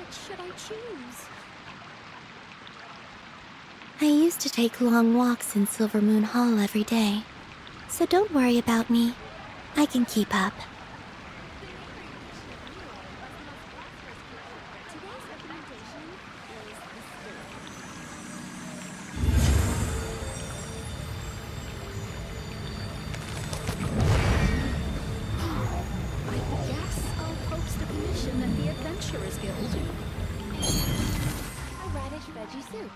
Which should I choose? I used to take long walks in Silver Moon Hall every day, so don't worry about me. I can keep up. I guess I'll post a commission at the Adventurers Guild. A radish veggie soup.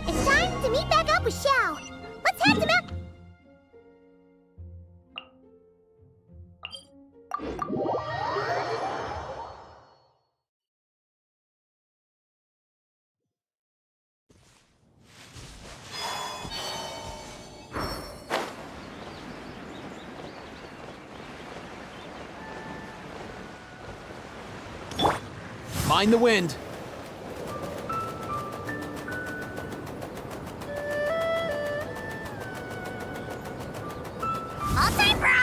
It's time to meet back up with Xiao. Let's head to Mount... Mind the wind. All time, bro!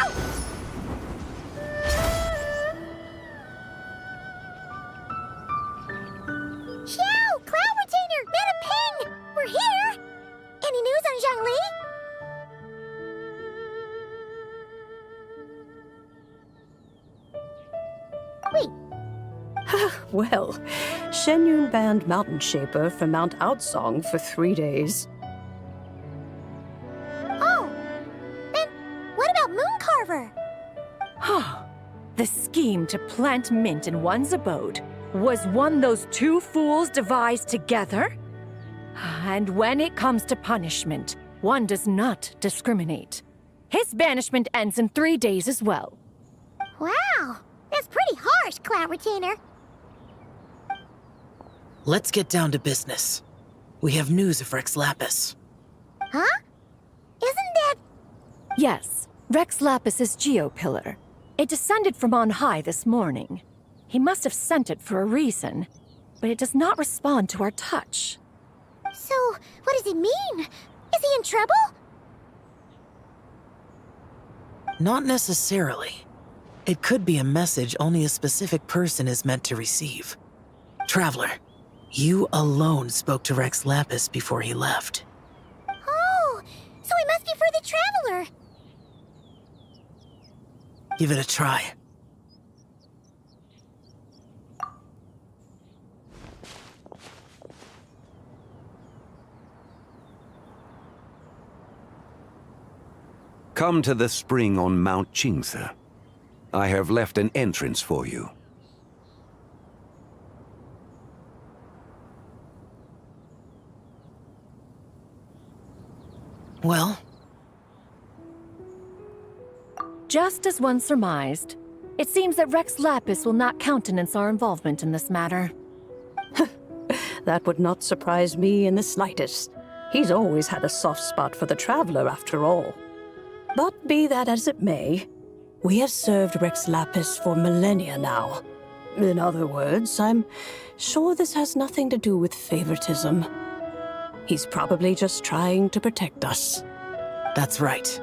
Xiao! Cloud Retainer! Mana Ping! We're here! Any news on Zhongli? Wait, Well, Shenyun banned Mountain Shaper from Mount Outsong for 3 days. oh! Then what about Mooncarver? The scheme to plant mint in one's abode was one those two fools devised together? And when it comes to punishment, one does not discriminate. His banishment ends in 3 days as well. Wow! That's pretty harsh, Cloud Retainer. Let's get down to business. We have news of Rex Lapis. Huh? Isn't that... Yes, Rex Lapis's Geopillar. It descended from on high this morning. He must have sent it for a reason, but it does not respond to our touch. So, what does it mean? Is he in trouble? Not necessarily. It could be a message only a specific person is meant to receive. Traveler, you alone spoke to Rex Lapis before he left. Oh, so it must be for the Traveler. Give it a try. Come to the spring on Mount Ceniza. I have left an entrance for you. Well, Just as one surmised, it seems that Rex Lapis will not countenance our involvement in this matter. That would not surprise me in the slightest. He's always had a soft spot for the Traveler, after all. But be that as it may, we have served Rex Lapis for millennia now. In other words, I'm sure this has nothing to do with favoritism. He's probably just trying to protect us. that's right.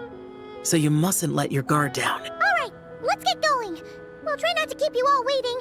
So you mustn't let your guard down. All right, let's get going. We'll try not to keep you all waiting.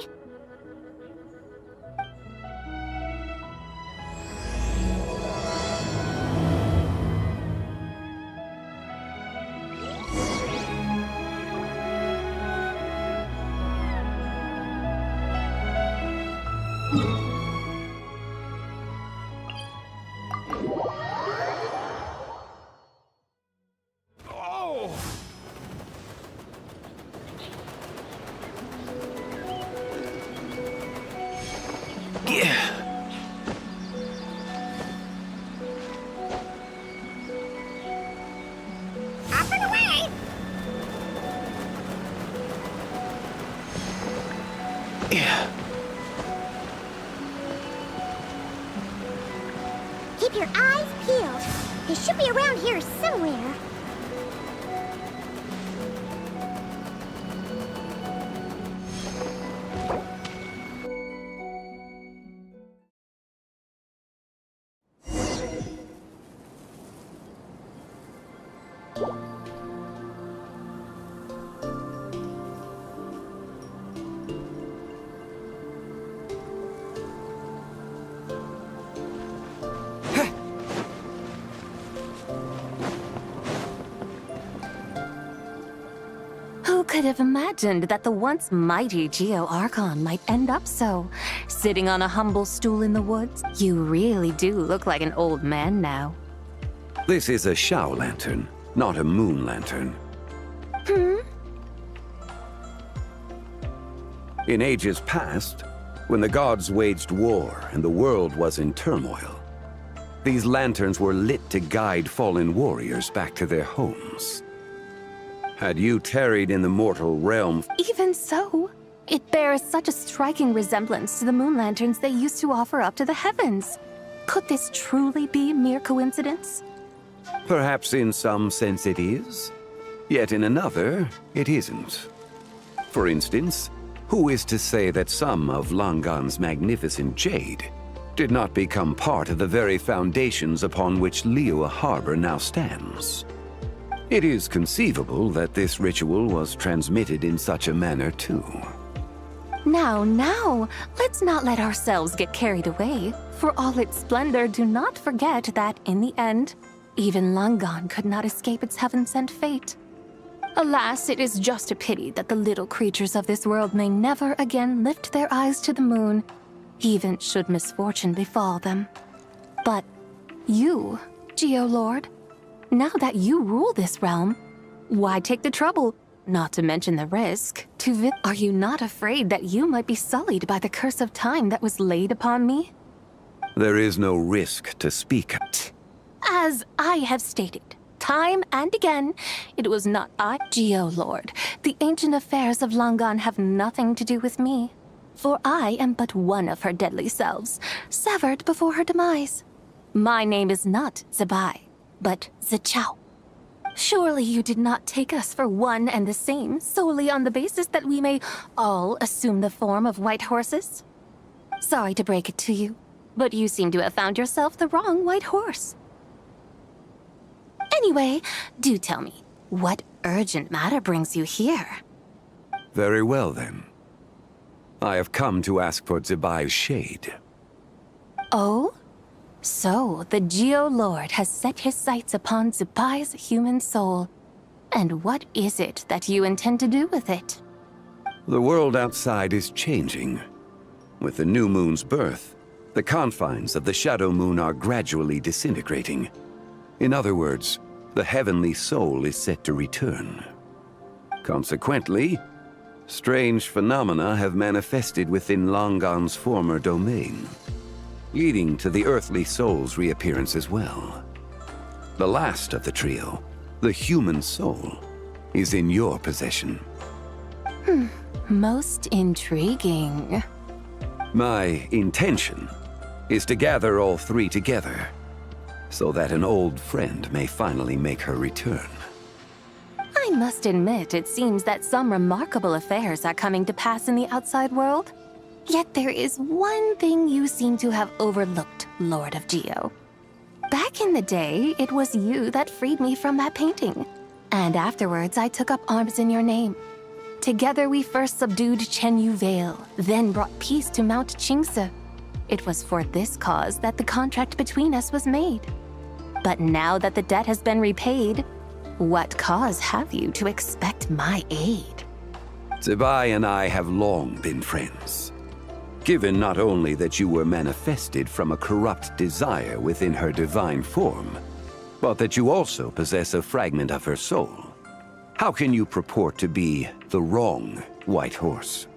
Keep your eyes peeled. They should be around here somewhere. Who could have imagined that the once mighty Geo Archon might end up so? Sitting on a humble stool in the woods? You really do look like an old man now. This is a Shao lantern, not a moon lantern. In ages past, when the gods waged war and the world was in turmoil, these lanterns were lit to guide fallen warriors back to their homes. Had you tarried in the mortal realm, Even so, it bears such a striking resemblance to the moon lanterns they used to offer up to the heavens. Could this truly be mere coincidence? perhaps in some sense it is, yet in another, it isn't. For instance, who is to say that some of Langan's magnificent jade did not become part of the very foundations upon which Liyue Harbor now stands? It is conceivable that this ritual was transmitted in such a manner too. Now, let's not let ourselves get carried away. For all its splendor, do not forget that, in the end, even Langan could not escape its heaven-sent fate. Alas, it is just a pity that the little creatures of this world may never again lift their eyes to the moon, even should misfortune befall them. But you, Geo-Lord, now that you rule this realm, why take the trouble, not to mention the risk, to Are you not afraid that you might be sullied by the curse of time that was laid upon me? There is no risk to speak of. As I have stated, time and again, it was not I, Geo-Lord. The ancient affairs of Langan have nothing to do with me, for I am but one of her deadly selves, severed before her demise. My name is not Zebai, but Zichao. Surely you did not take us for one and the same solely on the basis that we may all assume the form of white horses? Sorry to break it to you, but you seem to have found yourself the wrong white horse. Anyway, do tell me, what urgent matter brings you here? Very well then. I have come to ask for Zebai's shade. Oh? So, the Geo-Lord has set his sights upon Zebai's human soul. And what is it that you intend to do with it? The world outside is changing. With the new moon's birth, the confines of the shadow moon are gradually disintegrating. In other words, the heavenly soul is set to return. Consequently, strange phenomena have manifested within Langan's former domain, leading to the earthly soul's reappearance as well. The last of the trio, the human soul, is in your possession. Most intriguing. My intention is to gather all three together, so that an old friend may finally make her return. I must admit, it seems that some remarkable affairs are coming to pass in the outside world. Yet there is one thing you seem to have overlooked, Lord of Geo. Back in the day, it was you that freed me from that painting. And afterwards, I took up arms in your name. Together, we first subdued Chenyu Vale, then brought peace to Mount Qingse. It was for this cause that the contract between us was made. But now that the debt has been repaid, what cause have you to expect my aid? Zebai and I have long been friends. Given not only that you were manifested from a corrupt desire within her divine form, but that you also possess a fragment of her soul, how can you purport to be the wrong white horse?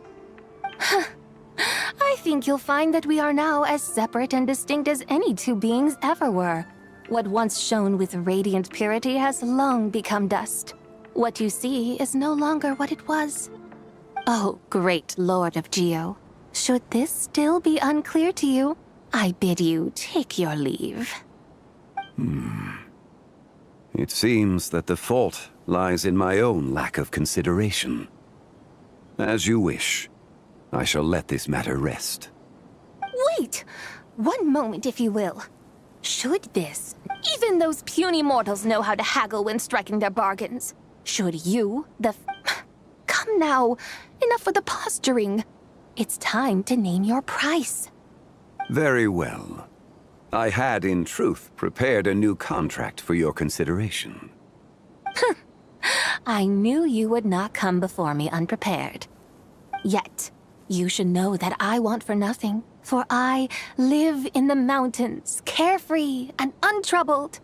I think you'll find that we are now as separate and distinct as any two beings ever were. What once shone with radiant purity has long become dust. What you see is no longer what it was. Oh, great Lord of Geo. Should this still be unclear to you, I bid you take your leave. It seems that the fault lies in my own lack of consideration. As you wish. I shall let this matter rest. Wait! One moment, if you will. Should this, even those puny mortals know how to haggle when striking their bargains. Should you, Come now, enough with the posturing. It's time to name your price. Very well. I had, in truth, prepared a new contract for your consideration. I knew you would not come before me unprepared. Yet, you should know that I want for nothing, for I live in the mountains, carefree and untroubled.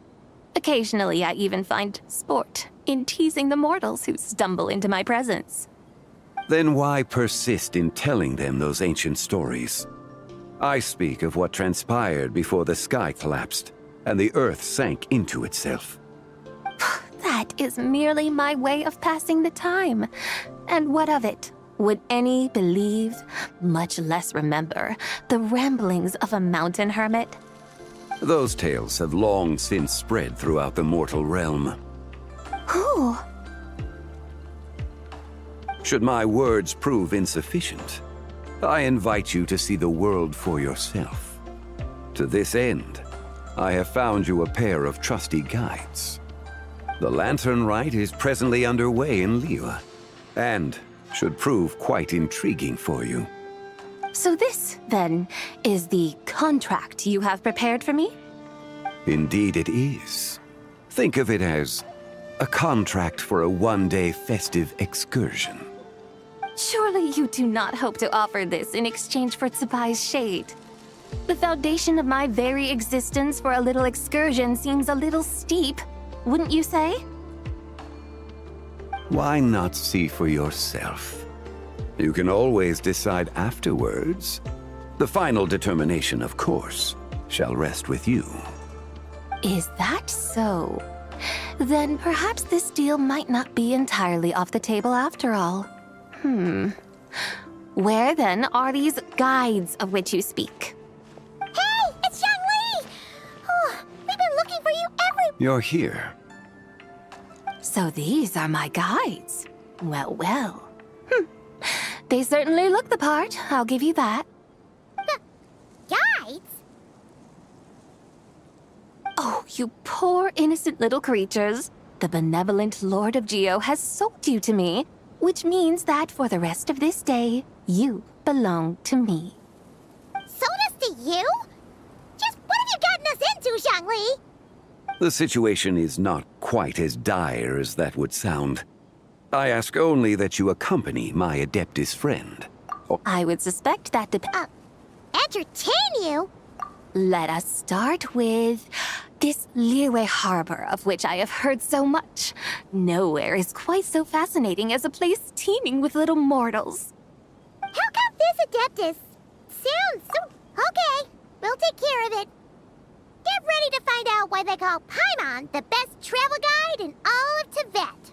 Occasionally, I even find sport in teasing the mortals who stumble into my presence. Then why persist in telling them those ancient stories? I speak of what transpired before the sky collapsed and the earth sank into itself. That is merely my way of passing the time. And what of it? Would any believe, much less remember, the ramblings of a mountain hermit? Those tales have long since spread throughout the mortal realm. Who? Should my words prove insufficient, I invite you to see the world for yourself. To this end, I have found you a pair of trusty guides. The lantern rite is presently underway in Liyue, and should prove quite intriguing for you. So this, then, is the contract you have prepared for me? Indeed it is. Think of it as a contract for a one-day festive excursion. Surely you do not hope to offer this in exchange for Tsubai's shade. The foundation of my very existence for a little excursion seems a little steep, wouldn't you say? Why not see for yourself? You can always decide afterwards. The final determination, of course, shall rest with you. Is that so? Then perhaps this deal might not be entirely off the table after all. Where then are these guides of which you speak? Hey, it's Xiangli! Oh, we've been looking for you You're here. So these are my guides. Well, well. They certainly look the part, I'll give you that. Guides? Oh, you poor innocent little creatures. The benevolent Lord of Geo has sold you to me, which means that for the rest of this day, you belong to me. Sold us to you? Just what have you gotten us into, Xiangli? The situation is not quite as dire as that would sound. I ask only that you accompany my Adeptus friend. I would suspect that Entertain you? Let us start with this Liyue harbor of which I have heard so much. Nowhere is quite so fascinating as a place teeming with little mortals. How come this Adeptus? Sounds so... Okay, we'll take care of it. Get ready to find out why they call Paimon the best travel guide in all of Tibet.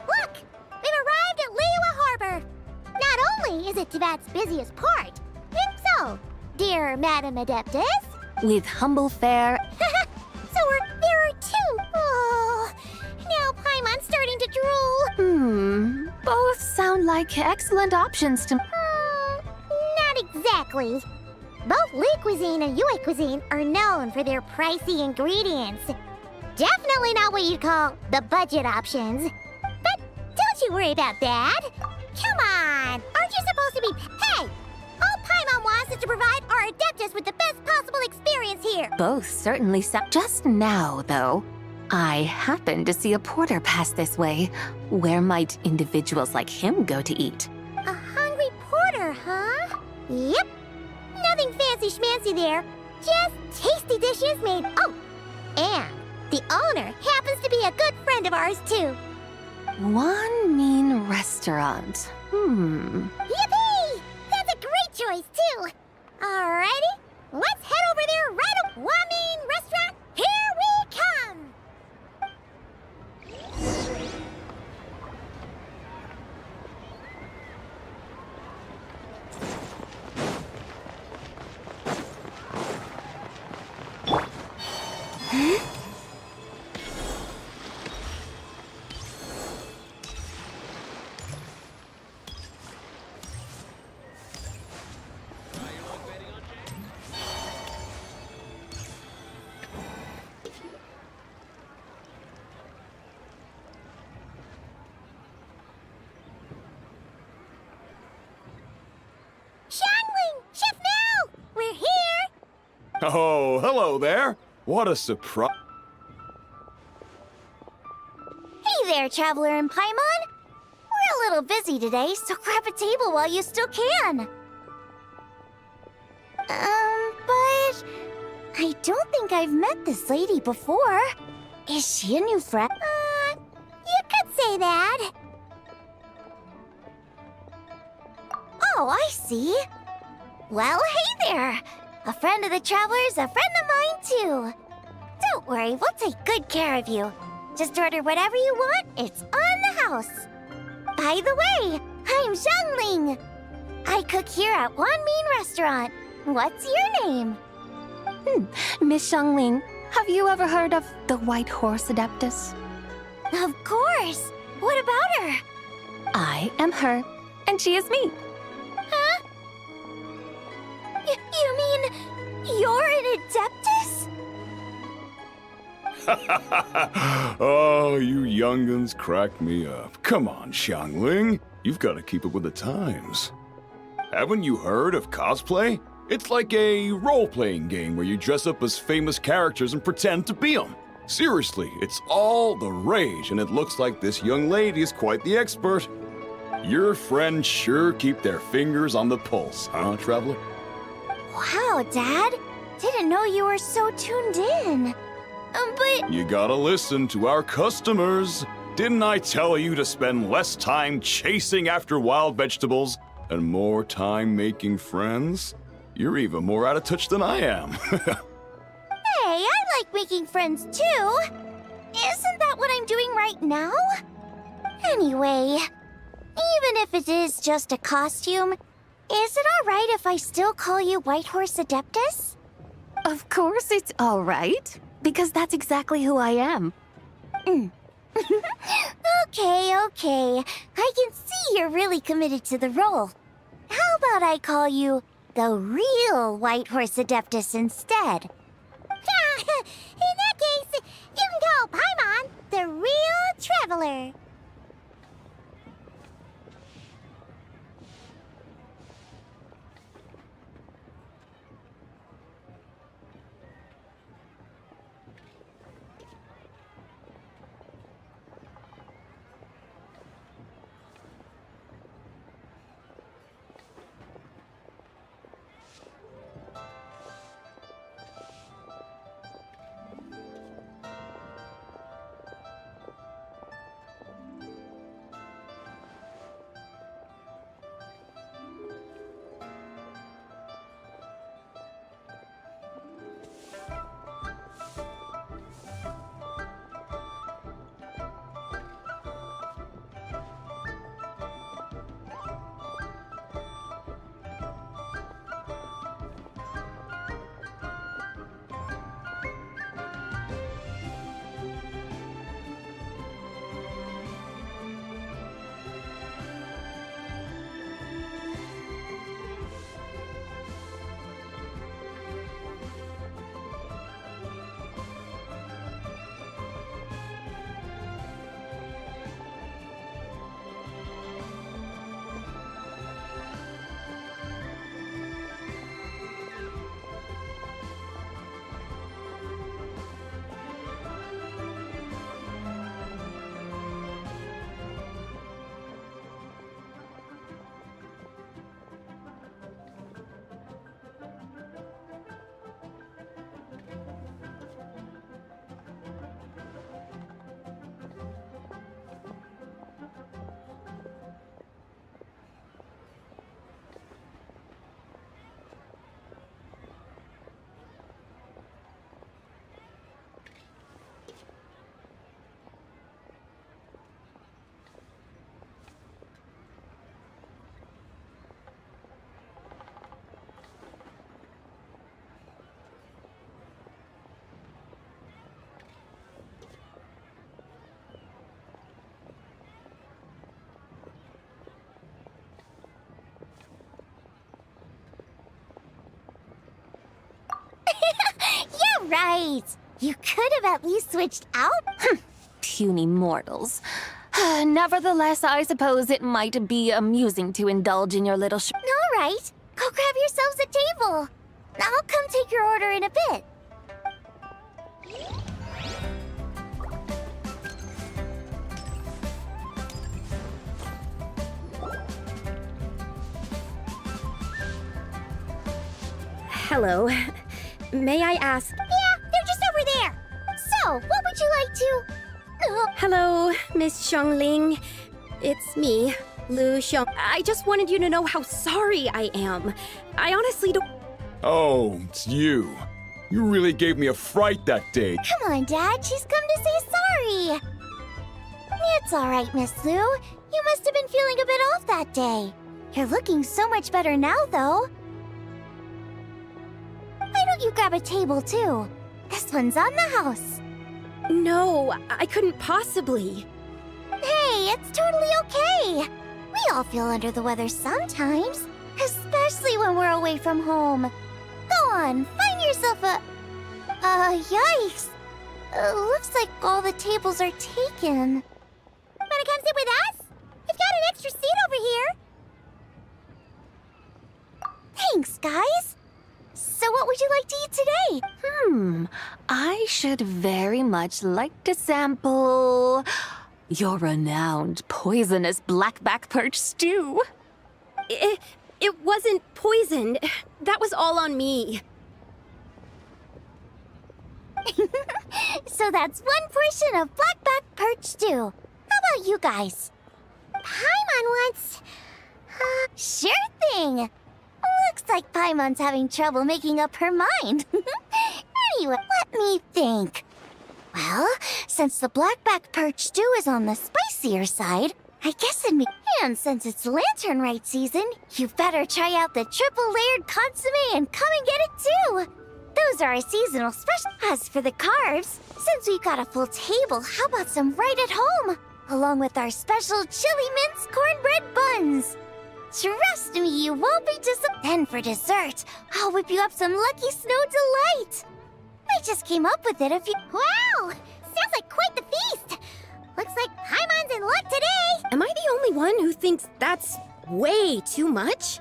Look! We've arrived at Liyue Harbor. Not only is it Tibet's busiest port, so, dear Madam Adeptus... With humble fare... So there are two. Oh, now Paimon's starting to drool. Both sound like excellent options to... Not exactly. Both Li Cuisine and Yue Cuisine are known for their pricey ingredients. Definitely not what you'd call the budget options. But don't you worry about that. Come on, aren't you supposed to be... Hey! All Paimon wants is to provide our Adeptus with the best possible experience here. Both certainly sound... Just now, though, I happened to see a porter pass this way. Where might individuals like him go to eat? A hungry porter, huh? Yep. Nothing fancy schmancy there. Just tasty dishes made... Oh! And the owner happens to be a good friend of ours, too. One mean restaurant. Yippee! That's a great choice, too. Alrighty, let's head over there right up. One mean restaurant, here we come! Oh, hello there. What a surprise. Hey there, Traveler and Paimon. We're a little busy today, so grab a table while you still can. But I don't think I've met this lady before. Is she a new friend? You could say that. Oh, I see. Well, hey there. A friend of the Traveler's a friend of mine, too. Don't worry, we'll take good care of you. Just order whatever you want, it's on the house. By the way, I'm Xiangling. I cook here at Wanmin Restaurant. What's your name? Miss Xiangling, have you ever heard of the White Horse Adeptus? Of course. What about her? I am her, and she is me. Huh? You mean you're an Adeptus? Oh, you young'uns crack me up. Come on, Xiangling. You've got to keep up with the times. Haven't you heard of cosplay? It's like a role-playing game where you dress up as famous characters and pretend to be them. Seriously, it's all the rage, and it looks like this young lady is quite the expert. Your friends sure keep their fingers on the pulse, huh, Traveler? Wow, Dad. Didn't know you were so tuned in. But You gotta listen to our customers. Didn't I tell you to spend less time chasing after wild vegetables and more time making friends? You're even more out of touch than I am. hey, I like making friends too. Isn't that what I'm doing right now? Anyway, even if it is just a costume, is it alright if I still call you White Horse Adeptus? Of course it's all right, because that's exactly who I am. Okay. I can see you're really committed to the role. How about I call you the real White Horse Adeptus instead? In that case, you can call Paimon the real Traveler. Yeah, right. You could have at least switched out. Puny mortals. Nevertheless, I suppose it might be amusing to indulge in your little All right. Go grab yourselves a table. I'll come take your order in a bit. Hello. May I ask... Yeah, they're just over there. So, what would you like to... Hello, Miss Xiangling. It's me, Lu Xiang. I just wanted you to know how sorry I am. I honestly don't... Oh, it's you. You really gave me a fright that day. Come on, Dad. She's come to say sorry. It's all right, Miss Lu. You must have been feeling a bit off that day. You're looking so much better now, though. Why don't you grab a table, too? This one's on the house. No, I couldn't possibly. Hey, it's totally okay. We all feel under the weather sometimes, especially when we're away from home. Go on, find yourself a... yikes. Looks like all the tables are taken. Wanna come sit with us? We've got an extra seat over here. Thanks, guys. So what would you like to eat today? I should very much like to sample your renowned poisonous blackback perch stew. It wasn't poisoned. That was all on me. So that's one portion of blackback perch stew. How about you guys? Paimon wants... sure thing. Looks like Paimon's having trouble making up her mind. Anyway, let me think. Well, since the blackback perch stew is on the spicier side, I guess it makes... And since it's lantern rite season, you better try out the triple layered consomme and come and get it too. Those are our seasonal specials. As for the carbs, since we've got a full table, how about some right at home? Along with our special chili mince cornbread buns. Trust me, you won't be disappointed. Then for dessert, I'll whip you up some Lucky Snow Delight. I just came up with it a few... Wow! Sounds like quite the feast. Looks like Paimon's in luck today. Am I the only one who thinks that's way too much?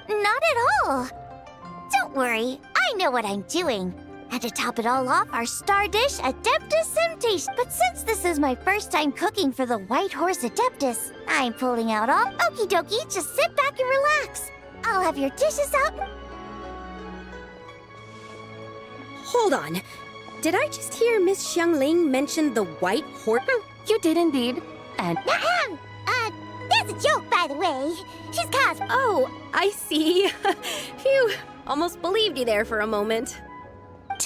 Not at all. Don't worry, I know what I'm doing. And to top it all off, our star dish, Adeptus Temptation. But since this is my first time cooking for the White Horse Adeptus, I'm pulling out all... Okie dokie, just sit back and relax. I'll have your dishes out... Hold on. Did I just hear Miss Xiangling mention the White Horse? You did indeed. And that's a joke, by the way. She's cos... Oh, I see. Phew, almost believed you there for a moment.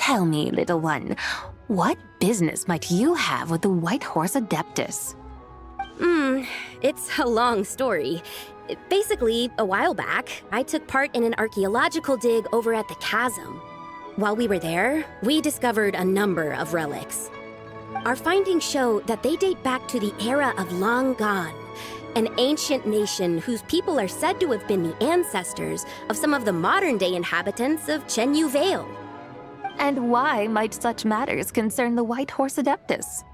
tell me, little one, what business might you have with the White Horse Adeptus? It's a long story. Basically, a while back, I took part in an archaeological dig over at the chasm. While we were there, we discovered a number of relics. Our findings show that they date back to the era of Long Gone, an ancient nation whose people are said to have been the ancestors of some of the modern-day inhabitants of Chenyu Vale. And why might such matters concern the White Horse Adeptus?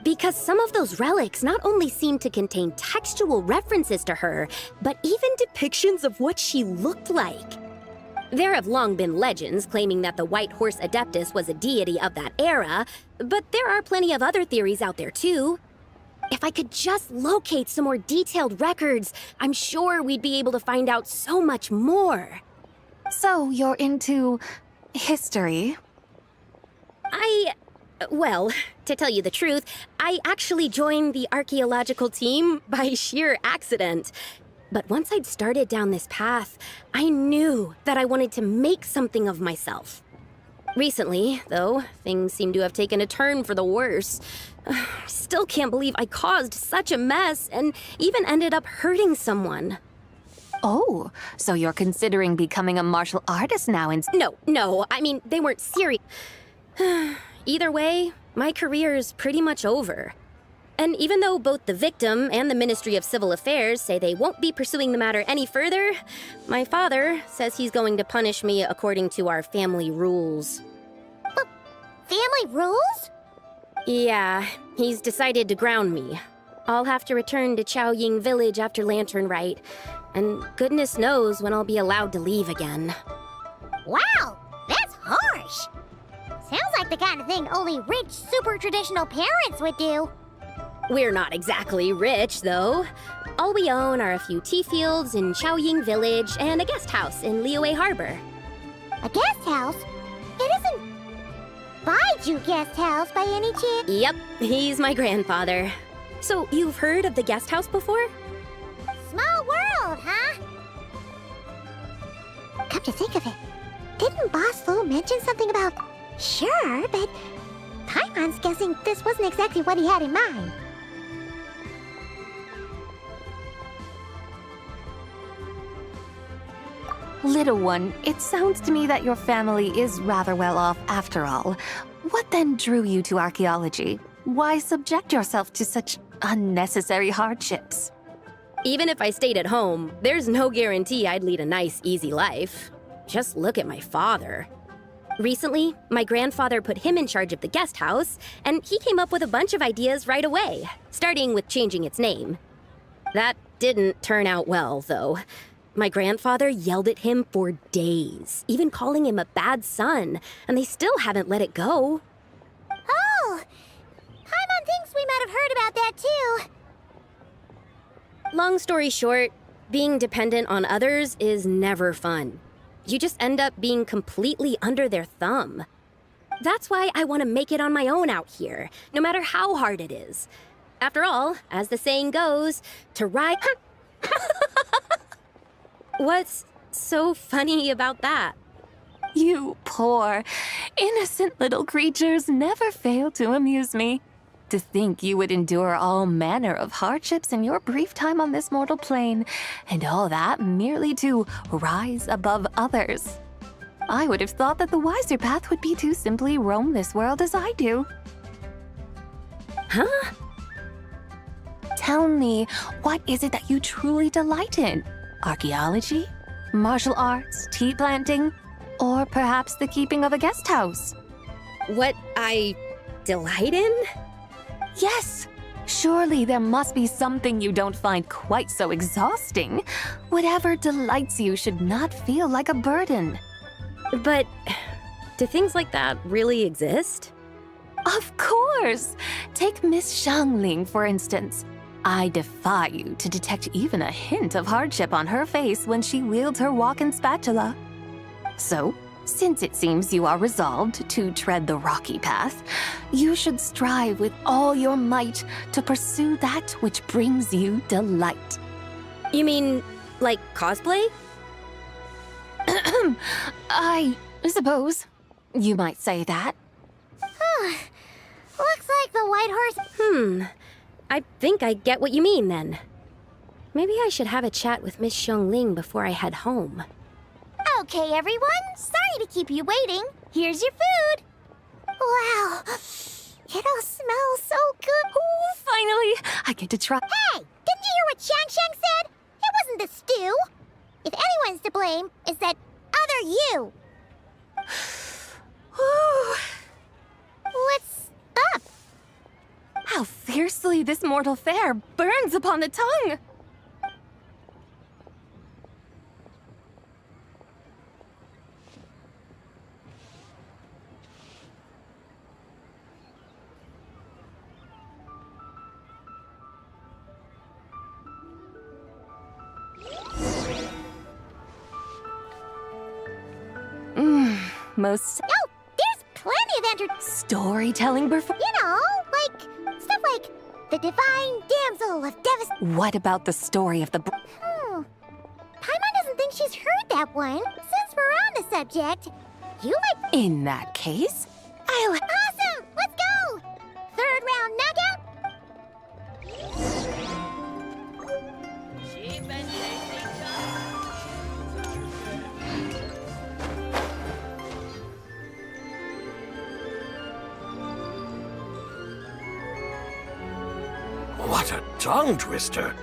Because some of those relics not only seem to contain textual references to her, but even depictions of what she looked like. There have long been legends claiming that the White Horse Adeptus was a deity of that era, but there are plenty of other theories out there too. If I could just locate some more detailed records, I'm sure we'd be able to find out so much more. So you're into history? Well, to tell you the truth, I actually joined the archaeological team by sheer accident. But once I'd started down this path, I knew that I wanted to make something of myself. Recently, though, things seem to have taken a turn for the worse. Still can't believe I caused such a mess and even ended up hurting someone. Oh, so you're considering becoming a martial artist now and— No, I mean, they weren't serious. Either way, my career is pretty much over. And even though both the victim and the Ministry of Civil Affairs say they won't be pursuing the matter any further, my father says he's going to punish me according to our family rules. Family rules? Yeah, he's decided to ground me. I'll have to return to Chaoying Village after Lantern Rite, and goodness knows when I'll be allowed to leave again. Wow, that's harsh. Sounds like the kind of thing only rich, super traditional parents would do. We're not exactly rich, though. All we own are a few tea fields in Chaoying Village and a guest house in Liyue Harbor. A guest house? It isn't Baiju Guest House by any chance? Yep, he's my grandfather. So, you've heard of the guest house before? Small world, huh? Come to think of it, didn't Boss Lu mention something about sure, but Paimon's guessing this wasn't exactly what he had in mind. Little one, it sounds to me that your family is rather well off after all. What then drew you to archaeology? Why subject yourself to such unnecessary hardships? Even if I stayed at home, there's no guarantee I'd lead a nice, easy life. Just look at my father. Recently, my grandfather put him in charge of the guest house, and he came up with a bunch of ideas right away, starting with changing its name. That didn't turn out well, though. My grandfather yelled at him for days, even calling him a bad son, and they still haven't let it go. Oh! Paimon thinks we might have heard about that too. Long story short, being dependent on others is never fun. You just end up being completely under their thumb. That's why I want to make it on my own out here, no matter how hard it is. After all, as the saying goes, to ride... What's so funny about that? You poor, innocent little creatures never fail to amuse me. To think you would endure all manner of hardships in your brief time on this mortal plane, and all that merely to rise above others. I would have thought that the wiser path would be to simply roam this world as I do. Huh? Tell me, what is it that you truly delight in? Archaeology? Martial arts? Tea planting? Or perhaps the keeping of a guest house? What I delight in? Yes! Surely there must be something you don't find quite so exhausting. Whatever delights you should not feel like a burden. But do things like that really exist? Of course! Take Miss Xiangling, for instance. I defy you to detect even a hint of hardship on her face when she wields her walking spatula. So, since it seems you are resolved to tread the rocky path, you should strive with all your might to pursue that which brings you delight. You mean, like cosplay? I suppose you might say that. Looks like the white horse... I think I get what you mean, then. Maybe I should have a chat with Miss Xiangling before I head home. Okay, everyone. Sorry to keep you waiting. Here's your food. Wow. It all smells so good. Oh, finally! I get to try. Hey! Didn't you hear what Shang said? It wasn't the stew. If anyone's to blame, it's that other you. What's up? How fiercely this mortal fare burns upon the tongue! Most Oh, there's plenty of storytelling performance. You know, like stuff like the Divine Damsel of Devastation. What about the story of the Paimon doesn't think she's heard that one. Since we're on the subject, you might... In that case, I'll... Awesome! Let's go! Third round knockout? What a tongue twister!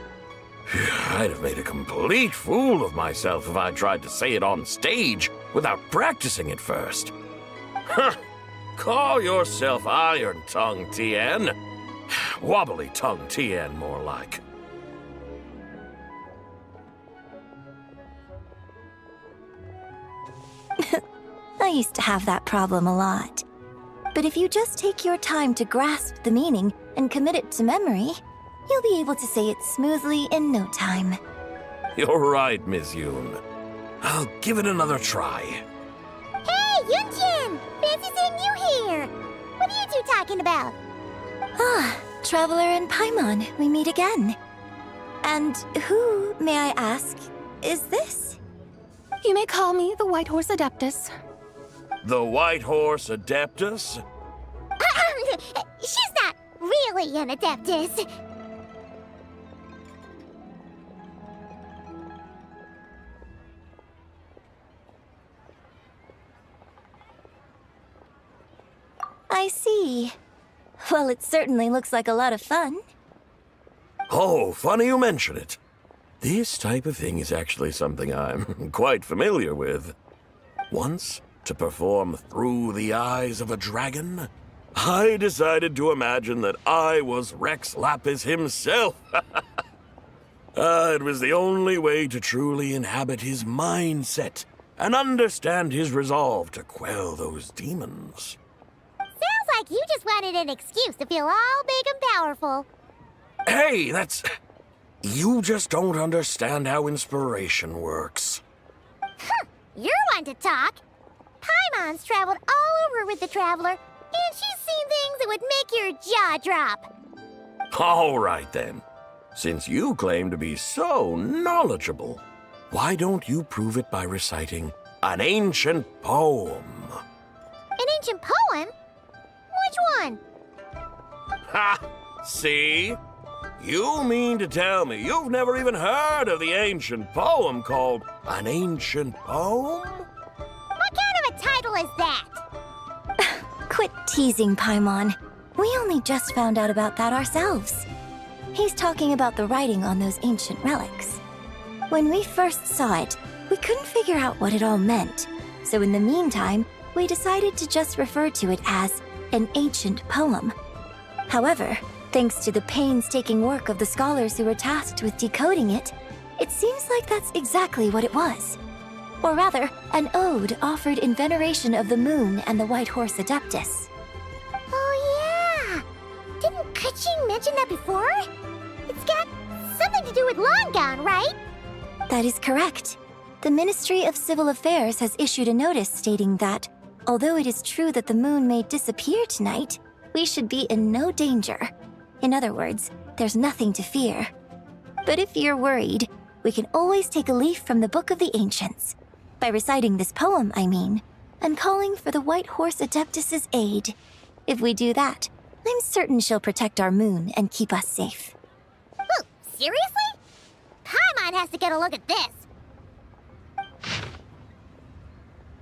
I'd have made a complete fool of myself if I tried to say it on stage without practicing it first. Huh! Call yourself Iron Tongue, Tien. Wobbly Tongue, Tien, more like. used to have that problem a lot. But if you just take your time to grasp the meaning and commit it to memory, you'll be able to say it smoothly in no time. You're right, Miss Yoon. I'll give it another try. Hey, Yunjin! Fancy seeing you here! What are you two talking about? Ah, Traveler and Paimon, we meet again. And who, may I ask, is this? You may call me the White Horse Adeptus. The White Horse Adeptus? She's not really an Adeptus. I see. Well, it certainly looks like a lot of fun. Oh, funny you mention it. This type of thing is actually something I'm quite familiar with. Once, to perform Through the Eyes of a Dragon, I decided to imagine that I was Rex Lapis himself. It was the only way to truly inhabit his mindset and understand his resolve to quell those demons. Sounds like you just wanted an excuse to feel all big and powerful. Hey, that's... You just don't understand how inspiration works. You're one to talk. Paimon's traveled all over with the Traveler, and she's seen things that would make your jaw drop. All right, then. Since you claim to be so knowledgeable, why don't you prove it by reciting an ancient poem? An ancient poem? Which one? Ha! See? You mean to tell me you've never even heard of the ancient poem called An Ancient Poem? What kind of a title is that? Quit teasing, Paimon. We only just found out about that ourselves. He's talking about the writing on those ancient relics. When we first saw it, we couldn't figure out what it all meant. So in the meantime, we decided to just refer to it as an ancient poem. However, thanks to the painstaking work of the scholars who were tasked with decoding it, it seems like that's exactly what it was. Or rather, an ode offered in veneration of the moon and the White Horse Adeptus. Oh yeah! Didn't Kuching mention that before? It's got something to do with Long Gone, right? That is correct. The Ministry of Civil Affairs has issued a notice stating that, although it is true that the moon may disappear tonight, we should be in no danger. In other words, there's nothing to fear. But if you're worried, we can always take a leaf from the Book of the Ancients. By reciting this poem, I mean, and calling for the White Horse Adeptus' aid. If we do that, I'm certain she'll protect our moon and keep us safe. Ooh, seriously? Paimon has to get a look at this.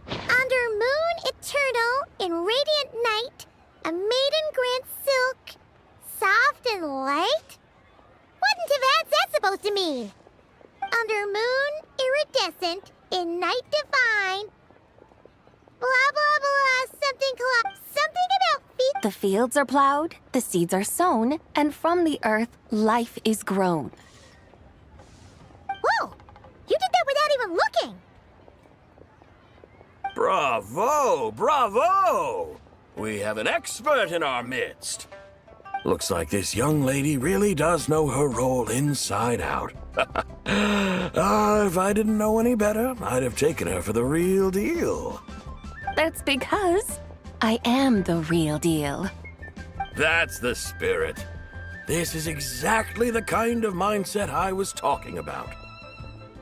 Under moon eternal, in radiant night, a maiden grants silk, soft and light? What in Tivat's that supposed to mean? Under moon iridescent, in night divine, blah blah blah, something about feet. The fields are plowed, the seeds are sown, and from the earth life is grown. Whoa! You did that without even looking! Bravo! Bravo! We have an expert in our midst. Looks like this young lady really does know her role inside out. If I didn't know any better, I'd have taken her for the real deal. That's because I am the real deal. That's the spirit. This is exactly the kind of mindset I was talking about.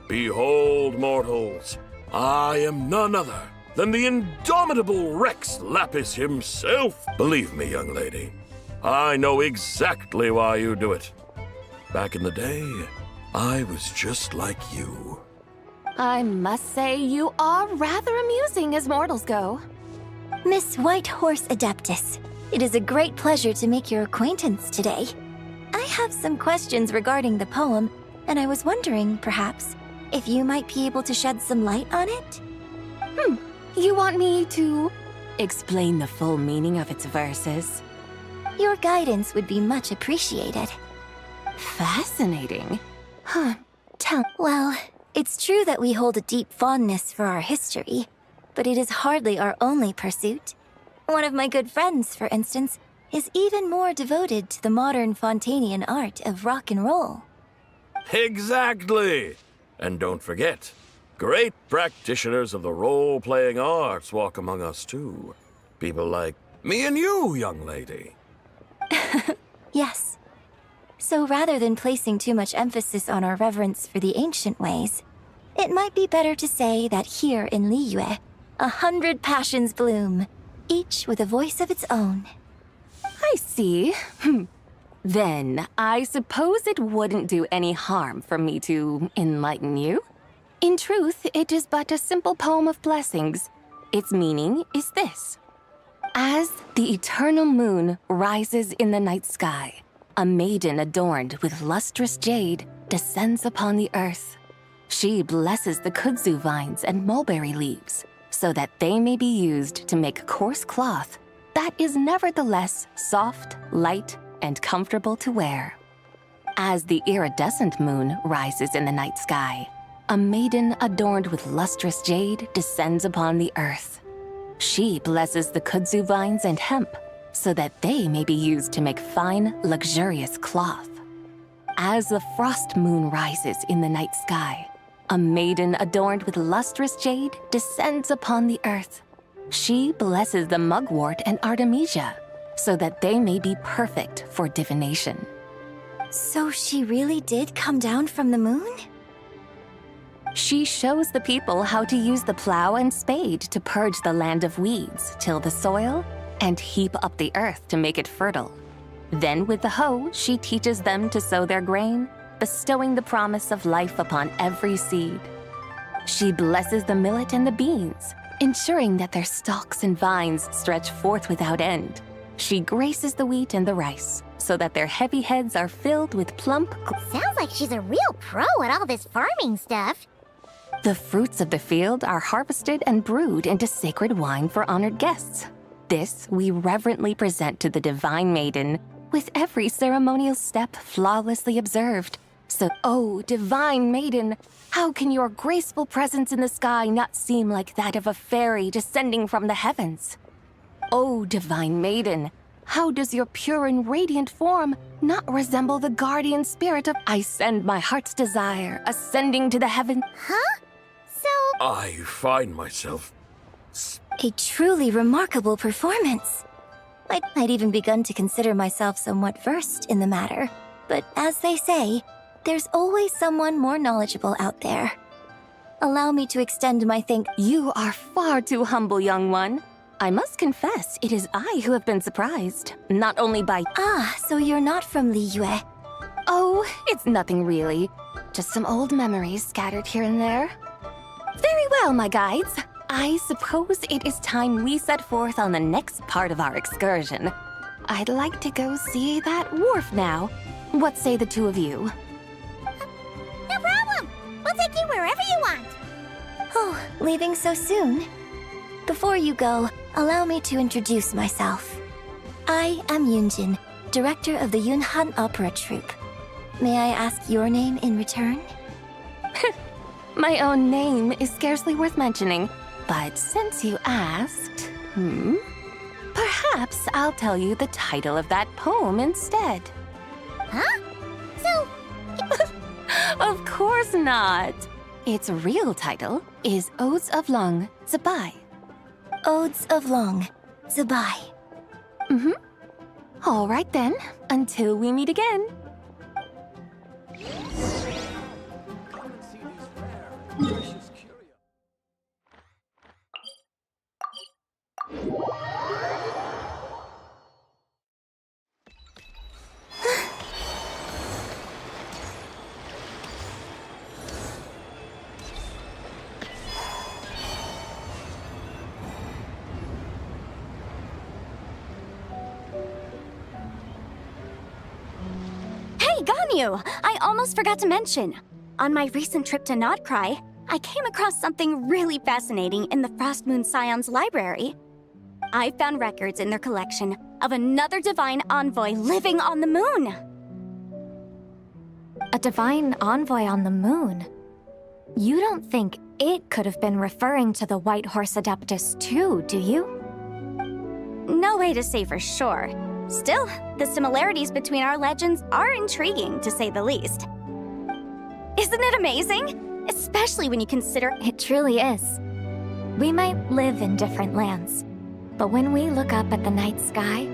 Behold, mortals, I am none other than the indomitable Rex Lapis himself. Believe me, young lady, I know exactly why you do it. Back in the day, I was just like you. I must say you are rather amusing as mortals go. Miss White Horse Adeptus, it is a great pleasure to make your acquaintance today. I have some questions regarding the poem, and I was wondering, perhaps, if you might be able to shed some light on it? You want me to explain the full meaning of its verses? Your guidance would be much appreciated. Fascinating. Well, it's true that we hold a deep fondness for our history. But it is hardly our only pursuit. One of my good friends, for instance, is even more devoted to the modern Fontanian art of rock and roll. Exactly! And don't forget, great practitioners of the role-playing arts walk among us too. People like me and you, young lady. Yes. So rather than placing too much emphasis on our reverence for the ancient ways, it might be better to say that here in Liyue, 100 passions bloom, each with a voice of its own. I see. Then, I suppose it wouldn't do any harm for me to enlighten you. In truth, it is but a simple poem of blessings. Its meaning is this. As the eternal moon rises in the night sky, a maiden adorned with lustrous jade descends upon the earth. She blesses the kudzu vines and mulberry leaves, so that they may be used to make coarse cloth that is nevertheless soft, light, and comfortable to wear. As the iridescent moon rises in the night sky, a maiden adorned with lustrous jade descends upon the earth. She blesses the kudzu vines and hemp, so that they may be used to make fine, luxurious cloth. As the frost moon rises in the night sky, a maiden adorned with lustrous jade descends upon the earth. She blesses the mugwort and artemisia, so that they may be perfect for divination. So she really did come down from the moon? She shows the people how to use the plow and spade to purge the land of weeds, till the soil, and heap up the earth to make it fertile. Then with the hoe, she teaches them to sow their grain, bestowing the promise of life upon every seed. She blesses the millet and the beans, ensuring that their stalks and vines stretch forth without end. She graces the wheat and the rice, so that their heavy heads are filled with plump... Sounds like she's a real pro at all this farming stuff. The fruits of the field are harvested and brewed into sacred wine for honored guests. This we reverently present to the divine maiden, with every ceremonial step flawlessly observed. So, oh, divine maiden, how can your graceful presence in the sky not seem like that of a fairy descending from the heavens? Oh, divine maiden, how does your pure and radiant form not resemble the guardian spirit of I send my heart's desire ascending to the heaven? Huh? So... I find myself... A truly remarkable performance. I'd even begun to consider myself somewhat versed in the matter, but as they say, there's always someone more knowledgeable out there. Allow me to extend my thank— You are far too humble, young one. I must confess, it is I who have been surprised, not only by— Ah, so you're not from Liyue. Oh, it's nothing really. Just some old memories scattered here and there. Very well, my guides. I suppose it is time we set forth on the next part of our excursion. I'd like to go see that wharf now. What say the two of you? No problem! We'll take you wherever you want! Oh, leaving so soon? Before you go, allow me to introduce myself. I am Yunjin, director of the Yunhan Opera Troupe. May I ask your name in return? My own name is scarcely worth mentioning, but since you asked, perhaps I'll tell you the title of that poem instead. Huh? So... Of course not. Its real title is Odes of Long Zabai. Odes of Long Zabai. All right then, until we meet again. Hey, Ganyu! I almost forgot to mention. On my recent trip to Notcry, I came across something really fascinating in the Frost Moon Scion's library. I found records in their collection of another divine envoy living on the moon. A divine envoy on the moon? You don't think it could have been referring to the White Horse Adeptus too, do you? No way to say for sure. Still, the similarities between our legends are intriguing, to say the least. Isn't it amazing? Especially when you consider— It truly is. We might live in different lands, but when we look up at the night sky,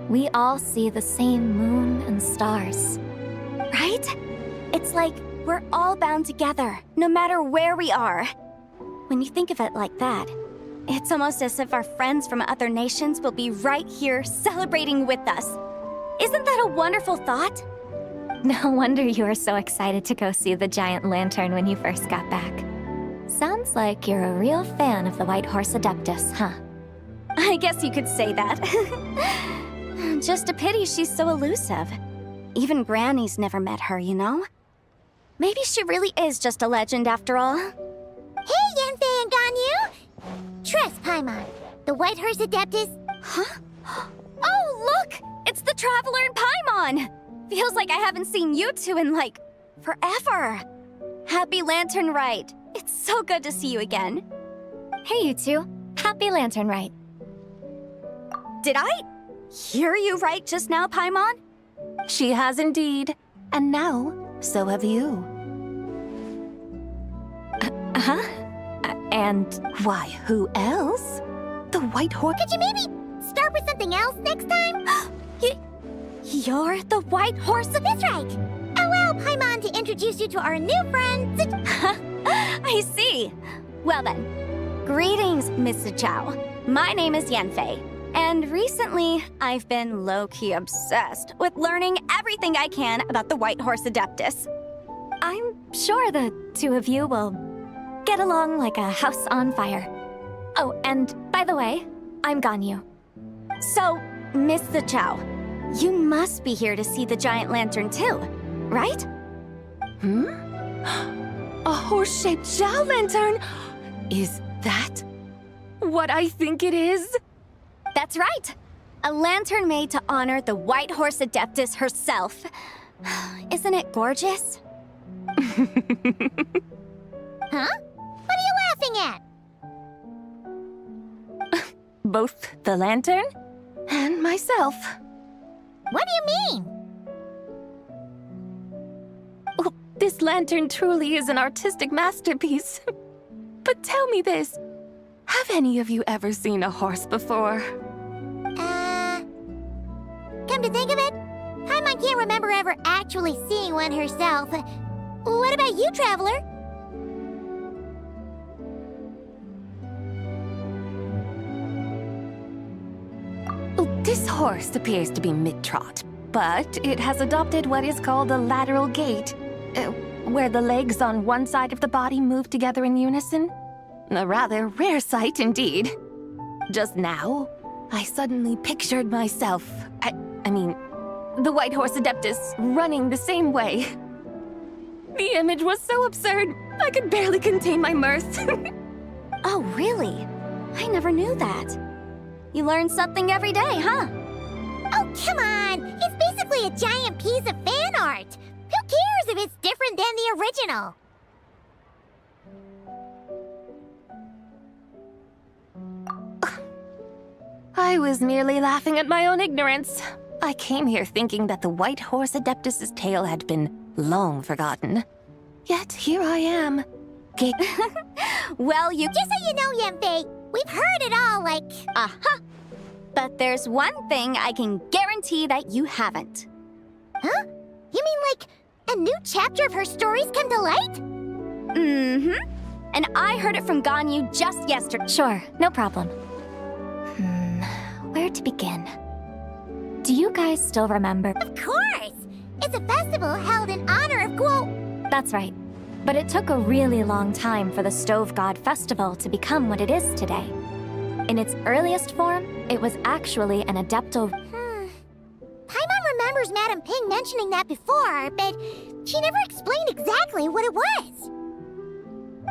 we all see the same moon and stars. Right? It's like we're all bound together, no matter where we are. When you think of it like that, it's almost as if our friends from other nations will be right here celebrating with us. Isn't that a wonderful thought? No wonder you were so excited to go see the giant lantern when you first got back. Sounds like you're a real fan of the White Horse Adeptus, huh? I guess you could say that. Just a pity she's so elusive. Even Granny's never met her, you know? Maybe she really is just a legend after all. Hey, Yanfei and Ganyu! Trust, Paimon. The White Horse Adeptus... Huh? Oh, look! It's the Traveler and Paimon! Feels like I haven't seen you two in, like, forever. Happy Lantern Rite. It's so good to see you again. Hey, you two. Happy Lantern Rite. Did I hear you right just now, Paimon? She has indeed. And now, so have you. Huh? And why, who else? The White Horse. Could you maybe start with something else next time? You're the White Horse. That's right. Allow Paimon to introduce you to our new friends. I see. Well then, greetings, Mr. Chow. My name is Yanfei, and recently I've been low-key obsessed with learning everything I can about the White Horse Adeptus. I'm sure the two of you will get along like a house on fire. Oh, and by the way, I'm Ganyu. So, Mr. Chow, you must be here to see the giant lantern too, right? A horse-shaped Zhao lantern? Is that what I think it is? That's right. A lantern made to honor the White Horse Adeptus herself. Isn't it gorgeous? Huh? What are you laughing at? Both the lantern and myself. What do you mean? Well, this lantern truly is an artistic masterpiece. But tell me this, have any of you ever seen a horse before? Come to think of it, Paimon can't remember ever actually seeing one herself. What about you, Traveler? This horse appears to be mid-trot, but it has adopted what is called a lateral gait, where the legs on one side of the body move together in unison. A rather rare sight indeed. Just now, I suddenly pictured myself, I mean, the White Horse Adeptus running the same way. The image was so absurd, I could barely contain my mirth. Oh, really? I never knew that. You learn something every day, huh? Oh, come on! It's basically a giant piece of fan art! Who cares if it's different than the original? I was merely laughing at my own ignorance. I came here thinking that the White Horse Adeptus's tale had been long forgotten. Yet here I am. Well, just so you know, Yanfei, we've heard it all, like... Uh-huh. But there's one thing I can guarantee that you haven't. Huh? You mean like a new chapter of her stories come to light? Mm-hmm. And I heard it from Ganyu just yesterday. Sure, no problem. Where to begin? Do you guys still remember? Of course! It's a festival held in honor of Guo... That's right. But it took a really long time for the Stove God Festival to become what it is today. In its earliest form, it was actually an Adepto... Paimon remembers Madame Ping mentioning that before, but she never explained exactly what it was.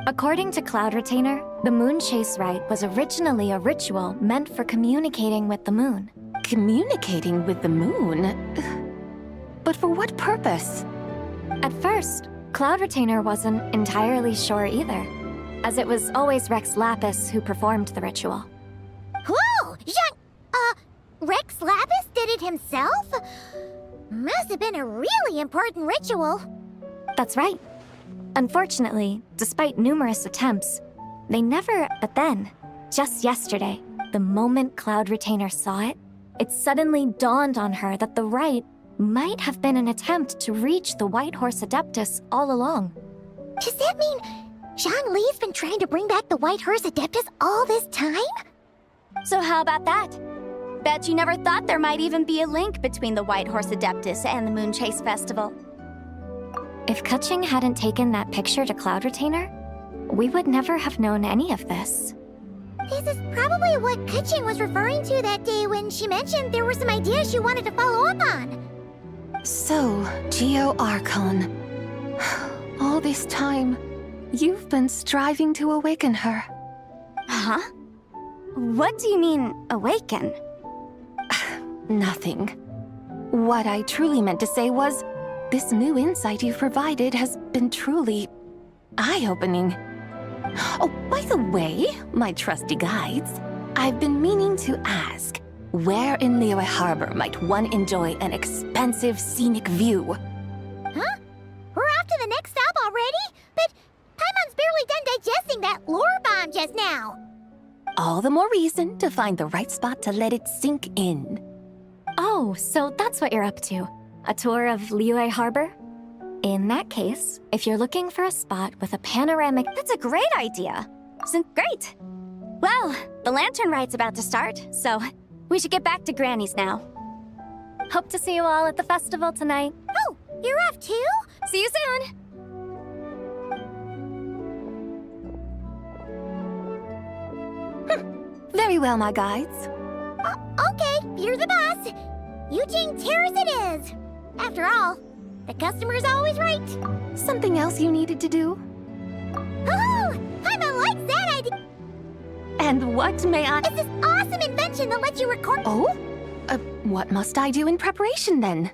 According to Cloud Retainer, the Moon Chase Rite was originally a ritual meant for communicating with the moon. Communicating with the moon? But for what purpose? At first, Cloud Retainer wasn't entirely sure either. as it was always Rex Lapis who performed the ritual. Whoa! Rex Lapis did it himself? Must have been a really important ritual. That's right. Unfortunately, despite numerous attempts, they never... But then, just yesterday, the moment Cloud Retainer saw it, it suddenly dawned on her that the rite might have been an attempt to reach the White Horse Adeptus all along. Does that mean Zhongli's been trying to bring back the White Horse Adeptus all this time? So how about that? Bet you never thought there might even be a link between the White Horse Adeptus and the Moon Chase Festival. If Kutching hadn't taken that picture to Cloud Retainer, we would never have known any of this. This is probably what Kutching was referring to that day when she mentioned there were some ideas she wanted to follow up on. So, Geo Archon. All this time, you've been striving to awaken her. Huh? What do you mean, awaken? Nothing. What I truly meant to say was, this new insight you've provided has been truly eye-opening. Oh, by the way, my trusty guides, I've been meaning to ask, where in Liyue Harbor might one enjoy an expansive scenic view? Huh? We're off to the next stop already? But Paimon's barely done digesting that lore bomb just now. All the more reason to find the right spot to let it sink in. Oh, so that's what you're up to. A tour of Liyue Harbor? In that case, if you're looking for a spot with a panoramic... That's a great idea! Great! Well, the Lantern Rite's about to start, so we should get back to Granny's now. Hope to see you all at the festival tonight. Oh, you're off too? See you soon! Very well, my guides. Okay, you're the boss. Eugene Terrace it is. After all, the customer's always right. Something else you needed to do? Oh, Paimon likes that idea. And what may I... It's this awesome invention that lets you record... Oh? What must I do in preparation, then?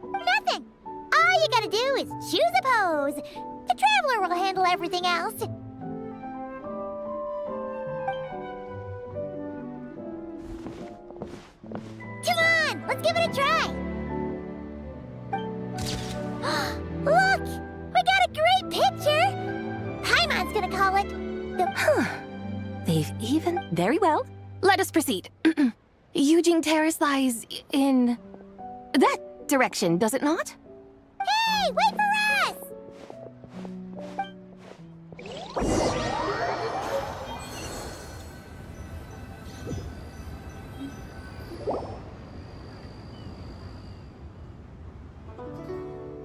Nothing. All you gotta do is choose a pose. The Traveler will handle everything else. Come on, let's give it a try. Look, we got a great picture. Paimon's gonna call it the... They've even... Very well. Let us proceed. Eugene Terrace lies in... that direction, does it not? Hey, wait for us!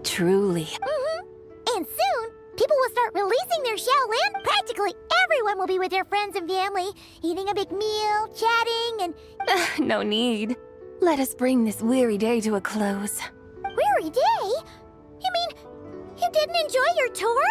Truly. And soon, people will start releasing their Shaolin. Practically everyone will be with their friends and family, eating a big meal, chatting, and... No need. Let us bring this weary day to a close. Weary day? You mean, you didn't enjoy your tour?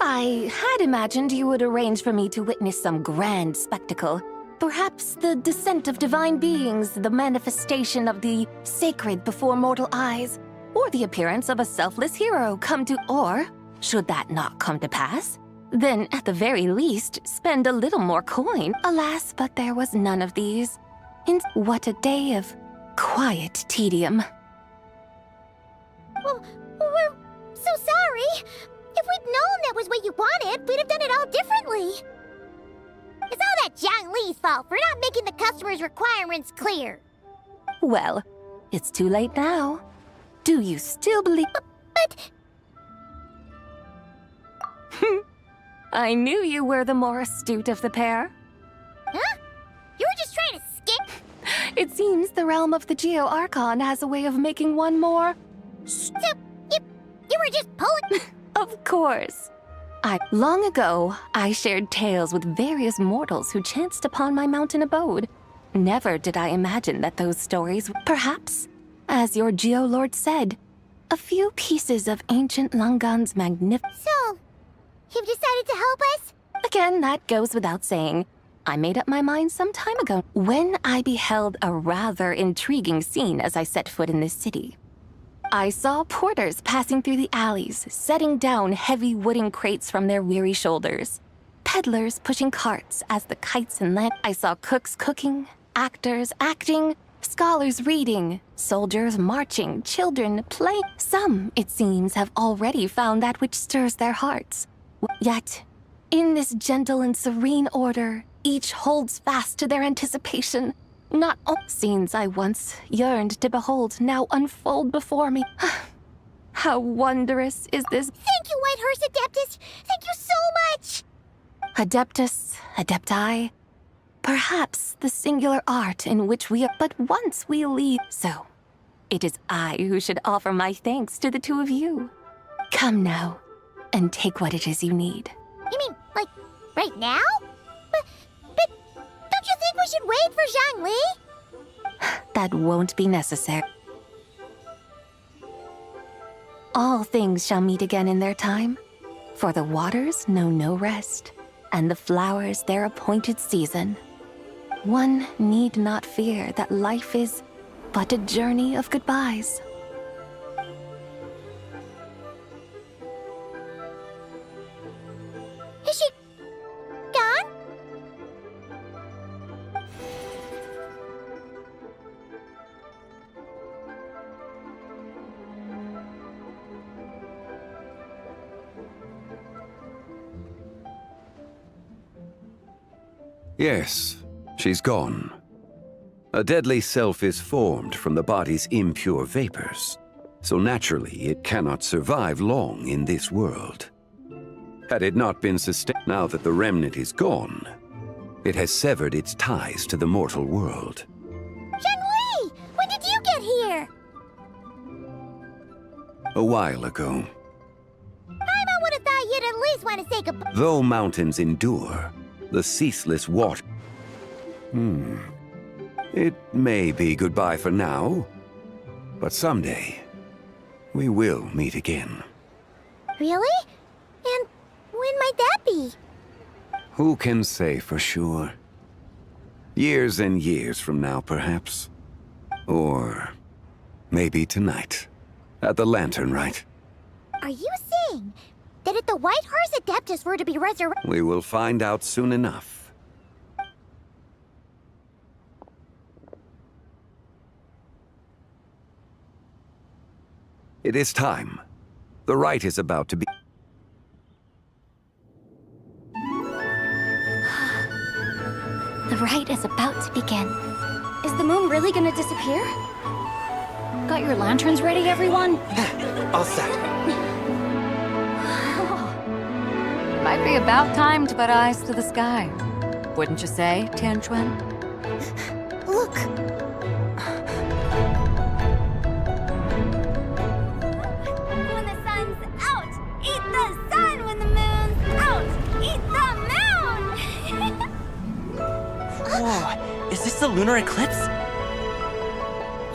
I had imagined you would arrange for me to witness some grand spectacle. Perhaps the descent of divine beings, the manifestation of the sacred before mortal eyes, or the appearance of a selfless hero come to... Or, should that not come to pass, then at the very least, spend a little more coin. Alas, but there was none of these. And what a day of quiet tedium. Well, we're so sorry. If we'd known that was what you wanted, we'd have done it all differently. It's all that Zhang Li's fault for not making the customer's requirements clear. Well, it's too late now. Do you still believe... But... I knew you were the more astute of the pair. Huh? You were just trying to skip? It seems the realm of the Geo Archon has a way of making one more... So, you were just pulling... Of course. Long ago, I shared tales with various mortals who chanced upon my mountain abode. Never did I imagine that those stories, perhaps, as your Geolord said, a few pieces of ancient Langan's So, you've decided to help us? Again, that goes without saying. I made up my mind some time ago when I beheld a rather intriguing scene as I set foot in this city. I saw porters passing through the alleys, setting down heavy wooden crates from their weary shoulders. Peddlers pushing carts as the kites and lanterns. I saw cooks cooking, actors acting, scholars reading, soldiers marching, children playing. Some, it seems, have already found that which stirs their hearts. Yet, in this gentle and serene order, each holds fast to their anticipation. Not all scenes I once yearned to behold now unfold before me. How wondrous is this! Thank you, Whitehorse Adeptus! Thank you so much! Adeptus, adepti, perhaps the singular art in which we are, but once we leave. So, it is I who should offer my thanks to the two of you. Come now, and take what it is you need. You mean, like, right now? But don't you think we should wait for Zhangli? That won't be necessary. All things shall meet again in their time, for the waters know no rest, and the flowers their appointed season. One need not fear that life is but a journey of goodbyes. Is she gone? Yes, she's gone. A deadly self is formed from the body's impure vapors, so naturally it cannot survive long in this world. Had it not been sustained, now that the remnant is gone, it has severed its ties to the mortal world. Zhangli! When did you get here? A while ago. Paimon would have thought you'd at least want to say goodbye. Though mountains endure, the ceaseless water... It may be goodbye for now, but someday we will meet again. Really? And when might that be? Who can say for sure? Years and years from now, perhaps. Or maybe tonight, at the Lantern Rite. Are you saying that if the Whitehorse Adeptus were to be resurrected... We will find out soon enough. It is time. The rite is about to be... The rite is about to begin. Is the moon really gonna disappear? Got your lanterns ready, everyone? All set. Might be about time to put eyes to the sky. Wouldn't you say, Tianchuan? Look! When the sun's out, eat the sun. When the moon's out, eat the moon. Whoa, is this the lunar eclipse?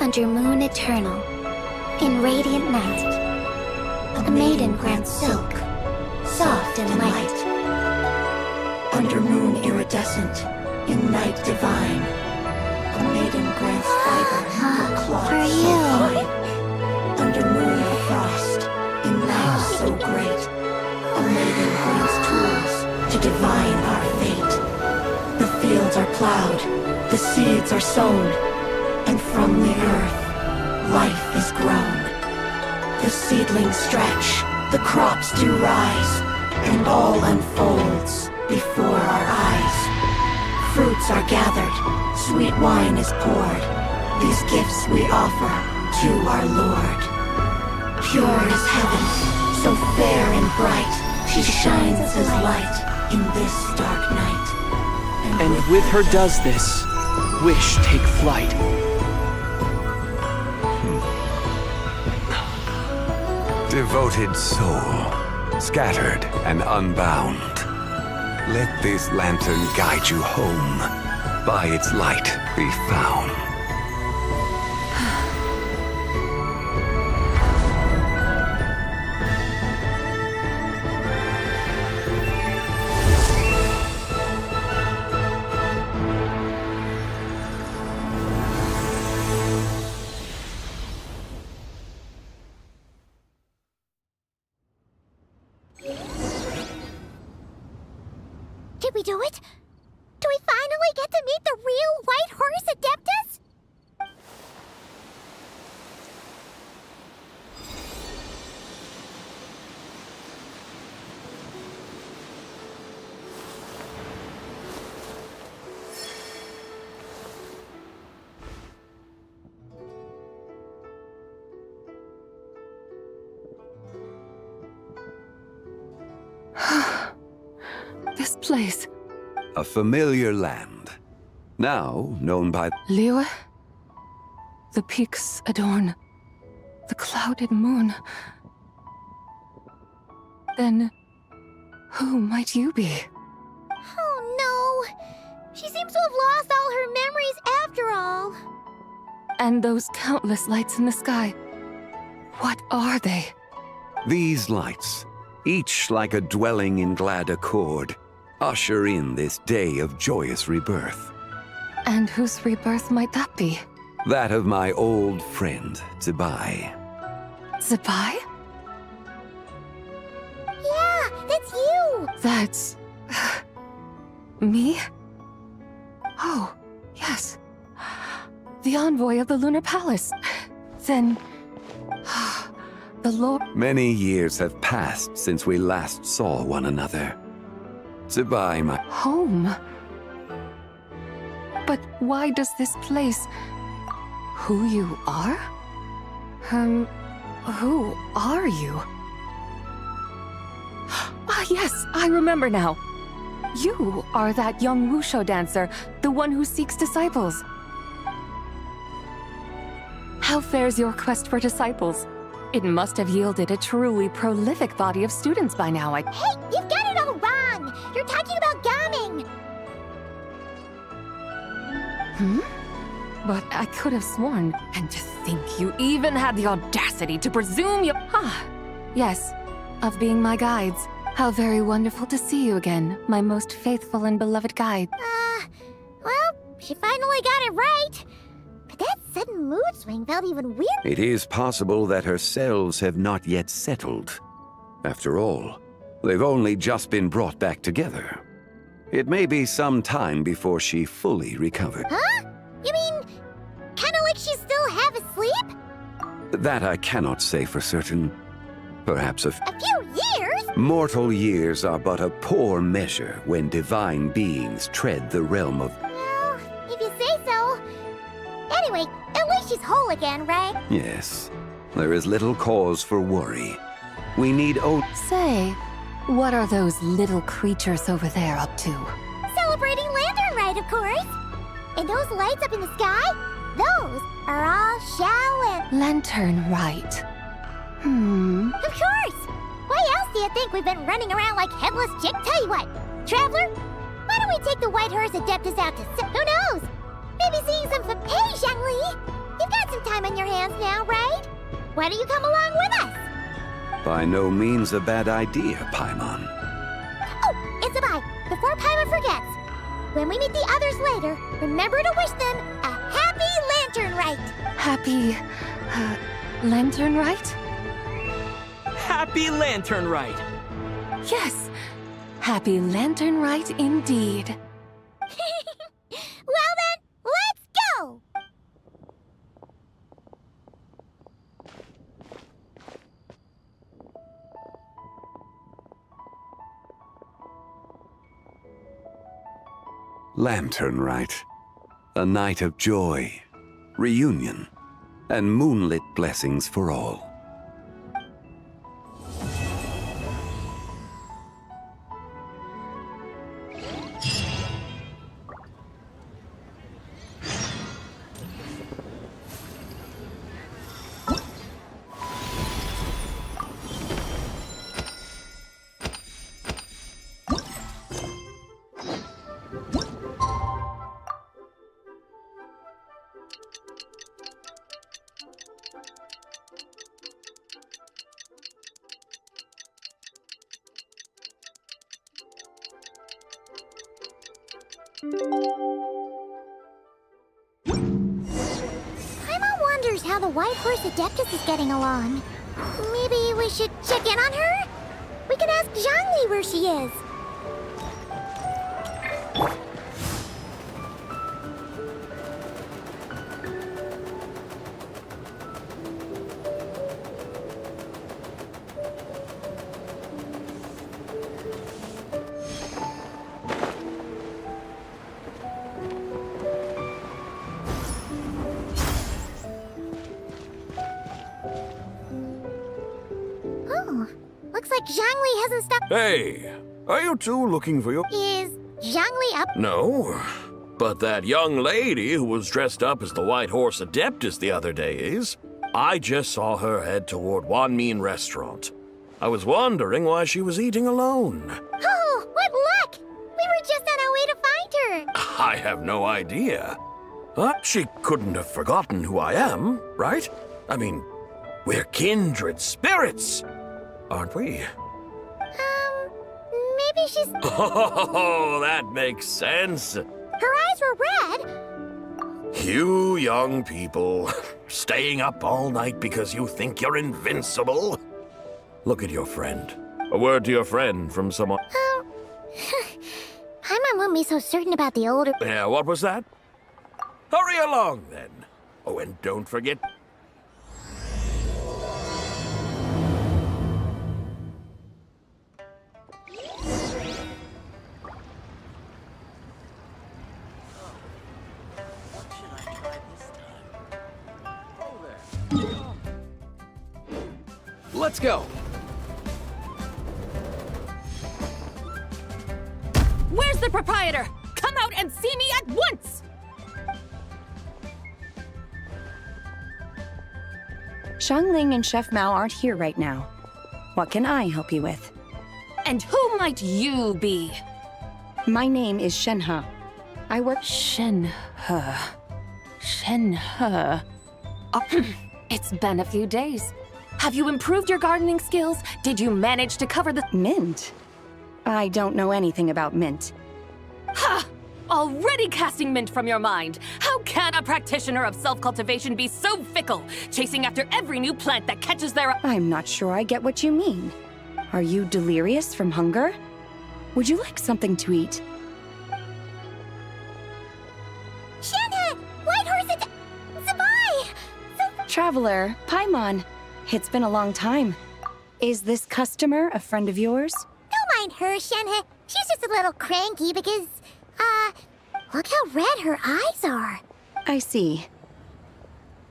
Under moon eternal, in radiant night, a maiden grants silk, soft and light. Under moon iridescent, in night divine, a maiden grants fiber for cloth For so you. fine. Under moon of frost, in night so great, a maiden grants tools to divine our fate. The fields are plowed, the seeds are sown, and from the earth, life is grown. The seedlings stretch, the crops do rise, and all unfolds before our eyes. Fruits are gathered, sweet wine is poured. These gifts we offer to our Lord. Pure is heaven, so fair and bright, she shines as light in this dark night. And with her does this, wish take flight. Devoted soul, scattered and unbound. Let this lantern guide you home. By its light be found. we do it? Do we finally get to meet the real White Horse Adeptus? This place. A familiar land, now known by Liyue? The peaks adorn the clouded moon. Then, who might you be? Oh no! She seems to have lost all her memories after all. And those countless lights in the sky. What are they? These lights, each like a dwelling in glad accord, usher in this day of joyous rebirth. And whose rebirth might that be? That of my old friend, Zibai. Zibai? Yeah, that's you! That's... me? Oh, yes. The envoy of the Lunar Palace. Then... the Lord... Many years have passed since we last saw one another. Zibai, my... Home? But why does this place... Who you are? Who are you? Ah, yes, I remember now. You are that young Wushu dancer, the one who seeks disciples. How fares your quest for disciples? It must have yielded a truly prolific body of students by now, Hey, you've got it all wrong! You're talking about gaming! But I could have sworn, and to think you even had the audacity to presume you... Ah, yes, of being my guides. How very wonderful to see you again, my most faithful and beloved guide. Well, she finally got it right. But that sudden mood swing felt even weird. It is possible that her cells have not yet settled. After all, they've only just been brought back together. It may be some time before she fully recovered. Huh? You mean, kinda like she's still half asleep? That I cannot say for certain. Perhaps A few years? Mortal years are but a poor measure when divine beings tread the realm of... Well, if you say so. Anyway, at least she's whole again, right? Yes, there is little cause for worry. We need Say, what are those little creatures over there up to? Celebrating Lantern Rite, of course. And those lights up in the sky? Those are all Shaolin. Lantern Rite. Of course! Why else do you think we've been running around like headless chick? Tell you what, Traveler, why don't we take the White Horse Adeptus out to who knows? Maybe seeing some Hey, Xiangli! You've got some time on your hands now, right? Why don't you come along with us? By no means a bad idea, Paimon. Oh, it's a bye. Before Paimon forgets. When we meet the others later, remember to wish them a happy Lantern Rite. Happy... Lantern Rite? Happy Lantern Rite! Yes, Happy Lantern Rite indeed. Well then, let's go! Lantern Rite. A night of joy, reunion, and moonlit blessings for all. Paimon wonders how the White Horse Adeptus is getting along. Maybe we should check in on her? We can ask Zhangli where she is. Oh, looks like Zhangli hasn't stopped. Hey, are you two looking for your... Is Zhangli up? No, but that young lady who was dressed up as the White Horse Adeptus the other day is. I just saw her head toward Wanmin Restaurant. I was wondering why she was eating alone. Oh, what luck! We were just on our way to find her. I have no idea. She couldn't have forgotten who I am, right? I mean, we're kindred spirits, aren't we? Maybe she's... Oh, that makes sense. Her eyes were red. You young people, staying up all night because you think you're invincible. Look at your friend. A word to your friend from someone... Paimon won't be so certain about the older... Yeah, what was that? Hurry along, then. Oh, and don't forget... Let's go. Where's the proprietor? Come out and see me at once! Xiangling and Chef Mao aren't here right now. What can I help you with? And who might you be? My name is Shenhe. I work... Shenhe. Oh, it's been a few days. Have you improved your gardening skills? Did you manage to cover the... Mint? I don't know anything about mint. Ha! Already casting mint from your mind. How can a practitioner of self-cultivation be so fickle, chasing after every new plant that catches their... I'm not sure I get what you mean. Are you delirious from hunger? Would you like something to eat? Shenhe! White Horse Zabai! Traveler, Paimon. It's been a long time. Is this customer a friend of yours? Don't mind her, Shenhe. She's just a little cranky because, look how red her eyes are. I see.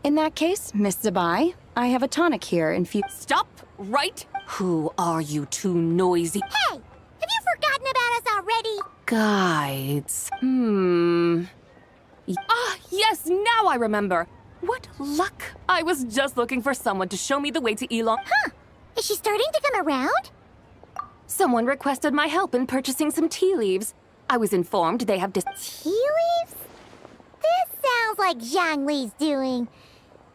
In that case, Miss Zabai, I have a tonic here in Stop right! Who are you two noisy... Hey! Have you forgotten about us already? Guides. Ah, yes, now I remember. What luck! I was just looking for someone to show me the way to Elon. Huh. Is she starting to come around? Someone requested my help in purchasing some tea leaves. I was informed they have Tea leaves? This sounds like Zhangli's doing.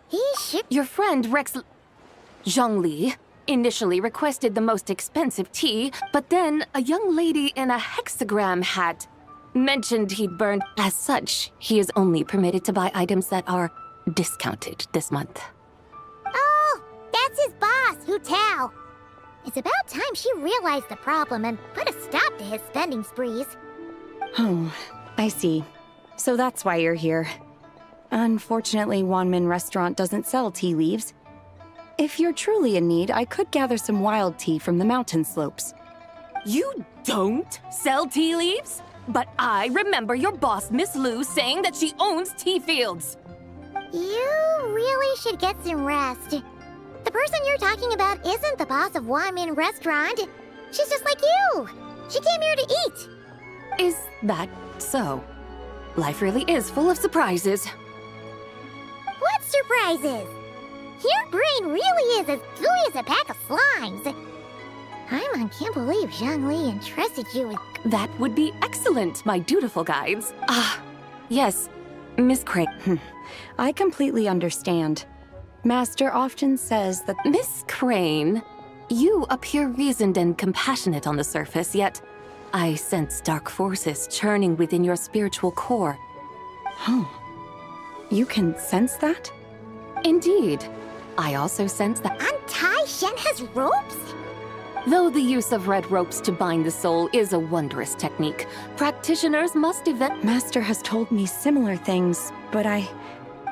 He should... Your friend Rex... Zhangli initially requested the most expensive tea, but then a young lady in a hexagram hat mentioned he'd burned. As such, he is only permitted to buy items that are discounted this month. Oh, that's his boss, Hu Tao. It's about time she realized the problem and put a stop to his spending sprees. Oh, I see. So that's why you're here. Unfortunately, Wanmin Restaurant doesn't sell tea leaves. If you're truly in need, I could gather some wild tea from the mountain slopes. You don't sell tea leaves? But I remember your boss, Miss Lu, saying that she owns tea fields. You really should get some rest. The person you're talking about isn't the boss of Wanmin Restaurant. She's just like you. She came here to eat. Is that so? Life really is full of surprises. What surprises? Your brain really is as gooey as a pack of slimes. Paimon can't believe Zhangli entrusted you with... That would be excellent, my dutiful guides. Yes, Miss Crane. I completely understand. Master often says that... Miss Crane, you appear reasoned and compassionate on the surface, yet I sense dark forces churning within your spiritual core. Oh, you can sense that? Indeed. I also sense that... Untie Shenhe's ropes? Though the use of red ropes to bind the soul is a wondrous technique, practitioners must Master has told me similar things, but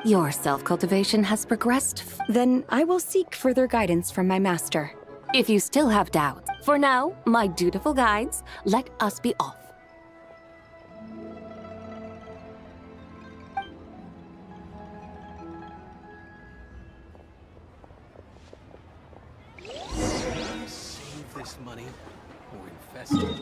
Your self-cultivation has progressed. Then I will seek further guidance from my master. If you still have doubts, for now, my dutiful guides, let us be off. Save this money or invest it.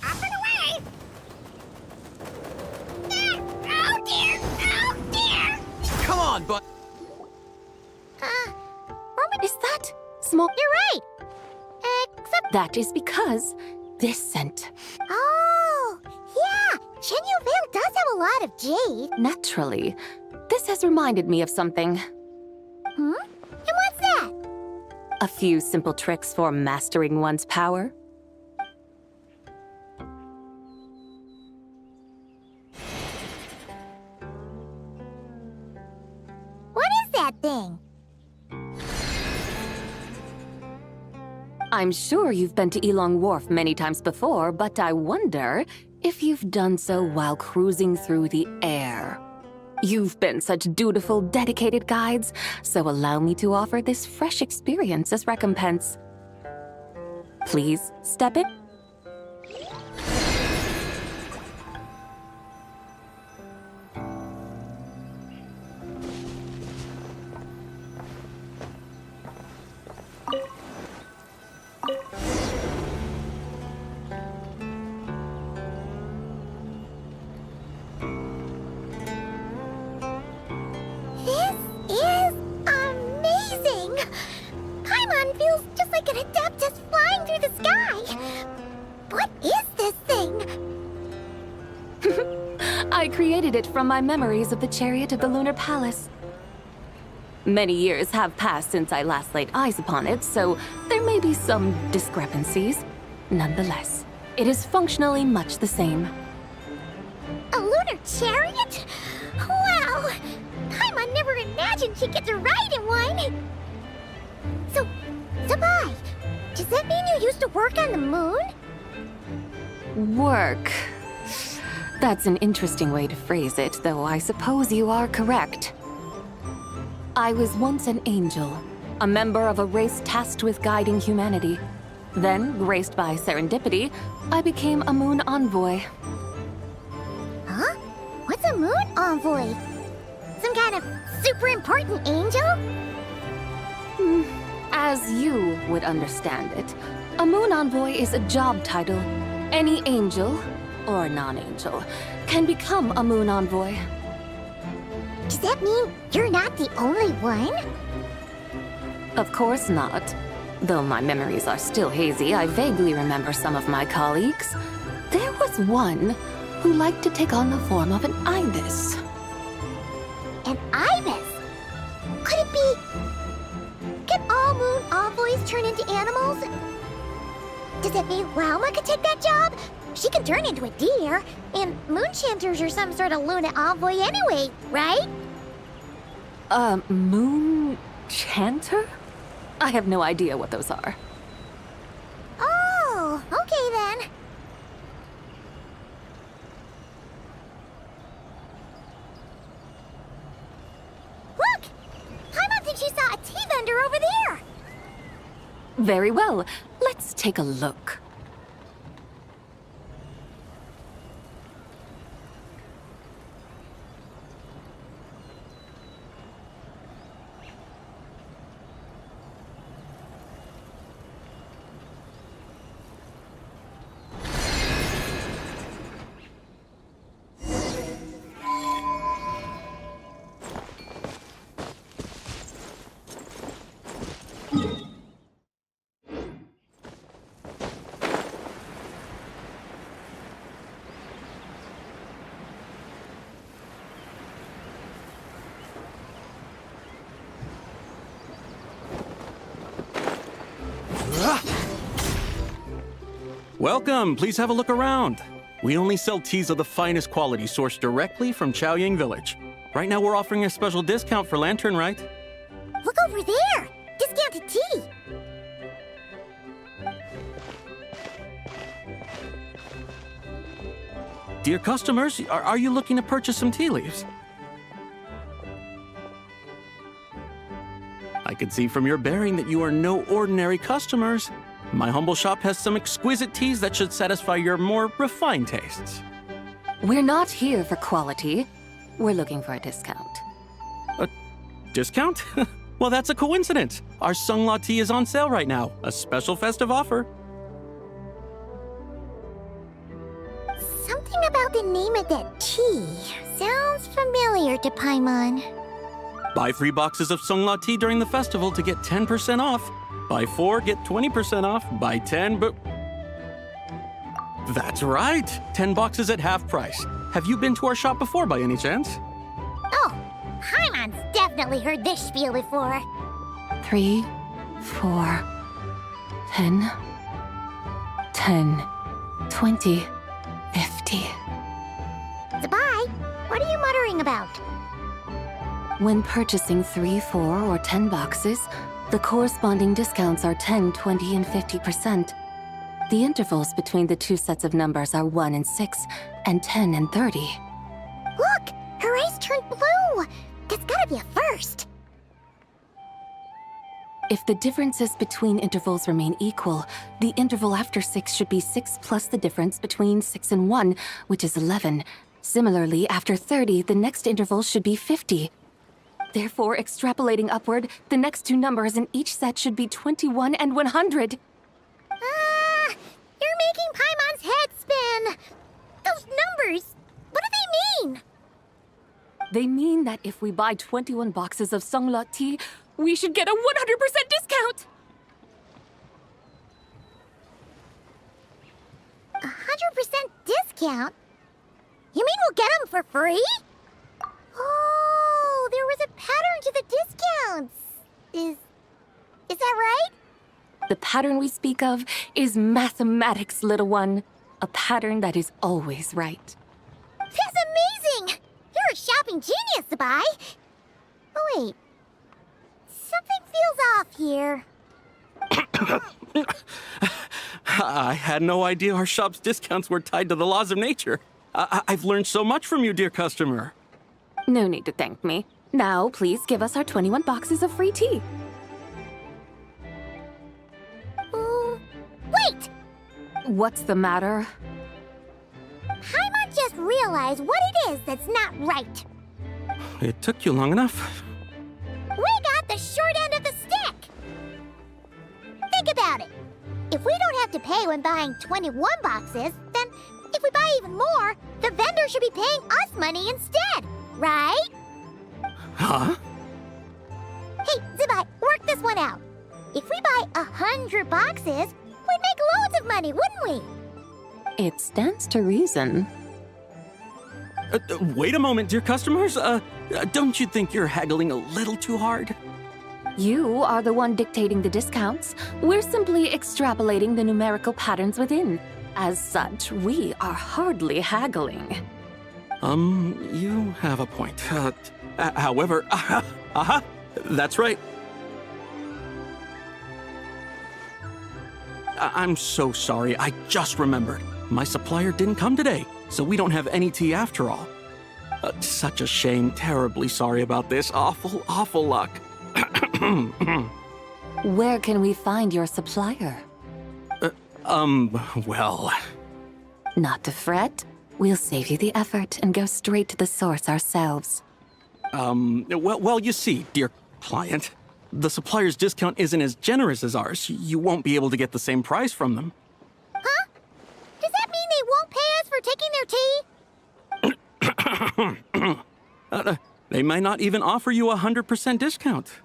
Up and away! Oh dear! Oh dear! Come on, but Is that small? You're right! Except... That is because this scent. Oh! Yeah! Shenyu Vale does have a lot of jade. Naturally, this has reminded me of something. Hmm? And what's that? A few simple tricks for mastering one's power. What is that thing? I'm sure you've been to Elong Wharf many times before, but I wonder if you've done so while cruising through the air. You've been such dutiful, dedicated guides, so allow me to offer this fresh experience as recompense. Please step in. This is amazing! Paimon feels just like an adeptus flying through the sky. What is this thing? I created it from my memories of the chariot of the Lunar Palace. Many years have passed since I last laid eyes upon it, so there may be some discrepancies. Nonetheless, it is functionally much the same. A lunar chariot? Wow! Paimon never imagined she'd get to ride in one! So, Sabai, does that mean you used to work on the moon? Work. That's an interesting way to phrase it, though I suppose you are correct. I was once an angel, a member of a race tasked with guiding humanity. Then, graced by serendipity, I became a moon envoy. Huh? What's a moon envoy? Some kind of super important angel? As you would understand it, a moon envoy is a job title. Any angel, or non-angel, can become a moon envoy. Does that mean you're not the only one? Of course not. Though my memories are still hazy, I vaguely remember some of my colleagues. There was one who liked to take on the form of an ibis. An ibis? Could it be... Can all moon envoys turn into animals? Does that mean Lauma could take that job? She can turn into a deer, and moon chanters are some sort of Luna envoy anyway, right? Moon chanter? I have no idea what those are. Oh, okay then. Look! Paimon thinks she saw a tea vendor over there! Very well. Let's take a look. Welcome. Please have a look around. We only sell teas of the finest quality sourced directly from Chaoying Village. Right now we're offering a special discount for Lantern Rite. Look over there! Discounted tea! Dear customers, are you looking to purchase some tea leaves? I can see from your bearing that you are no ordinary customers. My humble shop has some exquisite teas that should satisfy your more refined tastes. We're not here for quality. We're looking for a discount. A discount? Well, that's a coincidence. Our Sungla tea is on sale right now. A special festive offer. Something about the name of that tea sounds familiar to Paimon. Buy 3 boxes of Sungla tea during the festival to get 10% off. Buy 4, get 20% off. Buy 10, but... That's right! 10 boxes at half price. Have you been to our shop before by any chance? Oh, Paimon's definitely heard this spiel before. 3, 4, 10, 10, 20, 50. Zabai, what are you muttering about? When purchasing 3, 4, or 10 boxes, the corresponding discounts are 10, 20, and 50%. The intervals between the two sets of numbers are 1 and 6, and 10 and 30. Look! Her eyes turned blue! That's gotta be a first! If the differences between intervals remain equal, the interval after 6 should be 6 plus the difference between 6 and 1, which is 11. Similarly, after 30, the next interval should be 50. Therefore, extrapolating upward, the next two numbers in each set should be 21 and 100. You're making Paimon's head spin! Those numbers, what do they mean? They mean that if we buy 21 boxes of Sungla tea, we should get a 100% discount! 100% discount? You mean we'll get them for free? Oh, there was a pattern to the discounts. Is that right? The pattern we speak of is mathematics, little one. A pattern that is always right. That's amazing! You're a shopping genius, Zabai. Oh, wait. Something feels off here. I had no idea our shop's discounts were tied to the laws of nature. I've learned so much from you, dear customer. No need to thank me. Now, please give us our 21 boxes of free tea. Wait! What's the matter? Paimon just realized what it is that's not right. It took you long enough. We got the short end of the stick! Think about it. If we don't have to pay when buying 21 boxes, then if we buy even more, the vendor should be paying us money instead, right? Huh? Hey, Zabai, work this one out. If we buy 100 boxes, we'd make loads of money, wouldn't we? It stands to reason. Wait a moment, dear customers. Don't you think you're haggling a little too hard? You are the one dictating the discounts. We're simply extrapolating the numerical patterns within. As such, we are hardly haggling. You have a point. However, that's right. I'm so sorry, I just remembered. My supplier didn't come today, so we don't have any tea after all. Such a shame, terribly sorry about this. Awful luck. Where can we find your supplier? Well... Not to fret. We'll save you the effort and go straight to the source ourselves. Well, you see, dear client, the supplier's discount isn't as generous as ours. You won't be able to get the same price from them. Huh? Does that mean they won't pay us for taking their tea? They might not even offer you a 100% discount.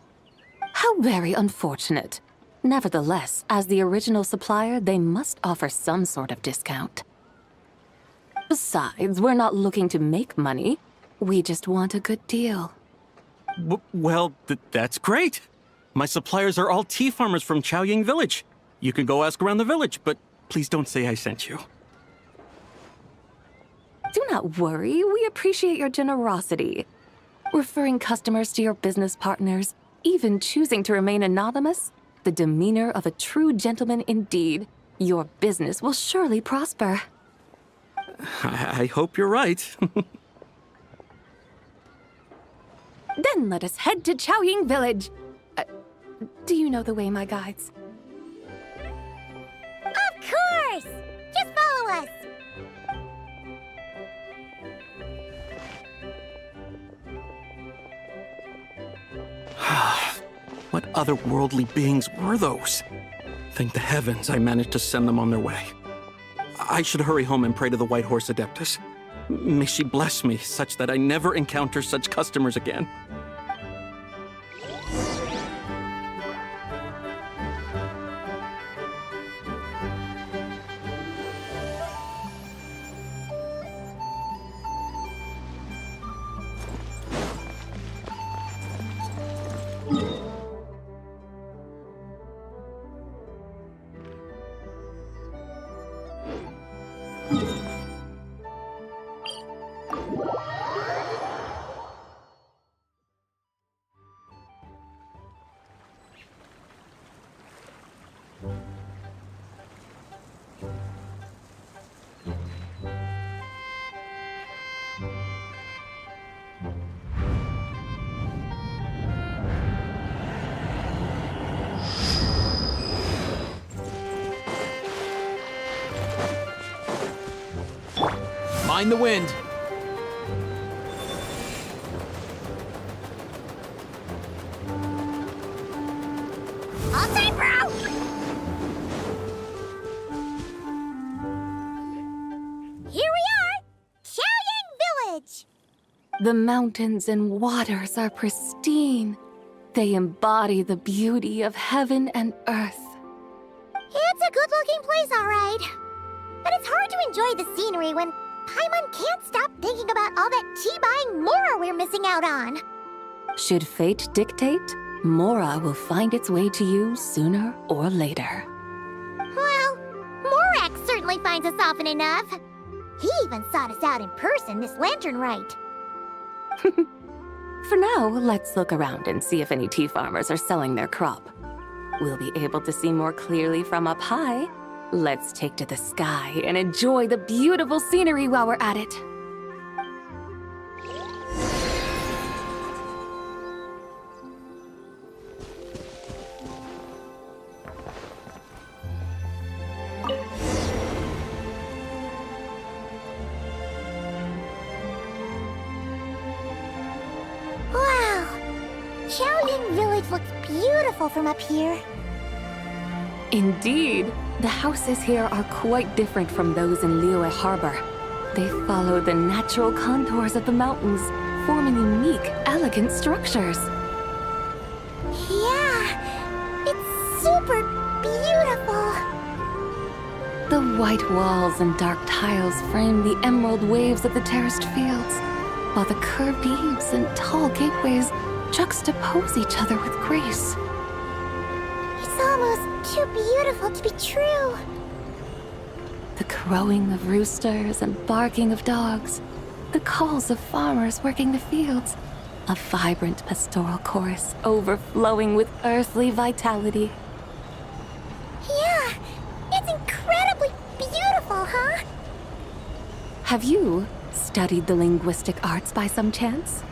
How very unfortunate. Nevertheless, as the original supplier, they must offer some sort of discount. Besides, we're not looking to make money. We just want a good deal. Well, that's great. My suppliers are all tea farmers from Chaoying Village. You can go ask around the village, but please don't say I sent you. not worry. We appreciate your generosity. Referring customers to your business partners, even choosing to remain anonymous, the demeanor of a true gentleman indeed. Your business will surely prosper. I hope you're right. Then let us head to Chaoying Village. Do you know the way, my guides? Of course! Just follow us! What otherworldly beings were those? Thank the heavens I managed to send them on their way. I should hurry home and pray to the White Horse Adeptus. May she bless me such that I never encounter such customers again. Mind the wind. All time, bro! Here we are! Chaoying Village! The mountains and waters are pristine. They embody the beauty of heaven and earth. It's a good-looking place, all right. But it's hard to enjoy the scenery when Paimon can't stop thinking about all that tea-buying Mora we're missing out on. Should fate dictate, Mora will find its way to you sooner or later. Well, Morak certainly finds us often enough. He even sought us out in person this lantern rite. For now, let's look around and see if any tea farmers are selling their crop. We'll be able to see more clearly from up high. Let's take to the sky and enjoy the beautiful scenery while we're at it. Wow! Chaoying Village looks beautiful from up here. Indeed, the houses here are quite different from those in Liyue Harbor. They follow the natural contours of the mountains, forming unique, elegant structures. Yeah, it's super beautiful. The white walls and dark tiles frame the emerald waves of the terraced fields, while the curved eaves and tall gateways juxtapose each other with grace. It's almost too beautiful to be true. The crowing of roosters and barking of dogs, the calls of farmers working the fields, a vibrant pastoral chorus overflowing with earthly vitality. Yeah, it's incredibly beautiful, huh? Have you studied the linguistic arts by some chance?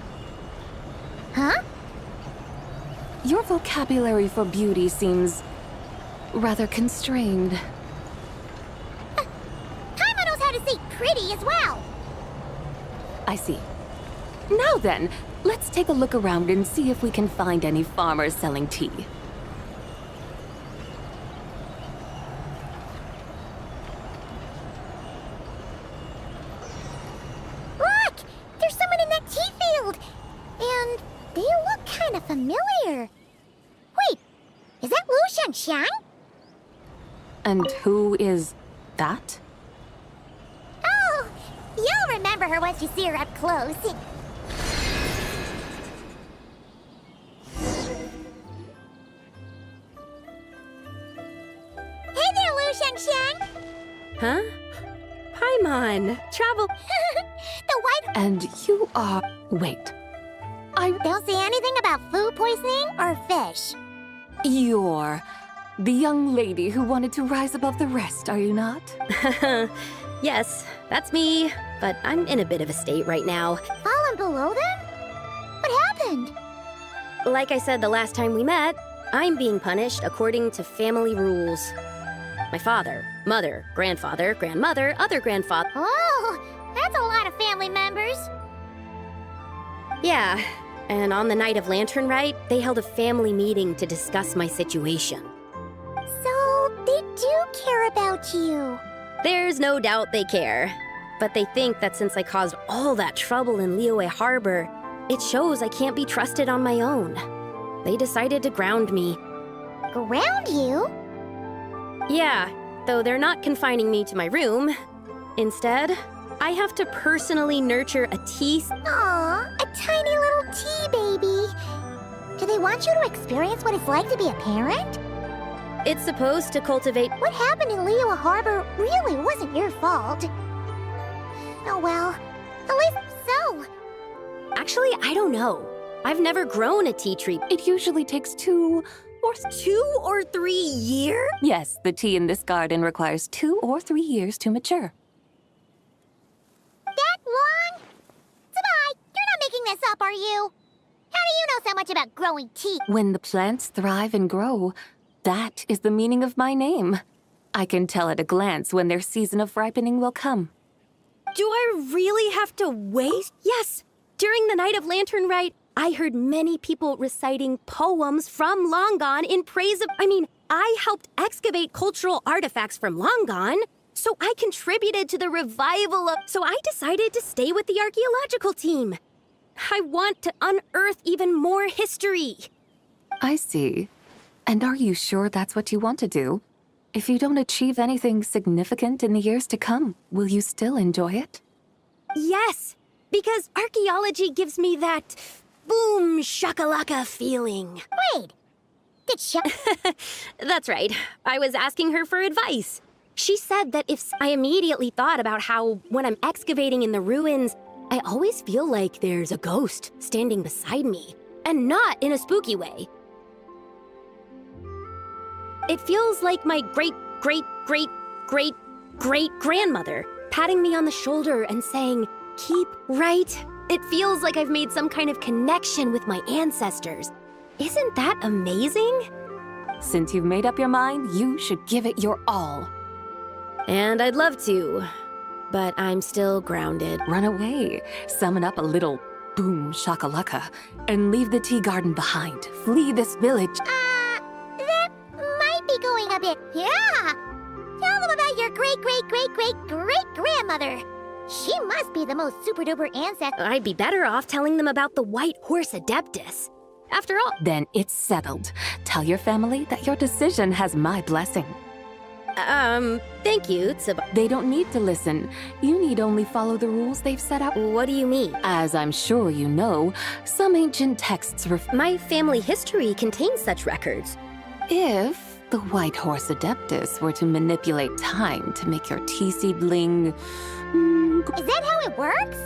Huh? Your vocabulary for beauty seems rather constrained. Paimon knows how to say pretty as well. I see. Now then, let's take a look around and see if we can find any farmers selling tea. Look! There's someone in that tea field! And they look kind of familiar. Wait, is that Lu Xiangxiang? And who is that? Oh, you'll remember her once you see her up close. Hey there, Lu Xiangxiang! Huh? Paimon, travel... the white... And you are... Wait. Don't say anything about food poisoning or fish. You're the young lady who wanted to rise above the rest, are you not? Yes, that's me, but I'm in a bit of a state right now. Fallen below them? What happened? Like I said the last time we met, I'm being punished according to family rules. My father, mother, grandfather, grandmother, other grandfather... Oh, that's a lot of family members. Yeah, and on the night of Lantern Rite, they held a family meeting to discuss my situation. So, they do care about you. There's no doubt they care. But they think that since I caused all that trouble in Liyue Harbor, it shows I can't be trusted on my own. They decided to ground me. Ground you? Yeah, though they're not confining me to my room. Instead, I have to personally nurture a tea... Aw, a tiny little tea baby. Do they want you to experience what it's like to be a parent? It's supposed to cultivate... What happened in Liyue Harbor really wasn't your fault. Oh well, at least so. Actually, I don't know. I've never grown a tea tree. It usually takes 2 or 3 years? Yes, the tea in this garden requires 2 or 3 years to mature. That long? Sabai, you're not making this up, are you? How do you know so much about growing tea? When the plants thrive and grow, that is the meaning of my name. I can tell at a glance when their season of ripening will come. Do I really have to wait? Yes. During the night of Lantern Rite, I heard many people reciting poems from Long Gone in praise of... I helped excavate cultural artifacts from Long Gone, so I contributed to the revival of... So I decided to stay with the archaeological team. I want to unearth even more history. I see. And are you sure that's what you want to do? If you don't achieve anything significant in the years to come, will you still enjoy it? Yes, because archaeology gives me that boom shakalaka feeling. Wait, did That's right. I was asking her for advice. She said that if I immediately thought about how when I'm excavating in the ruins, I always feel like there's a ghost standing beside me, and not in a spooky way. It feels like my great-great-great-great-great-grandmother patting me on the shoulder and saying, "Keep right." It feels like I've made some kind of connection with my ancestors. Isn't that amazing? Since you've made up your mind, you should give it your all. And I'd love to, but I'm still grounded. Run away, summon up a little boom shakalaka, and leave the tea garden behind. Flee this village. That might be going a bit... Yeah! Tell them about your great-great-great-great-great-grandmother. She must be the most super-duper ancestor. I'd be better off telling them about the White Horse Adeptus. After all... Then it's settled. Tell your family that your decision has my blessing. Thank you, Tsubaki. They don't need to listen. You need only follow the rules they've set up. What do you mean? As I'm sure you know, some ancient texts My family history contains such records. If the White Horse Adeptus were to manipulate time to make your tea seedling... Is that how it works?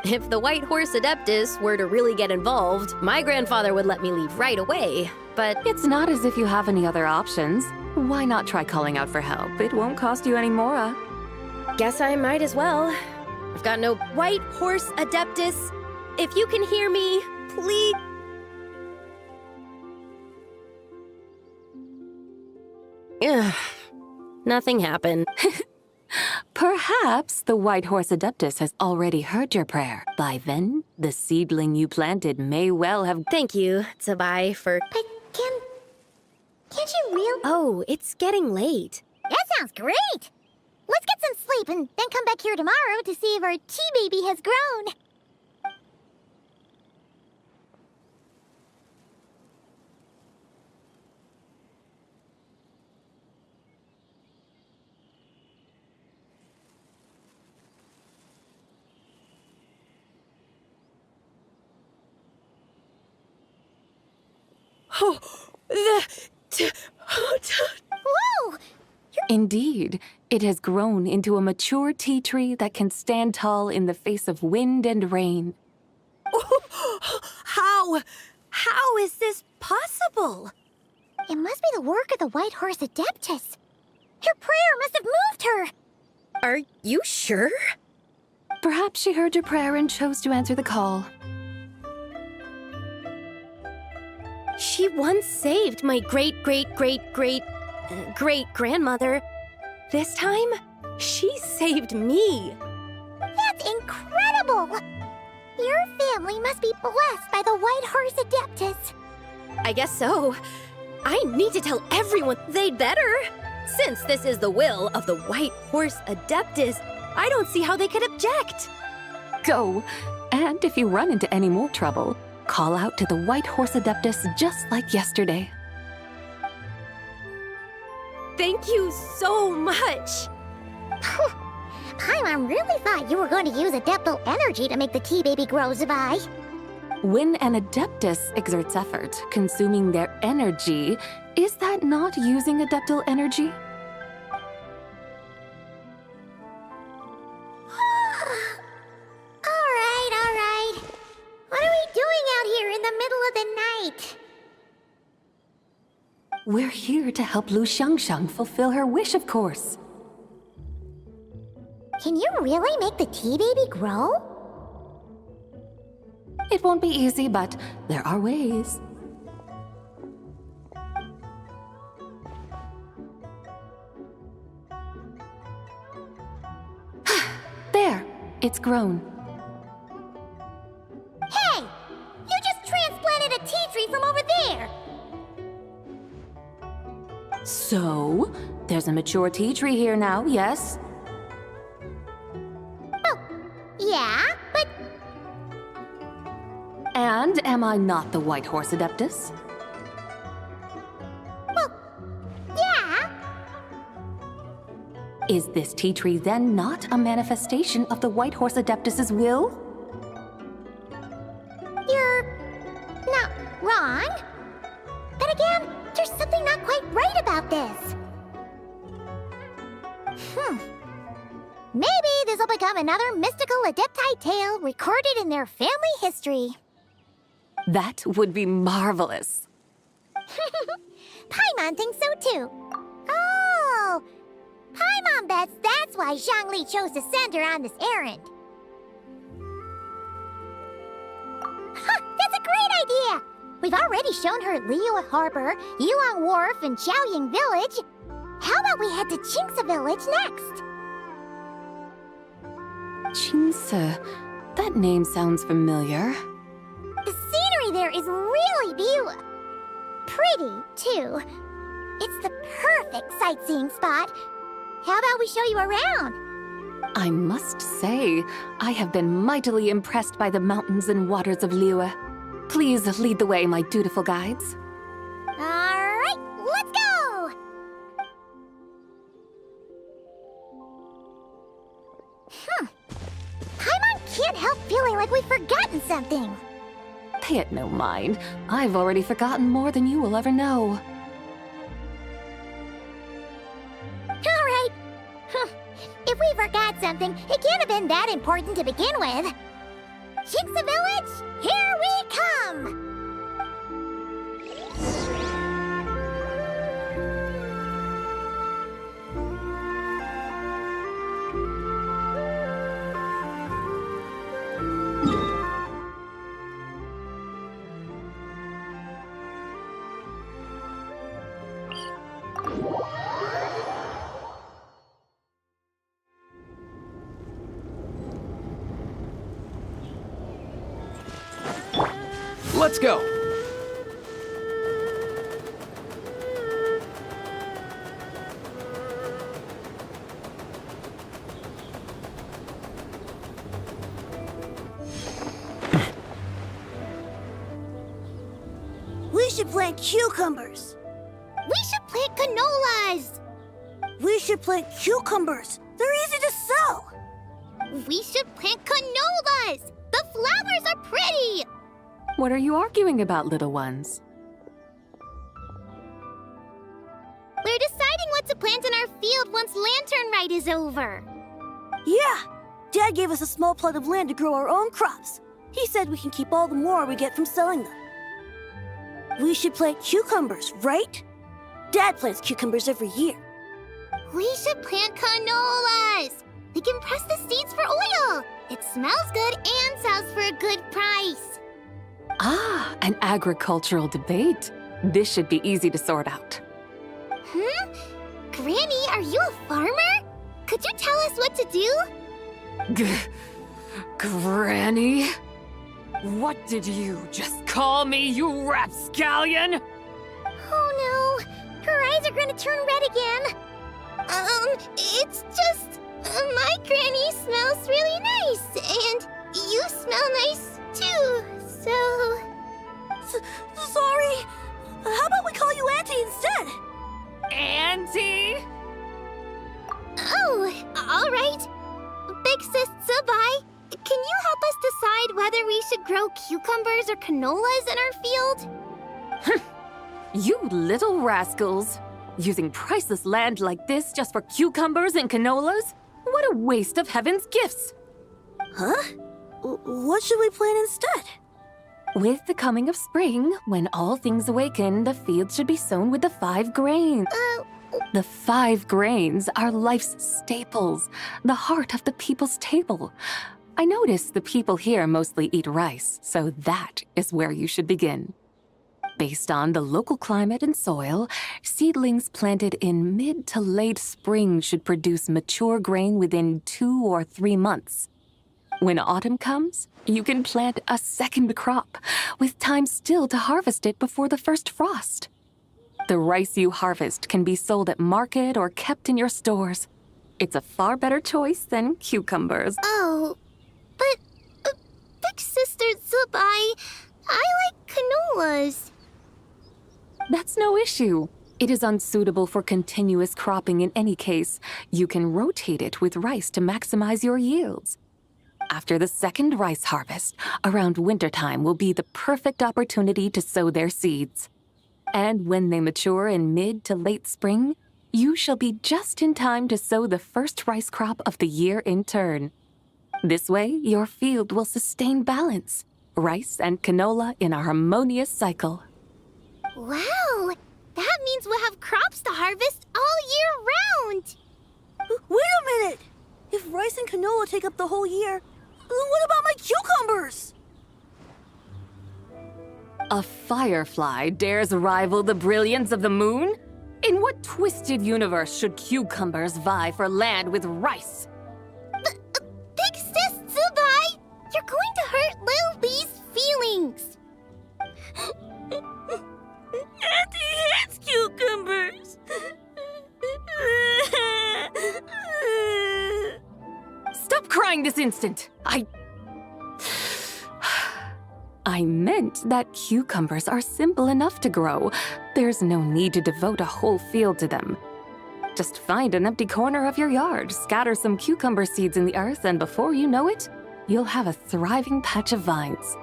If the White Horse Adeptus were to really get involved, my grandfather would let me leave right away. But it's not as if you have any other options. Why not try calling out for help? It won't cost you any more. Guess I might as well. I've got no White Horse Adeptus. If you can hear me, please... Ugh. Nothing happened. Perhaps the White Horse Adeptus has already heard your prayer. By then, the seedling you planted may well have... Thank you, Tsabai, for... But can't you really... Oh, it's getting late. That sounds great! Let's get some sleep and then come back here tomorrow to see if our tea baby has grown. Oh, Whoa! You're Indeed, it has grown into a mature tea tree that can stand tall in the face of wind and rain. How is this possible? It must be the work of the White Horse Adeptus. Her prayer must have moved her. Are you sure? Perhaps she heard your prayer and chose to answer the call. She once saved my great-great-great-great-great-grandmother. This time, she saved me. That's incredible! Your family must be blessed by the White Horse Adeptus. I guess so. I need to tell everyone they'd better. Since this is the will of the White Horse Adeptus, I don't see how they could object. Go! And if you run into any more trouble, call out to the White Horse Adeptus just like yesterday. Thank you so much! Paimon really thought you were going to use Adeptal energy to make the tea baby grow, Zavai. When an Adeptus exerts effort, consuming their energy, is that not using Adeptal energy? Alright. What are we doing out here in the middle of the night? We're here to help Lu Xiangxiang fulfill her wish, of course. Can you really make the tea baby grow? It won't be easy, but there are ways. There! It's grown. Hey! You just transplanted a tea tree from over there! So, there's a mature tea tree here now, yes? Oh, yeah, but... And am I not the White Horse Adeptus? Well, yeah. Is this tea tree then not a manifestation of the White Horse Adeptus's will? You're not wrong. But again, there's something not quite right about this. Maybe this will become another mystical Adepti tale recorded in their family history. That would be marvelous. Paimon thinks so too. Oh! Paimon bets that's why Zhongli chose to send her on this errand. That's a great idea! We've already shown her Liyue Harbor, Yulong Wharf, and Xiaoying Village. How about we head to Qingce Village next? Qingce. That name sounds familiar. The scenery there is really beautiful. Pretty, too. It's the perfect sightseeing spot. How about we show you around? I must say, I have been mightily impressed by the mountains and waters of Liyue. Please lead the way, my dutiful guides. Alright, let's go! Paimon can't help feeling like we've forgotten something. Pay it no mind. I've already forgotten more than you will ever know. Alright. If we forgot something, it can't have been that important to begin with. Qingce Village, here we come! Let's go! We should plant cucumbers. We should plant canolas! We should plant cucumbers. They're easy to sow. We should plant canolas! The flowers are pretty! What are you arguing about, little ones? We're deciding what to plant in our field once Lantern Rite is over. Yeah! Dad gave us a small plot of land to grow our own crops. He said we can keep all the more we get from selling them. We should plant cucumbers, right? Dad plants cucumbers every year. We should plant canolas! We can press the seeds for oil! It smells good and sells for a good price. Ah, an agricultural debate. This should be easy to sort out. Granny, are you a farmer? Could you tell us what to do? Granny? What did you just call me, you rapscallion? Oh no, her eyes are gonna turn red again. It's just... my granny smells really nice, and you smell nice too, so... Sorry. How about we call you Auntie instead? Auntie? Oh, all right. Big Sis Zubai, can you help us decide whether we should grow cucumbers or canolas in our field? You little rascals! Using priceless land like this just for cucumbers and canolas? What a waste of heaven's gifts! Huh? What should we plant instead? With the coming of spring, when all things awaken, the fields should be sown with the 5 grains. The 5 grains are life's staples, the heart of the people's table. I notice the people here mostly eat rice, so that is where you should begin. Based on the local climate and soil, seedlings planted in mid to late spring should produce mature grain within 2 or 3 months. When autumn comes, you can plant a second crop, with time still to harvest it before the first frost. The rice you harvest can be sold at market or kept in your stores. It's a far better choice than cucumbers. Oh, but Big Sister Zubai, I like canolas. That's no issue. It is unsuitable for continuous cropping in any case. You can rotate it with rice to maximize your yields. After the second rice harvest, around wintertime will be the perfect opportunity to sow their seeds. And when they mature in mid to late spring, you shall be just in time to sow the first rice crop of the year in turn. This way, your field will sustain balance, rice and canola in a harmonious cycle. Wow! That means we'll have crops to harvest all year round! Wait a minute! If rice and canola take up the whole year, what about my cucumbers? A firefly dares rival the brilliance of the moon? In what twisted universe should cucumbers vie for land with rice? Big Sis Zubai, you're going to hurt Lil Lee's feelings! Auntie hates cucumbers! Stop crying this instant! I meant that cucumbers are simple enough to grow. There's no need to devote a whole field to them. Just find an empty corner of your yard, scatter some cucumber seeds in the earth, and before you know it, you'll have a thriving patch of vines.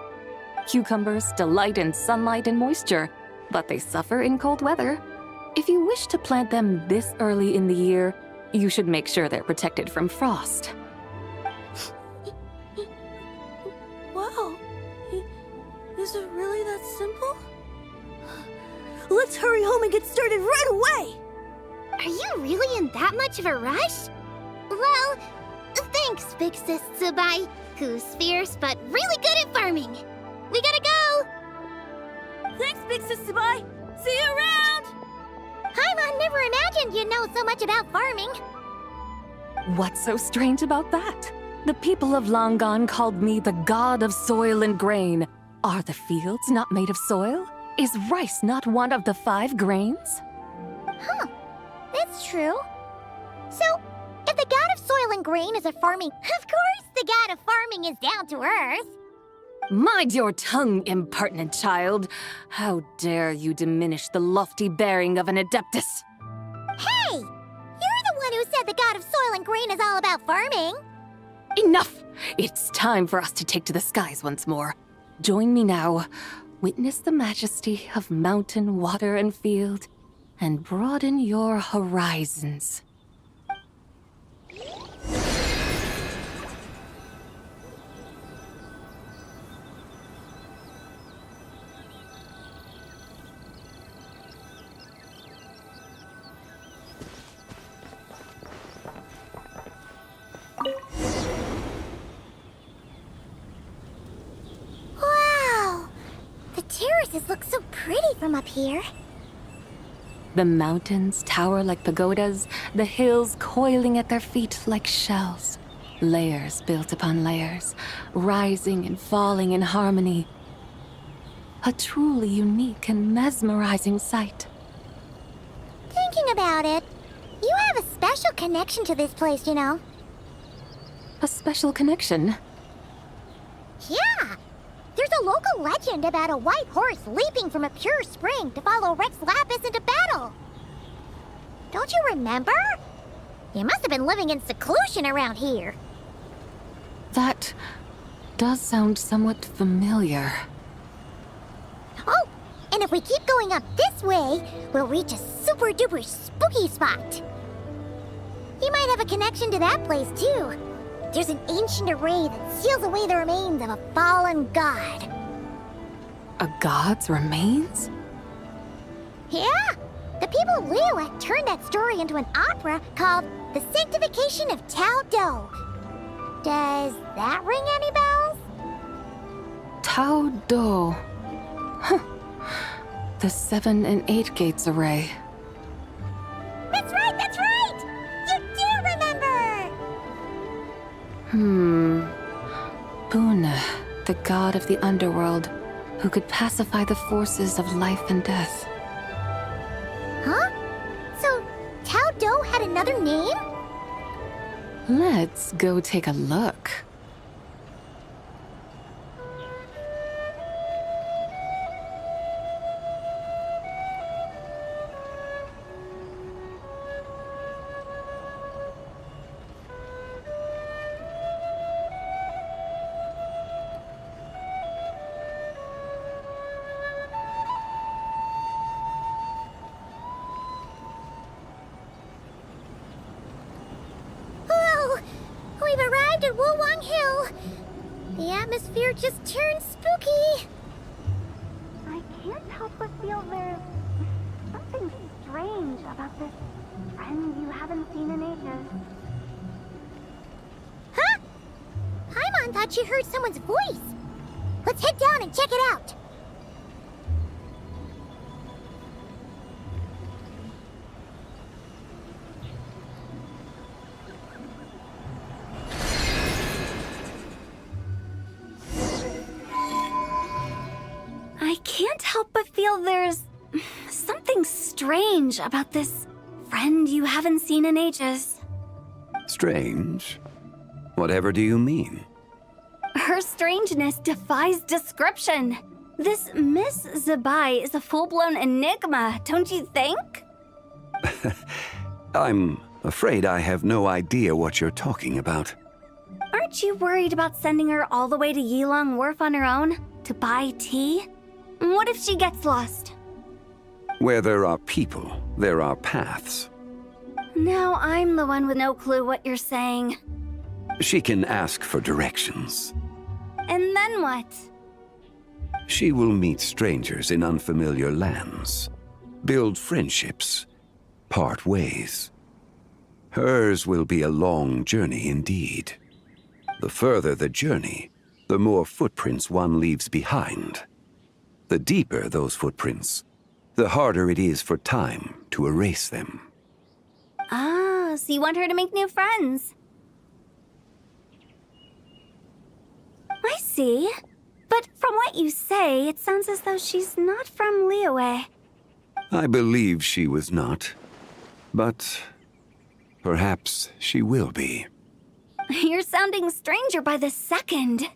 Cucumbers delight in sunlight and moisture, but they suffer in cold weather. If you wish to plant them this early in the year, you should make sure they're protected from frost. Wow. Is it really that simple? Let's hurry home and get started right away! Are you really in that much of a rush? Well, thanks, Big Sis Zubai, who's fierce but really good at farming. We gotta go! Thanks, Big Sis Zubai! See you around! Paimon never imagined you'd know so much about farming. What's so strange about that? The people of Long Gone called me the god of soil and grain. Are the fields not made of soil? Is rice not one of the 5 grains? Huh, that's true. So, if the god of soil and grain is a farming, of course the god of farming is down to earth. Mind your tongue, impertinent child. How dare you diminish the lofty bearing of an adeptus? Hey! You're the one who said the god of soil and grain is all about farming. Enough! It's time for us to take to the skies once more. Join me now. Witness the majesty of mountain, water, and field, and broaden your horizons. places look so pretty from up here. The mountains tower like pagodas, the hills coiling at their feet like shells. Layers built upon layers, rising and falling in harmony. A truly unique and mesmerizing sight. Thinking about it, you have a special connection to this place, you know. A special connection? Yeah! There's a local legend about a white horse leaping from a pure spring to follow Rex Lapis into battle. Don't you remember? You must have been living in seclusion around here. That does sound somewhat familiar. Oh, and if we keep going up this way, we'll reach a super duper spooky spot. You might have a connection to that place too. There's an ancient array that seals away the remains of a fallen god. A god's remains? Yeah! The people of Liyue turned that story into an opera called The Sanctification of Tao Do. Does that ring any bells? Tao Do. Huh. The 7 and 8 gates array. That's right, that's right! You do remember! Buna, the god of the underworld, who could pacify the forces of life and death. Huh? So, Tao Do had another name? Let's go take a look. The atmosphere just turned spooky. I can't help but feel there's something strange about this friend you haven't seen in ages. Huh? Paimon thought she heard someone's voice. Let's head down and check it out. I can't help but feel there's something strange about this friend you haven't seen in ages. Strange? Whatever do you mean? Her strangeness defies description. This Miss Zabai is a full-blown enigma, don't you think? I'm afraid I have no idea what you're talking about. Aren't you worried about sending her all the way to Yilong Wharf on her own to buy tea? What if she gets lost? Where there are people, there are paths. Now I'm the one with no clue what you're saying. She can ask for directions. And then what? She will meet strangers in unfamiliar lands, build friendships, part ways. Hers will be a long journey indeed. The further the journey, the more footprints one leaves behind. The deeper those footprints, the harder it is for time to erase them. Ah, so you want her to make new friends? I see. But from what you say, it sounds as though she's not from Liyue. I believe she was not, but perhaps she will be. You're sounding stranger by the second.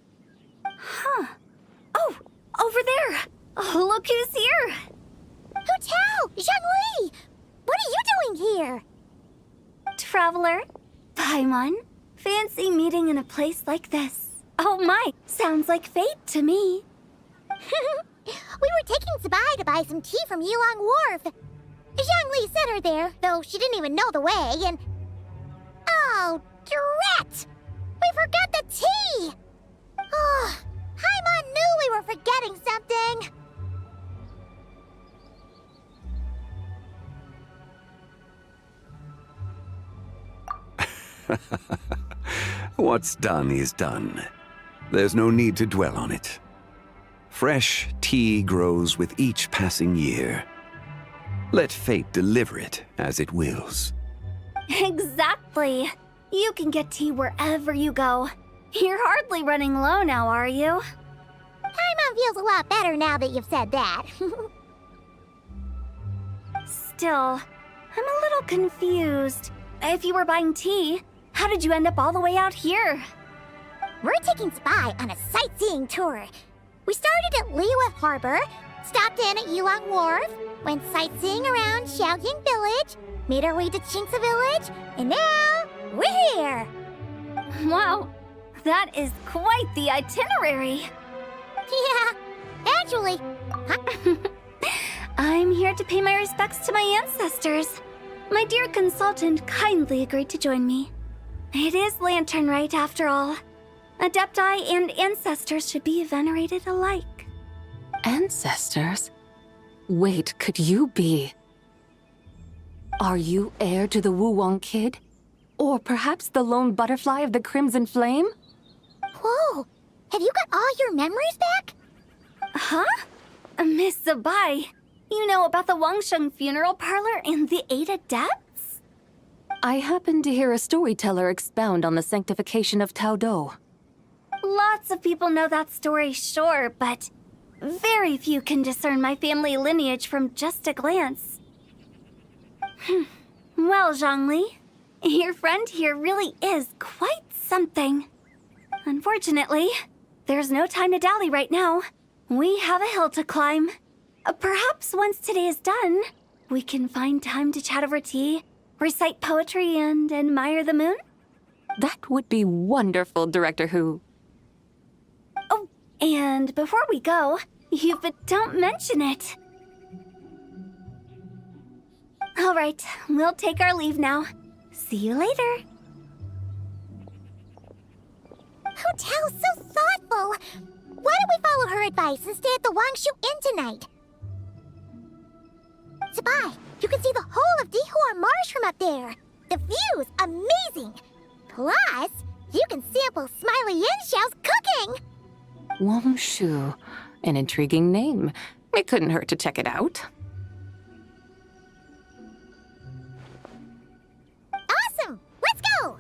Huh. Oh, over there! Oh, look who's here! Hu Tao! Zhongli! What are you doing here? Traveler, Paimon, fancy meeting in a place like this. Oh my, sounds like fate to me. We were taking Zabai to buy some tea from Yilong Wharf. Zhongli sent her there, though she didn't even know the way, and... Oh, drat! We forgot the tea! Oh, Paimon knew we were forgetting something! What's done is done. There's no need to dwell on it. Fresh tea grows with each passing year. Let fate deliver it as it wills. Exactly. You can get tea wherever you go. You're hardly running low now, are you? Paimon feels a lot better now that you've said that. Still, I'm a little confused. If you were buying tea, how did you end up all the way out here? We're taking Spy on a sightseeing tour. We started at Liyue Harbor, stopped in at Yulong Wharf, went sightseeing around Xiaoying Village, made our way to Qingce Village, and now we're here! Wow, that is quite the itinerary. Yeah, actually... I'm here to pay my respects to my ancestors. My dear consultant kindly agreed to join me. It is Lantern Rite, after all. Adepti and ancestors should be venerated alike. Ancestors? Wait, could you be? Are you heir to the Wuwang Kid? Or perhaps the lone butterfly of the Crimson Flame? Whoa! Have you got all your memories back? Huh? Miss Zabai, you know about the Wangsheng funeral parlor and the 8 adepts? I happened to hear a storyteller expound on the sanctification of Taodo. Lots of people know that story, sure, but very few can discern my family lineage from just a glance. Well, Zhongli, your friend here really is quite something. Unfortunately, there's no time to dally right now. We have a hill to climb. Perhaps once today is done, we can find time to chat over tea, recite poetry, and admire the moon? That would be wonderful, Director Hu. Oh, and before we go, but don't mention it. All right, we'll take our leave now. See you later. Hotel's so thoughtful. Why don't we follow her advice and stay at the Wangshu Inn tonight? Zabai, you can see the whole of Dihua Marsh from up there. The view's amazing. Plus, you can sample Smiley Yanxiao's cooking. Wangshu, an intriguing name. It couldn't hurt to check it out. Awesome! Let's go!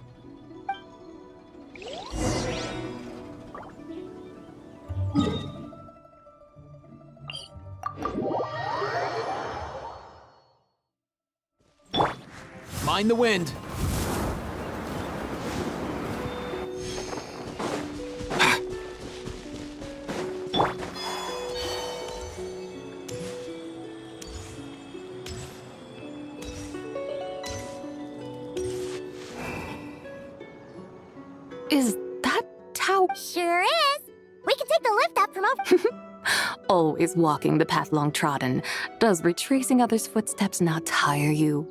Mind the wind. Is that Tao? Sure is. We can take the lift up from over... Always walking the path long trodden. Does retracing others' footsteps not tire you?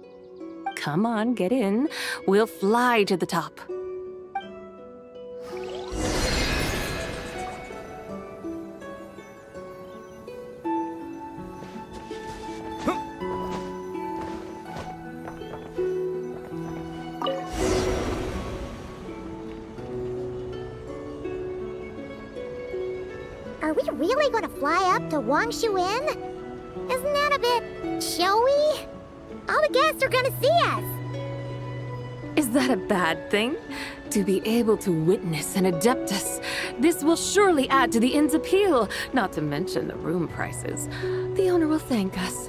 Come on, get in. We'll fly to the top. Are we really going to fly up to Wangshu Inn? Isn't that a bit showy? All the guests are going to see us. Is that a bad thing? To be able to witness an Adeptus. This will surely add to the inn's appeal, not to mention the room prices. The owner will thank us.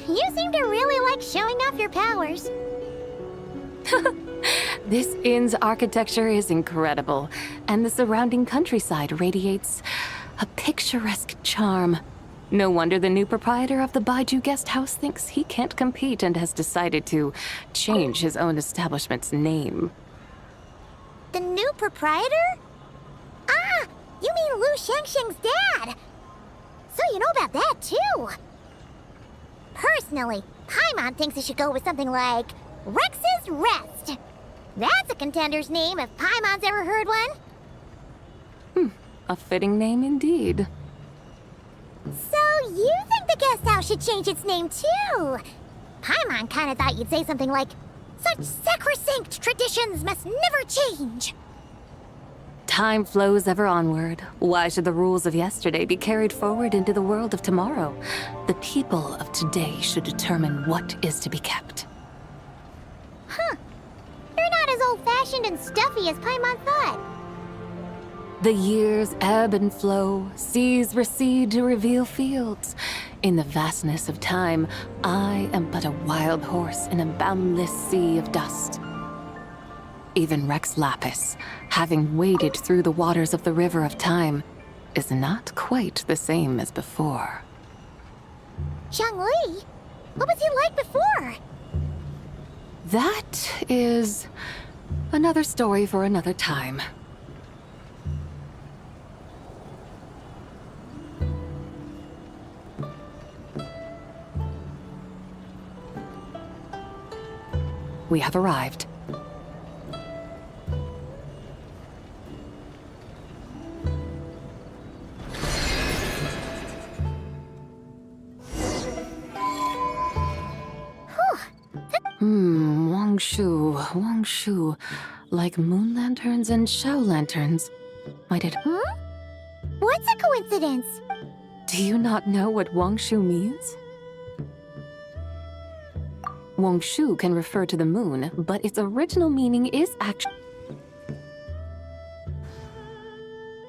You seem to really like showing off your powers. This inn's architecture is incredible, and the surrounding countryside radiates a picturesque charm. No wonder the new proprietor of the Baiju guest house thinks he can't compete and has decided to change his own establishment's name. The new proprietor? Ah, you mean Lu Shengsheng's dad. So you know about that, too. Personally, Paimon thinks it should go with something like Rex's Rest. That's a contender's name if Paimon's ever heard one. A fitting name indeed. So you think the guest house should change its name, too? Paimon kinda thought you'd say something like, "Such sacrosanct traditions must never change." Time flows ever onward. Why should the rules of yesterday be carried forward into the world of tomorrow? The people of today should determine what is to be kept. Huh. You're not as old-fashioned and stuffy as Paimon thought. The years ebb and flow, seas recede to reveal fields. In the vastness of time, I am but a wild horse in a boundless sea of dust. Even Rex Lapis, having waded through the waters of the river of time, is not quite the same as before. Zhongli? What was he like before? That is another story for another time. We have arrived. Wangshu. Like moon lanterns and shao lanterns. Might it... What's a coincidence? Do you not know what Wangshu means? Wangshu can refer to the moon, but its original meaning is actually...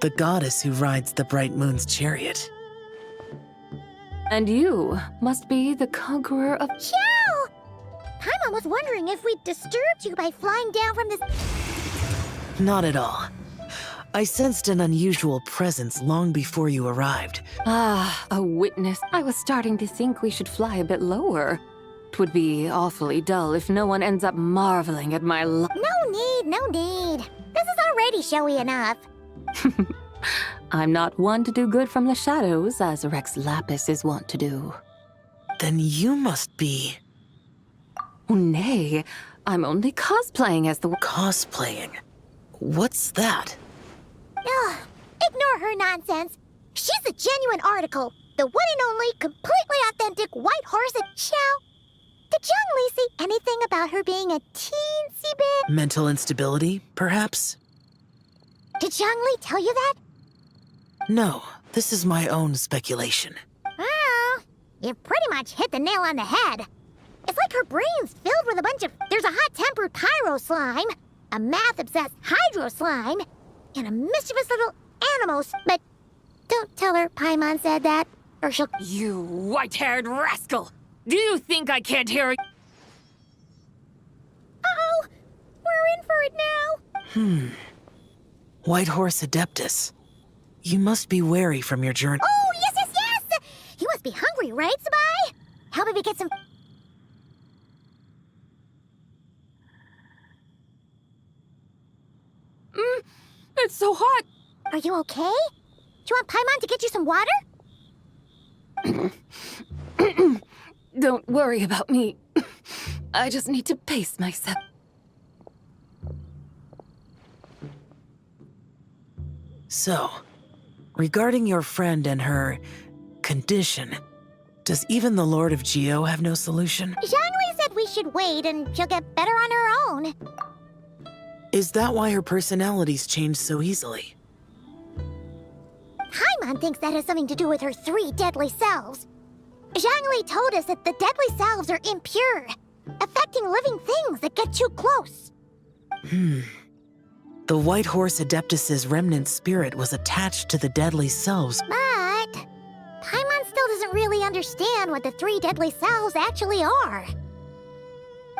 The goddess who rides the bright moon's chariot. And you must be the conqueror of... Xiao! Paimon was wondering if we'd disturbed you by flying down from this... Not at all. I sensed an unusual presence long before you arrived. Ah, a witness. I was starting to think we should fly a bit lower. 'Twould be awfully dull if no one ends up marveling at my No need. This is already showy enough. I'm not one to do good from the shadows, as Rex Lapis is wont to do. Then you must be... Nay, I'm only cosplaying as the... Cosplaying? What's that? Ugh, ignore her nonsense. She's a genuine article. The one and only, completely authentic white horse at Xiao. Did Zhongli say anything about her being a teensy bit? Mental instability, perhaps? Did Zhongli tell you that? No, this is my own speculation. Oh, you pretty much hit the nail on the head. It's like her brain's filled with a bunch of... There's a hot-tempered pyro slime, a math-obsessed hydro slime, and a mischievous little animal... But don't tell her Paimon said that, or she'll... You white-haired rascal! Do you think I can't hear you? Uh-oh! We're in for it now! White Horse Adeptus. You must be wary from your journey. Oh, yes! You must be hungry, right, Sabai? How about we get some... It's so hot! Are you okay? Do you want Paimon to get you some water? Don't worry about me. I just need to pace myself. So, regarding your friend and her... condition, does even the Lord of Geo have no solution? Zhongli said we should wait and she'll get better on her own. Is that why her personalities change so easily? Paimon thinks that has something to do with her 3 deadly selves. Zhongli told us that the deadly selves are impure, affecting living things that get too close. The White Horse Adeptus's remnant spirit was attached to the deadly selves. But Paimon still doesn't really understand what the 3 deadly selves actually are.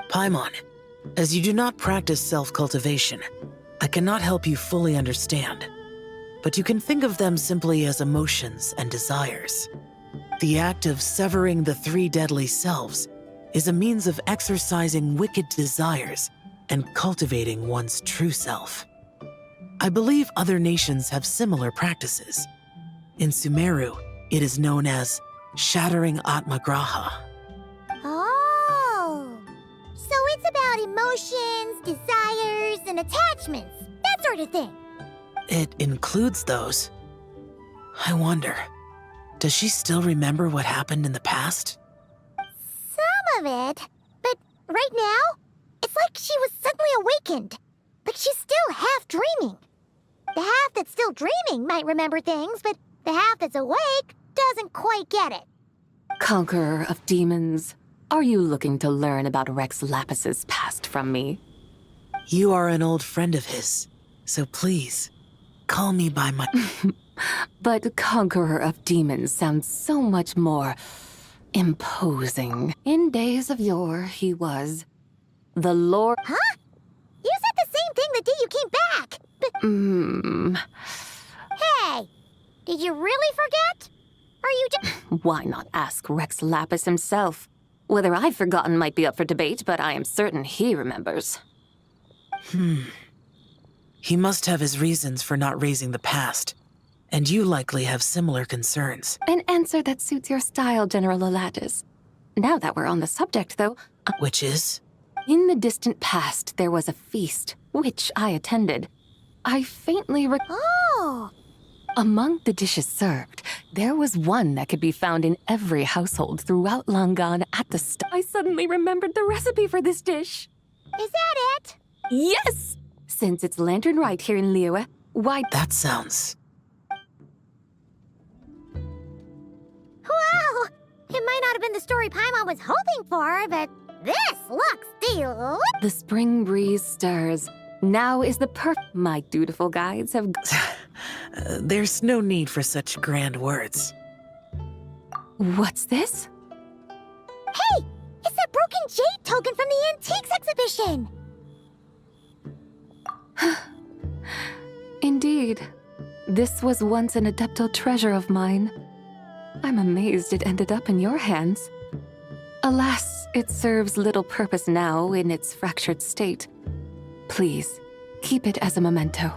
Paimon, as you do not practice self-cultivation, I cannot help you fully understand. But you can think of them simply as emotions and desires. The act of severing the 3 deadly selves is a means of exercising wicked desires and cultivating one's true self. I believe other nations have similar practices. In Sumeru, it is known as shattering Atmagraha. Oh, so it's about emotions, desires, and attachments, that sort of thing. It includes those. I wonder, does she still remember what happened in the past? Some of it, but right now, it's like she was suddenly awakened. Like she's still half dreaming. The half that's still dreaming might remember things, but the half that's awake doesn't quite get it. Conqueror of demons, are you looking to learn about Rex Lapis's past from me? You are an old friend of his, so please, call me by my... But Conqueror of Demons sounds so much more imposing. In days of yore, he was the Lord... Huh? You said the same thing the day you came back, but... Hey, did you really forget? Are you just... Why not ask Rex Lapis himself? Whether I've forgotten might be up for debate, but I am certain he remembers. He must have his reasons for not raising the past. And you likely have similar concerns. An answer that suits your style, General Alatis. Now that we're on the subject, though... Which is? In the distant past, there was a feast, which I attended. I faintly Oh! Among the dishes served, there was one that could be found in every household throughout Langan at the I suddenly remembered the recipe for this dish. Is that it? Yes! Since it's Lantern Rite here in Liyue, why... That sounds... Wow! It might not have been the story Paimon was hoping for, but this looks delicious. The spring breeze stirs. Now is the My dutiful guides have... There's no need for such grand words. What's this? Hey! It's that broken jade token from the antiques exhibition! Indeed. This was once an Adepto treasure of mine. I'm amazed it ended up in your hands. Alas, it serves little purpose now in its fractured state. Please, keep it as a memento.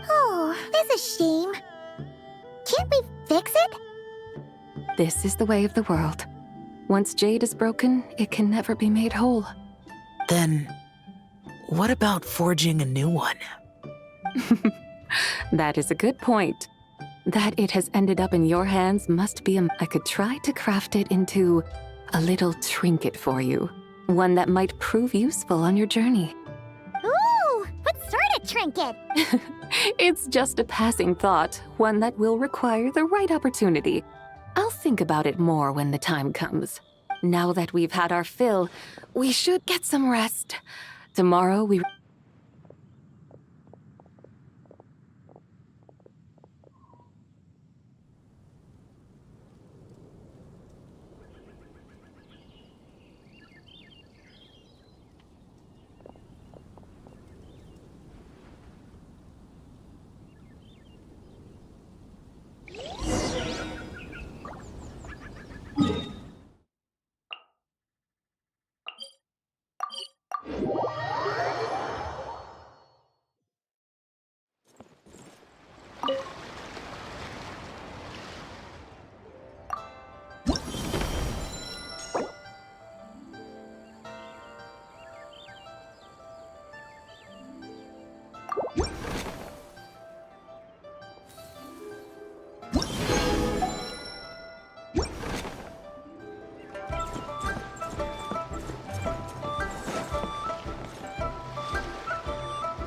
Oh, that's a shame. Can't we fix it? This is the way of the world. Once jade is broken, it can never be made whole. Then, what about forging a new one? That is a good point. That it has ended up in your hands must be I could try to craft it into a little trinket for you. One that might prove useful on your journey. Ooh, what sort of trinket? It's just a passing thought, one that will require the right opportunity. I'll think about it more when the time comes. Now that we've had our fill, we should get some rest. Tomorrow we...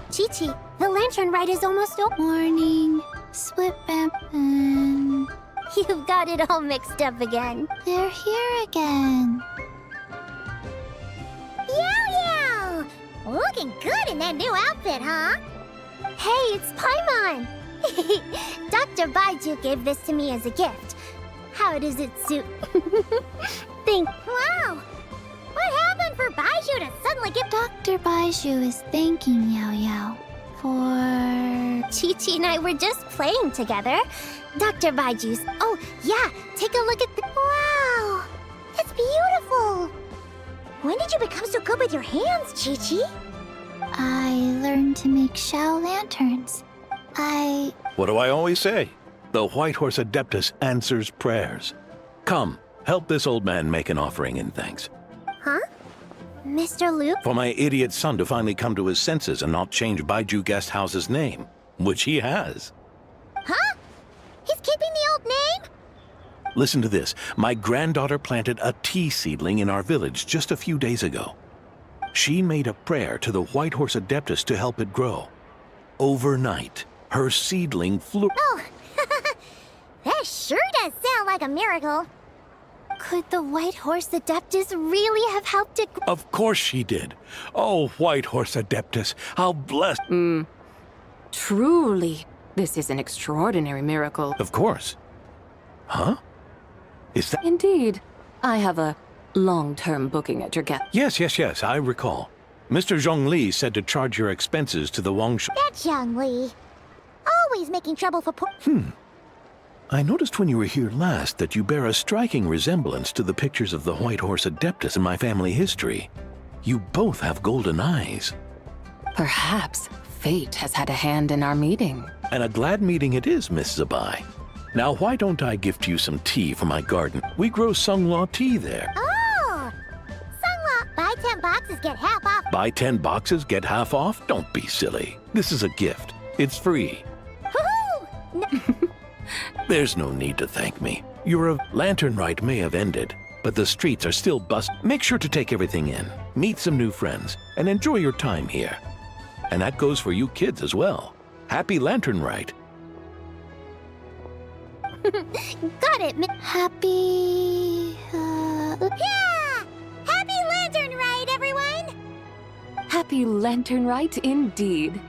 Chi-Chi, the Lantern Rite is almost over. Morning. Split Bampen. You've got it all mixed up again. They're here again. Yow! Looking good in that new outfit, huh? Hey, it's Paimon! Dr. Baiju gave this to me as a gift. How does it suit? Wow! What happened for Baiju to suddenly give... Dr. Baiju is thanking Yao Yao for... Chi-Chi and I were just playing together. Dr. Baiju's... Oh, yeah, take a look at the... Wow! It's beautiful! When did you become so good with your hands, Chi-Chi? I learned to make Shao lanterns. What do I always say? The White Horse Adeptus answers prayers. Come, help this old man make an offering in thanks. Huh? Mr. Luke? For my idiot son to finally come to his senses and not change Baiju Guest House's name, which he has. Huh? He's keeping the old name? Listen to this. My granddaughter planted a tea seedling in our village just a few days ago. She made a prayer to the White Horse Adeptus to help it grow. Overnight, Her seedling flew. Oh, that sure does sound like a miracle. Could the White Horse Adeptus really have helped it? Of course she did. Oh, White Horse Adeptus, how blessed. Truly, this is an extraordinary miracle. Of course. Huh? Is that? Indeed. I have a long-term booking at your guest. Yes, I recall. Mr. Zhongli said to charge your expenses to the Wangshu. That Zhongli. Always making trouble for poor. I noticed when you were here last that you bear a striking resemblance to the pictures of the White Horse Adeptus in my family history. You both have golden eyes. Perhaps fate has had a hand in our meeting. And a glad meeting it is, Miss Zabai. Now, why don't I gift you some tea from my garden? We grow Sunglaw tea there. Oh! Sunglaw, buy 10 boxes, get half off. Buy 10 boxes, get half off? Don't be silly. This is a gift. It's free. Woohoo! There's no need to thank me. Your lantern rite may have ended, but the streets are still bust. Make sure to take everything in, meet some new friends, and enjoy your time here. And that goes for you kids as well. Happy lantern rite. Got it. Happy... Yeah! Happy Lantern Ride, everyone! Happy lantern rite indeed.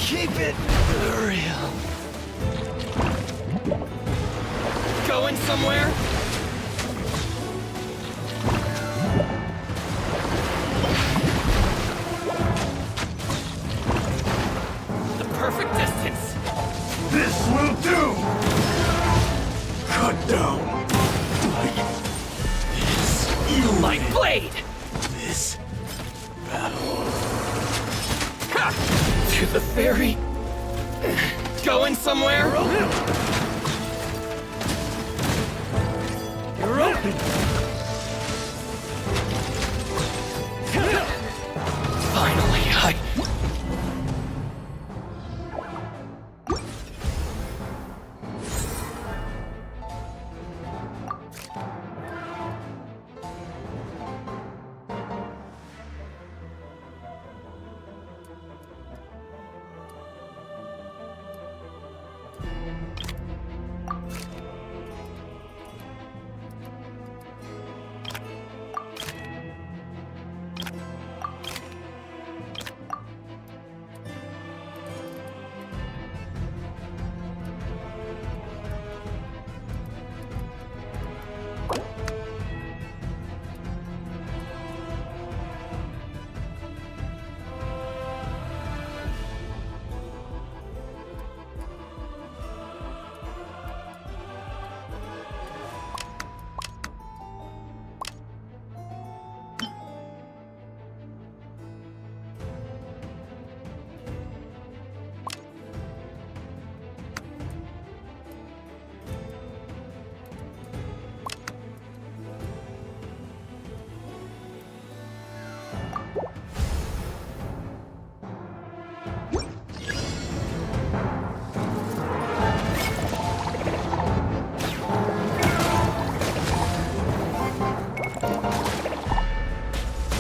Keep it real. Going somewhere? The perfect distance. This will do! Cut down. My blade! This Ha! To the ferry. Going somewhere? You're open. Finally,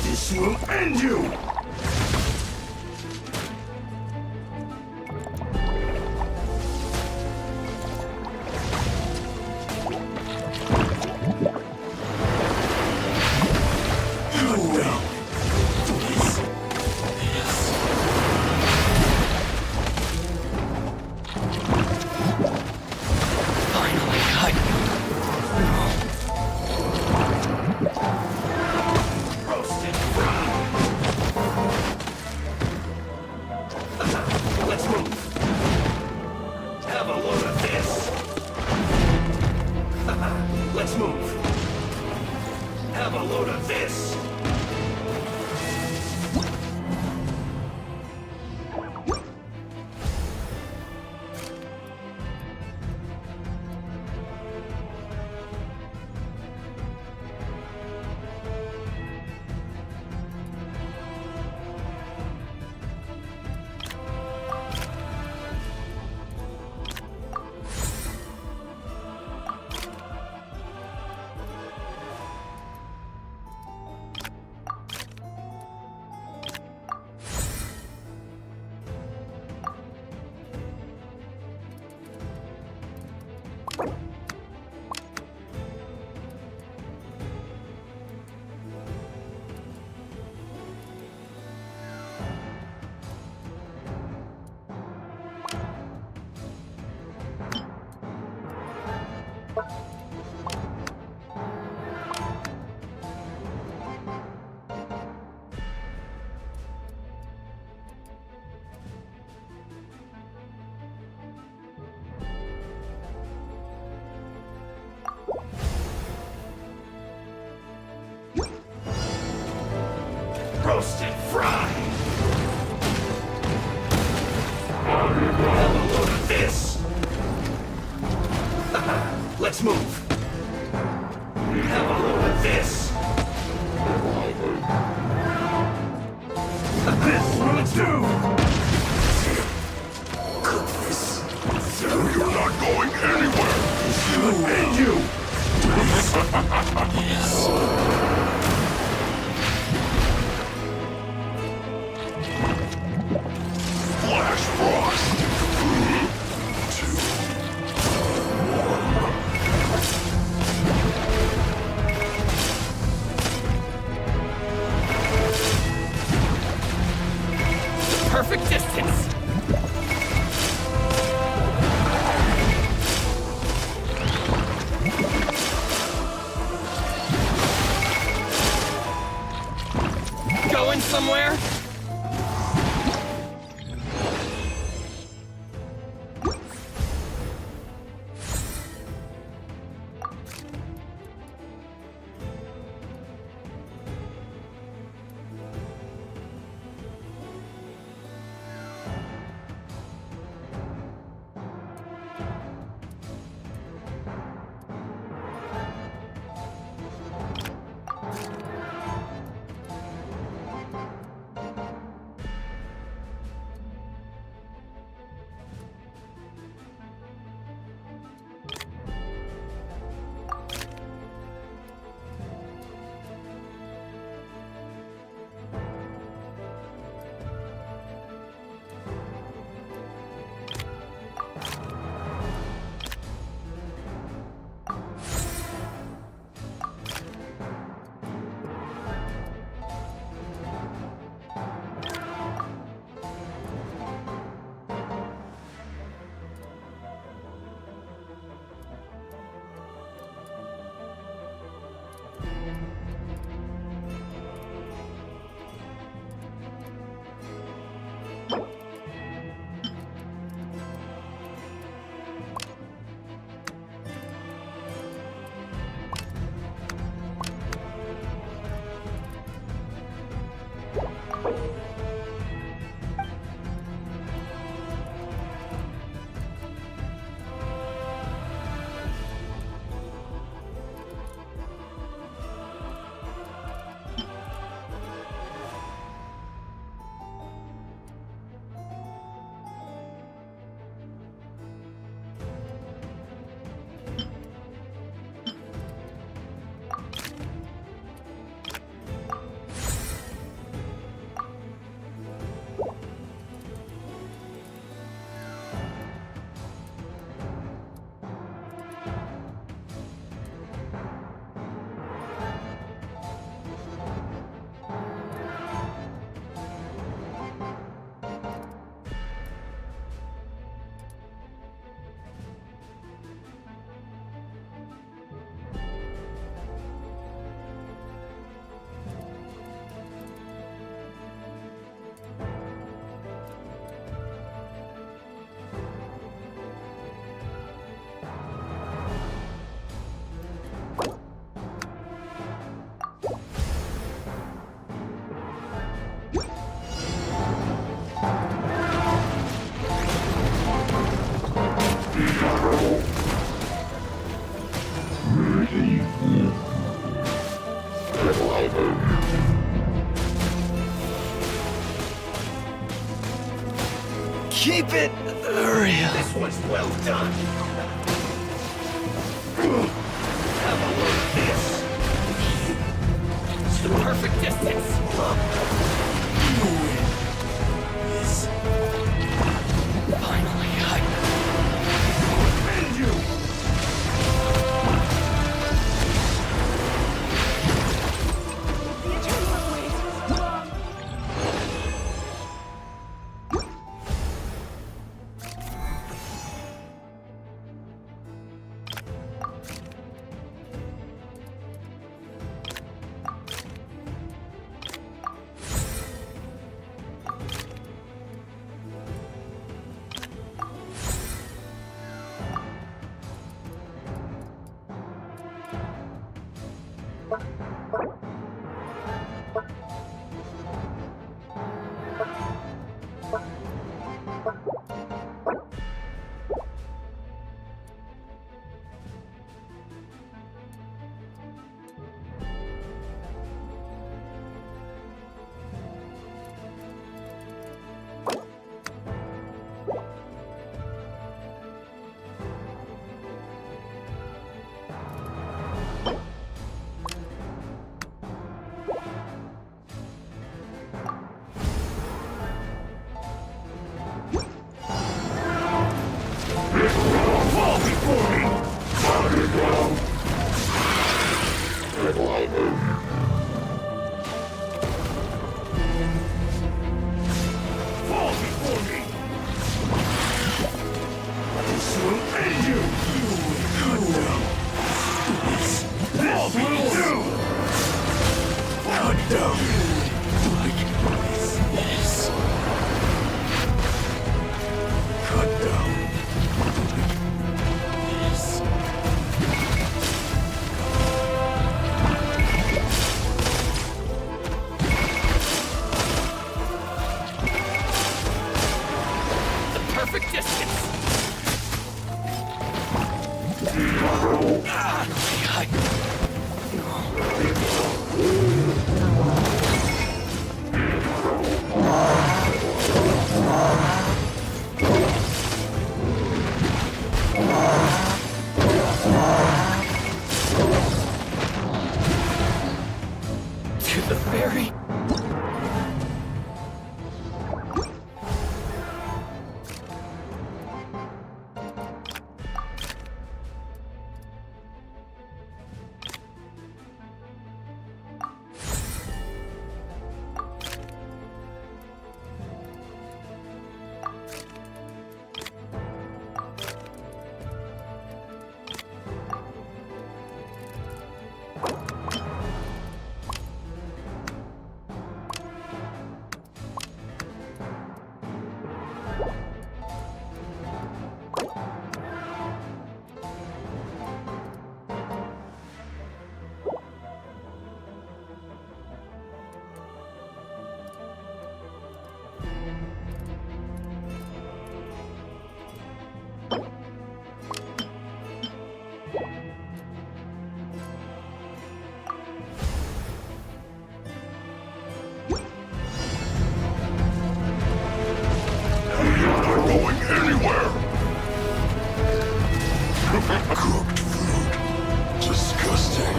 This will end you! finally, load of this! Roasted fry! Have a load of this! Let's move! Have a load of this! This will do! Goodness! You're not going anywhere! You and you! Flash frost! 2. Perfect distance! Going somewhere? Keep it real. This one's well done. Have a look at this. It's the perfect distance. Finally, I end you. Perfect distance. To the ferry. Cooked food. Disgusting.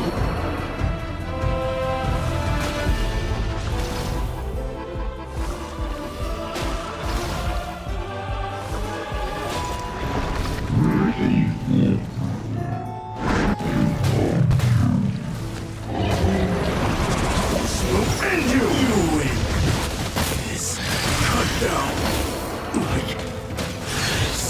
And you win. This cut down like this.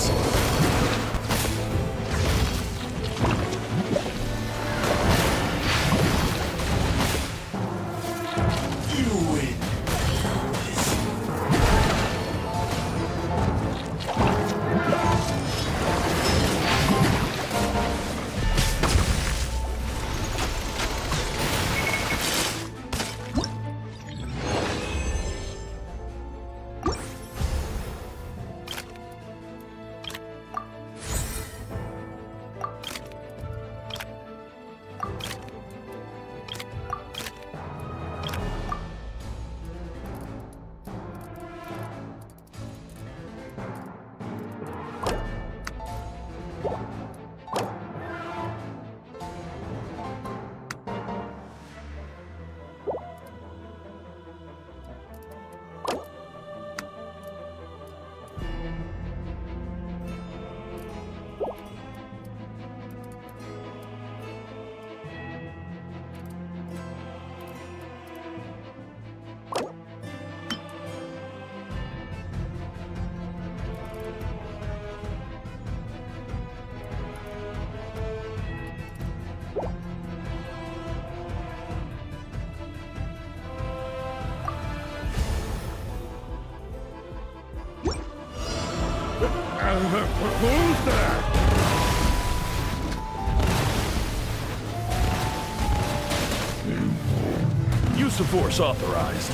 Who's there? Use of force authorized.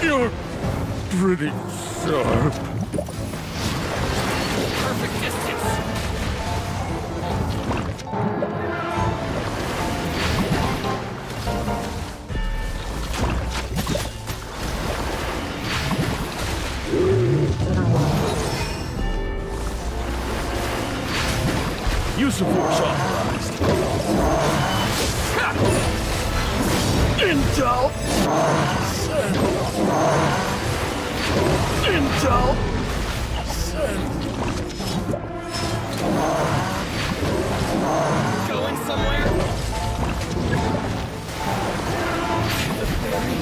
You're pretty sharp. Perfect distance. Use of force authorized. Intel! Send. Intel! Send. Going somewhere? The ferry.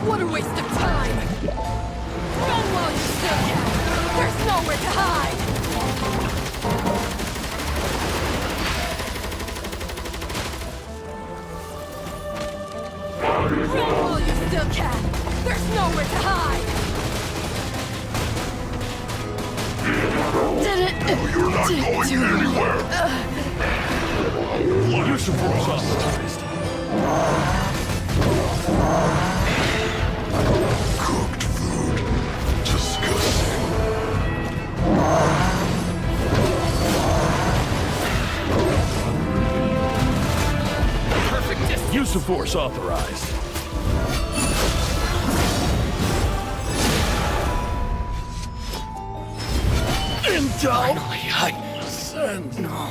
What a waste of time! Run while you still can! There's nowhere to hide! Run while you still can! There's nowhere to hide! You're not going anywhere! Use of force authorized. Cooked food. Disgusting. Perfect distance. Use of force authorized. Intel! Finally, Send. No.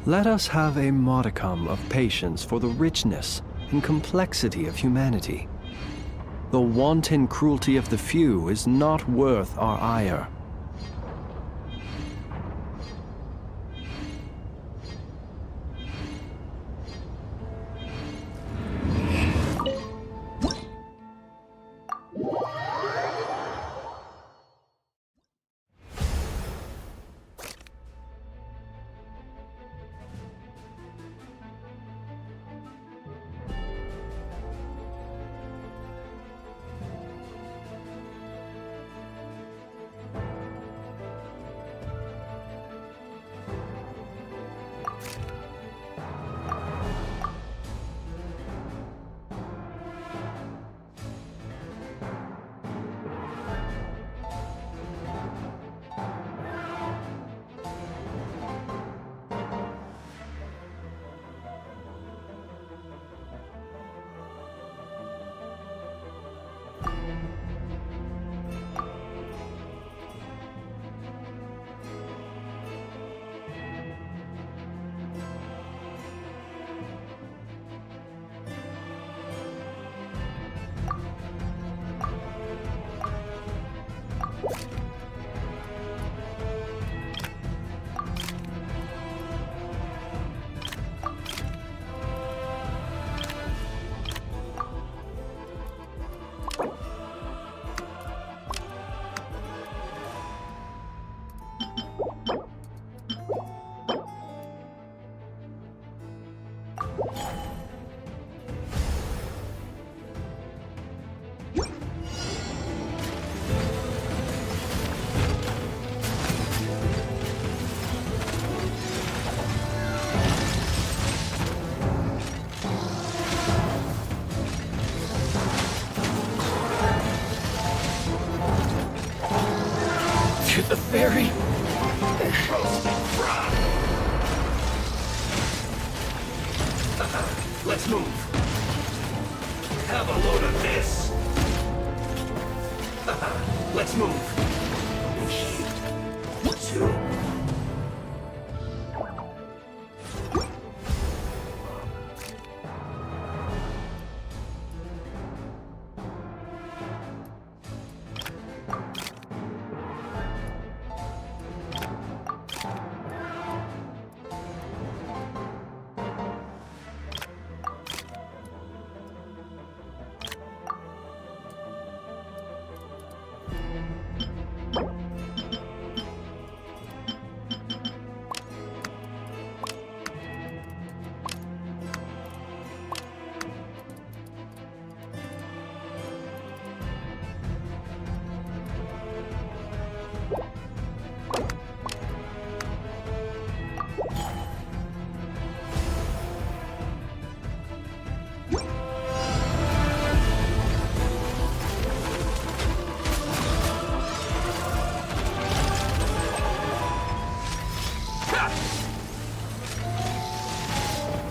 Let us have a modicum of patience for the richness and complexity of humanity. The wanton cruelty of the few is not worth our ire. To the ferry. Let's move. Have a load of this. Let's move. Two.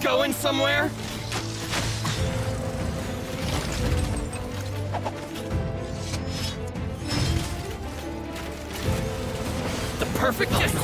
Going somewhere? The perfect distance.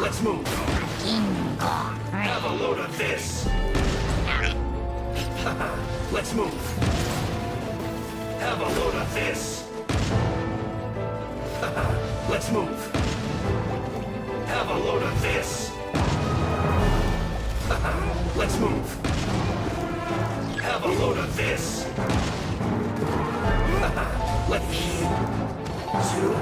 Let's move. Have a load of this. Let's move. Have a load of this. Let's move. Have a load of this. Let's move. Have a load of this. Let's two.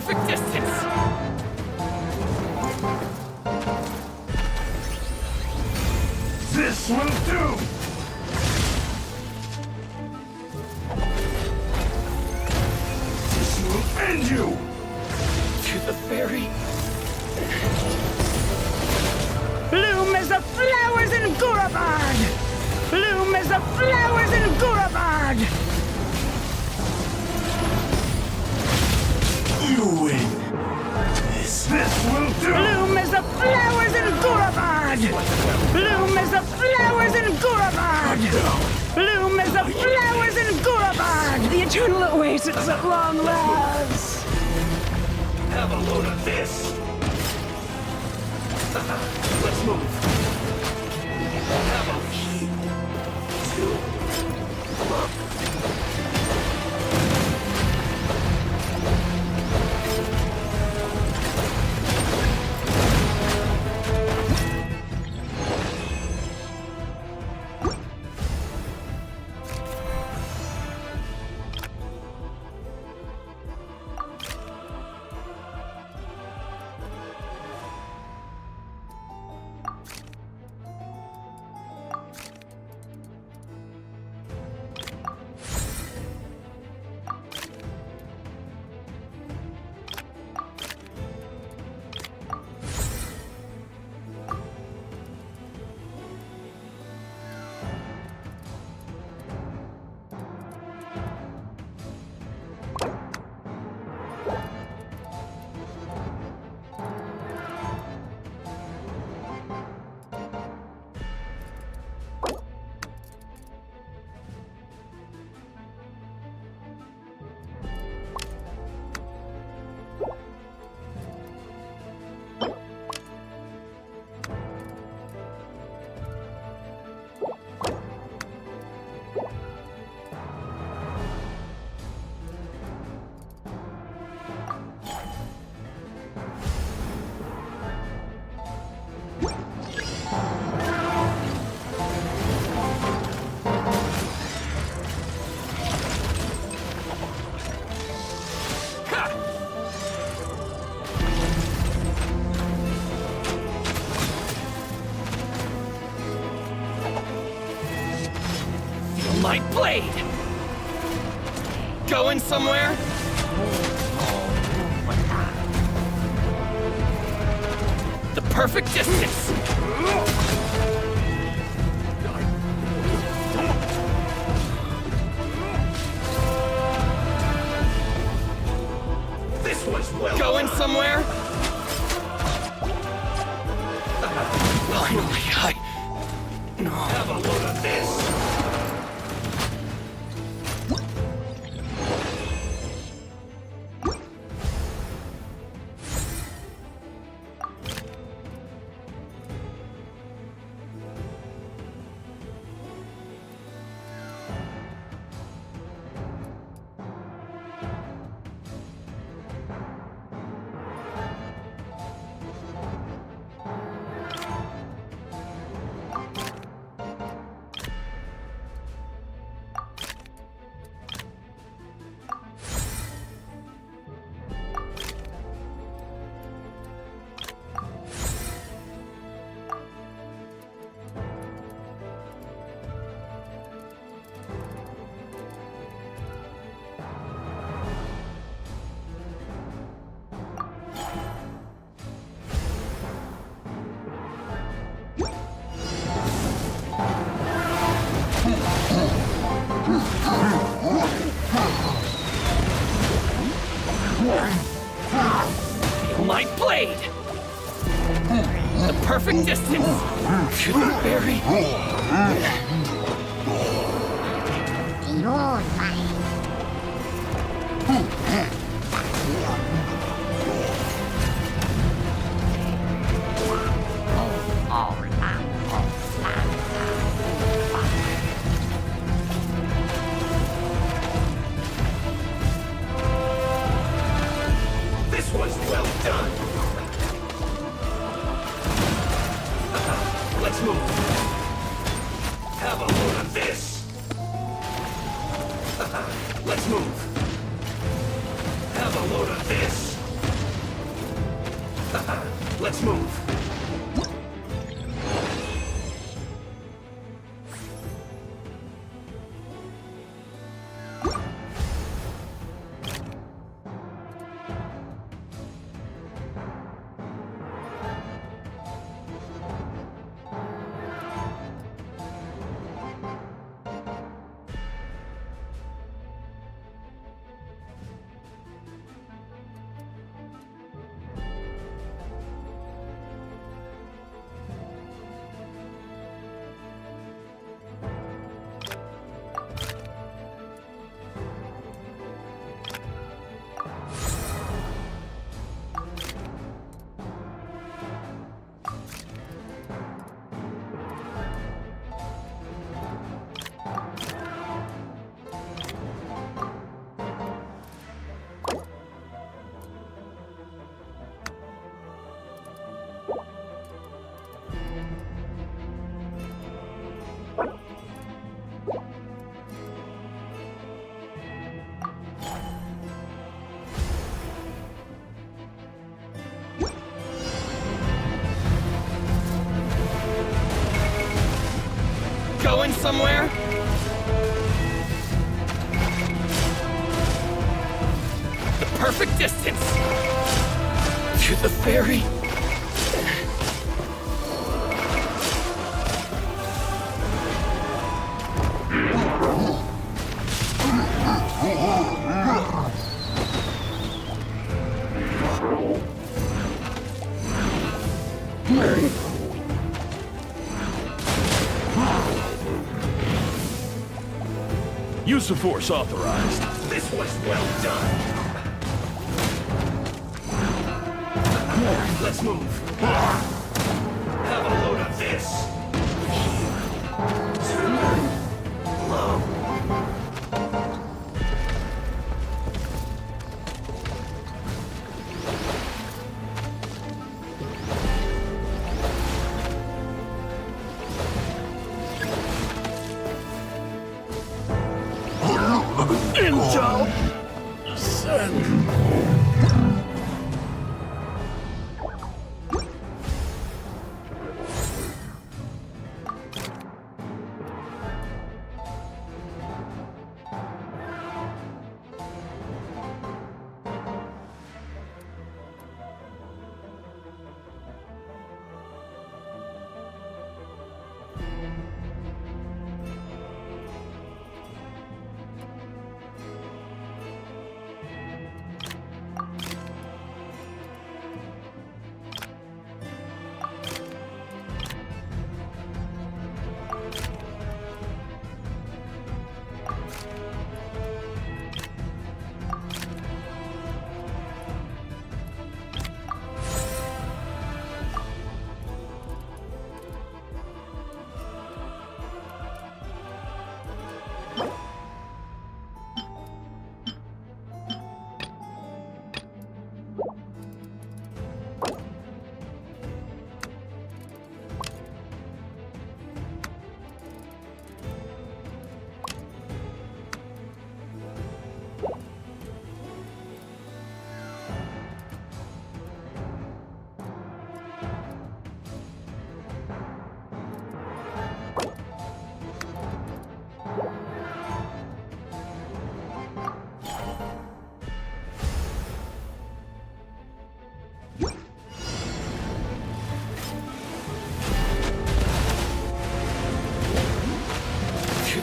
perfect distance! This will do! This will end you! To the very... Bloom as the flowers in Gurabard! Bloom as the flowers in Gurabard! You win! This will do! Bloom as the flowers in Gurabard! Bloom as the flowers in Gurabard! Bloom as the flowers in Gurabard! The eternal oasis at long last! Have a load of this! Let's move! Have a heat! My blade! Going somewhere? The perfect distance! This was well Going done. somewhere? Finally, Have a load of this! My blade! The perfect distance! To the very... This was well done! Let's move! Have a load of this! Let's move! Have a load of this! Let's move. Going somewhere? The perfect distance! To the ferry? Use of force authorized. This was well done. Let's move. Have a load of this. Intel! Send!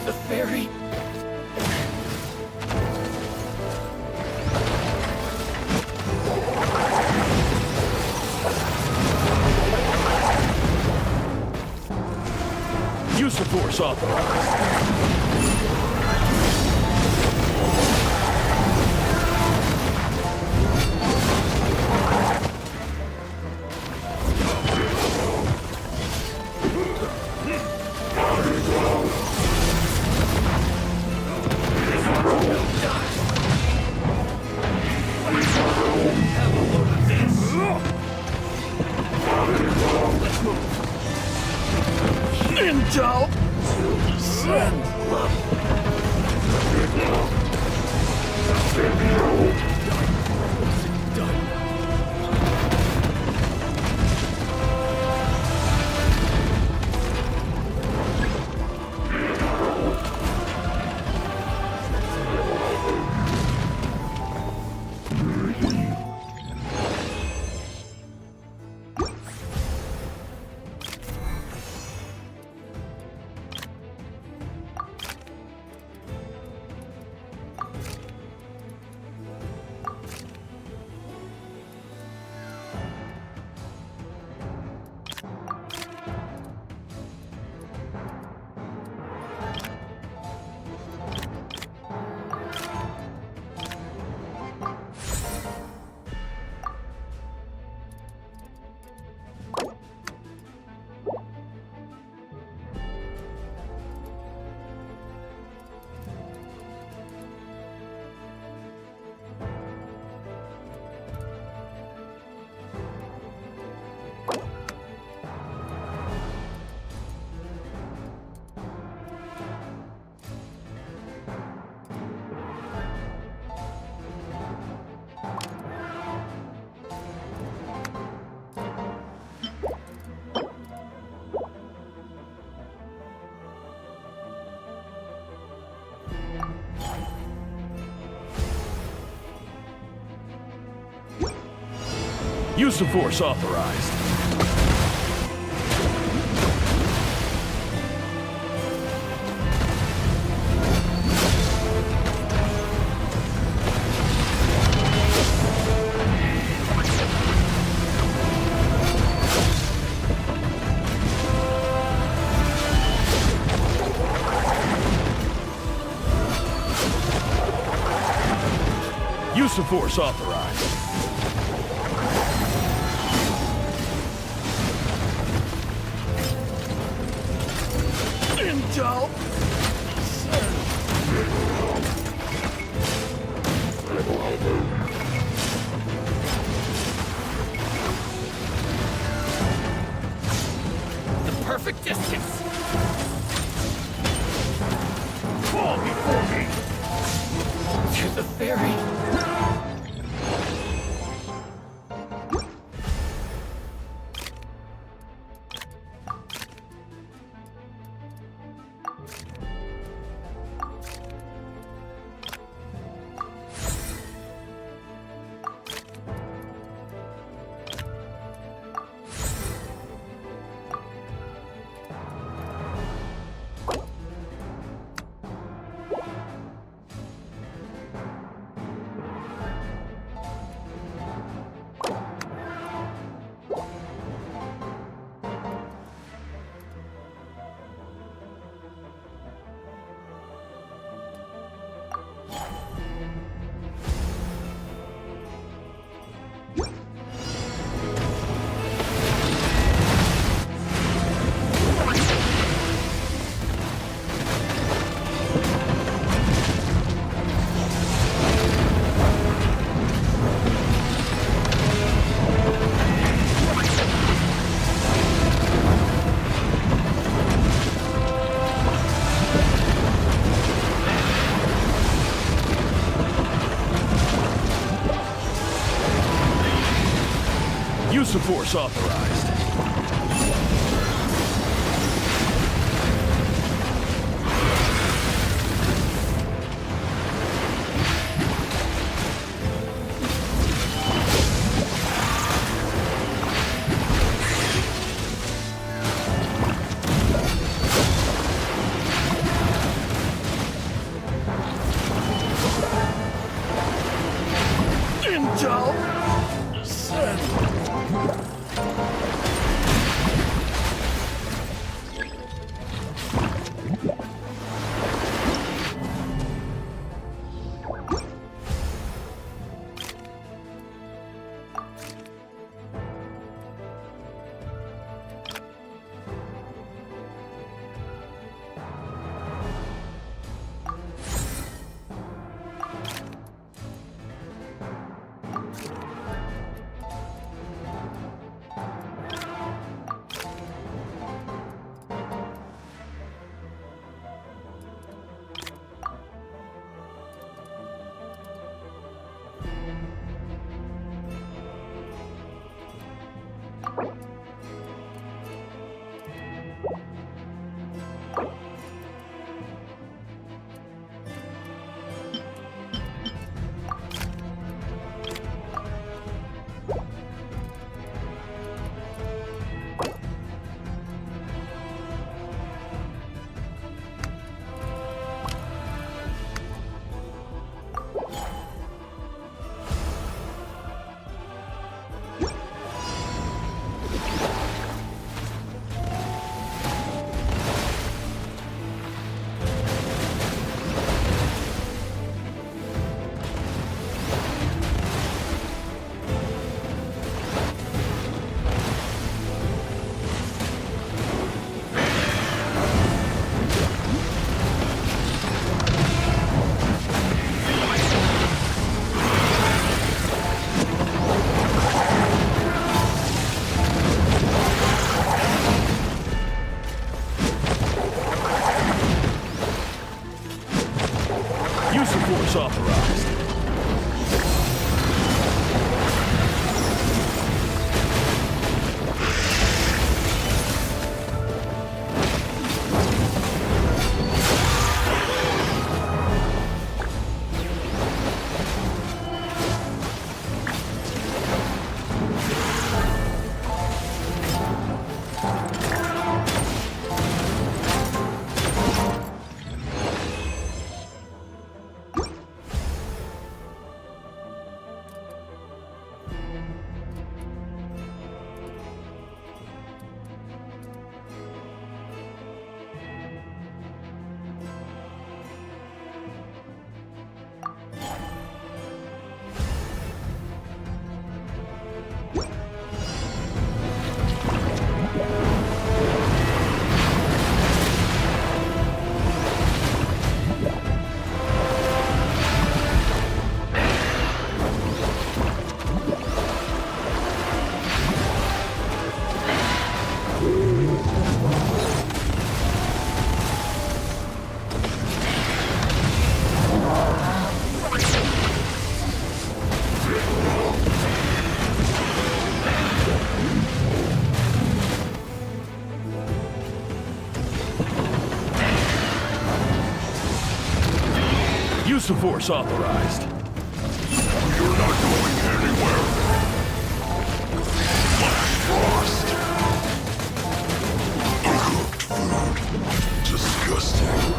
The ferry? Use of force authorized. Intel! Send! Use of force authorized. Use of force authorized. Intel. The perfect distance. Fall before me. To the ferry. Use of force authorized. Intel. Send. Use of force authorized. force authorized. You're not going anywhere. Frost. Cooked food. Disgusting.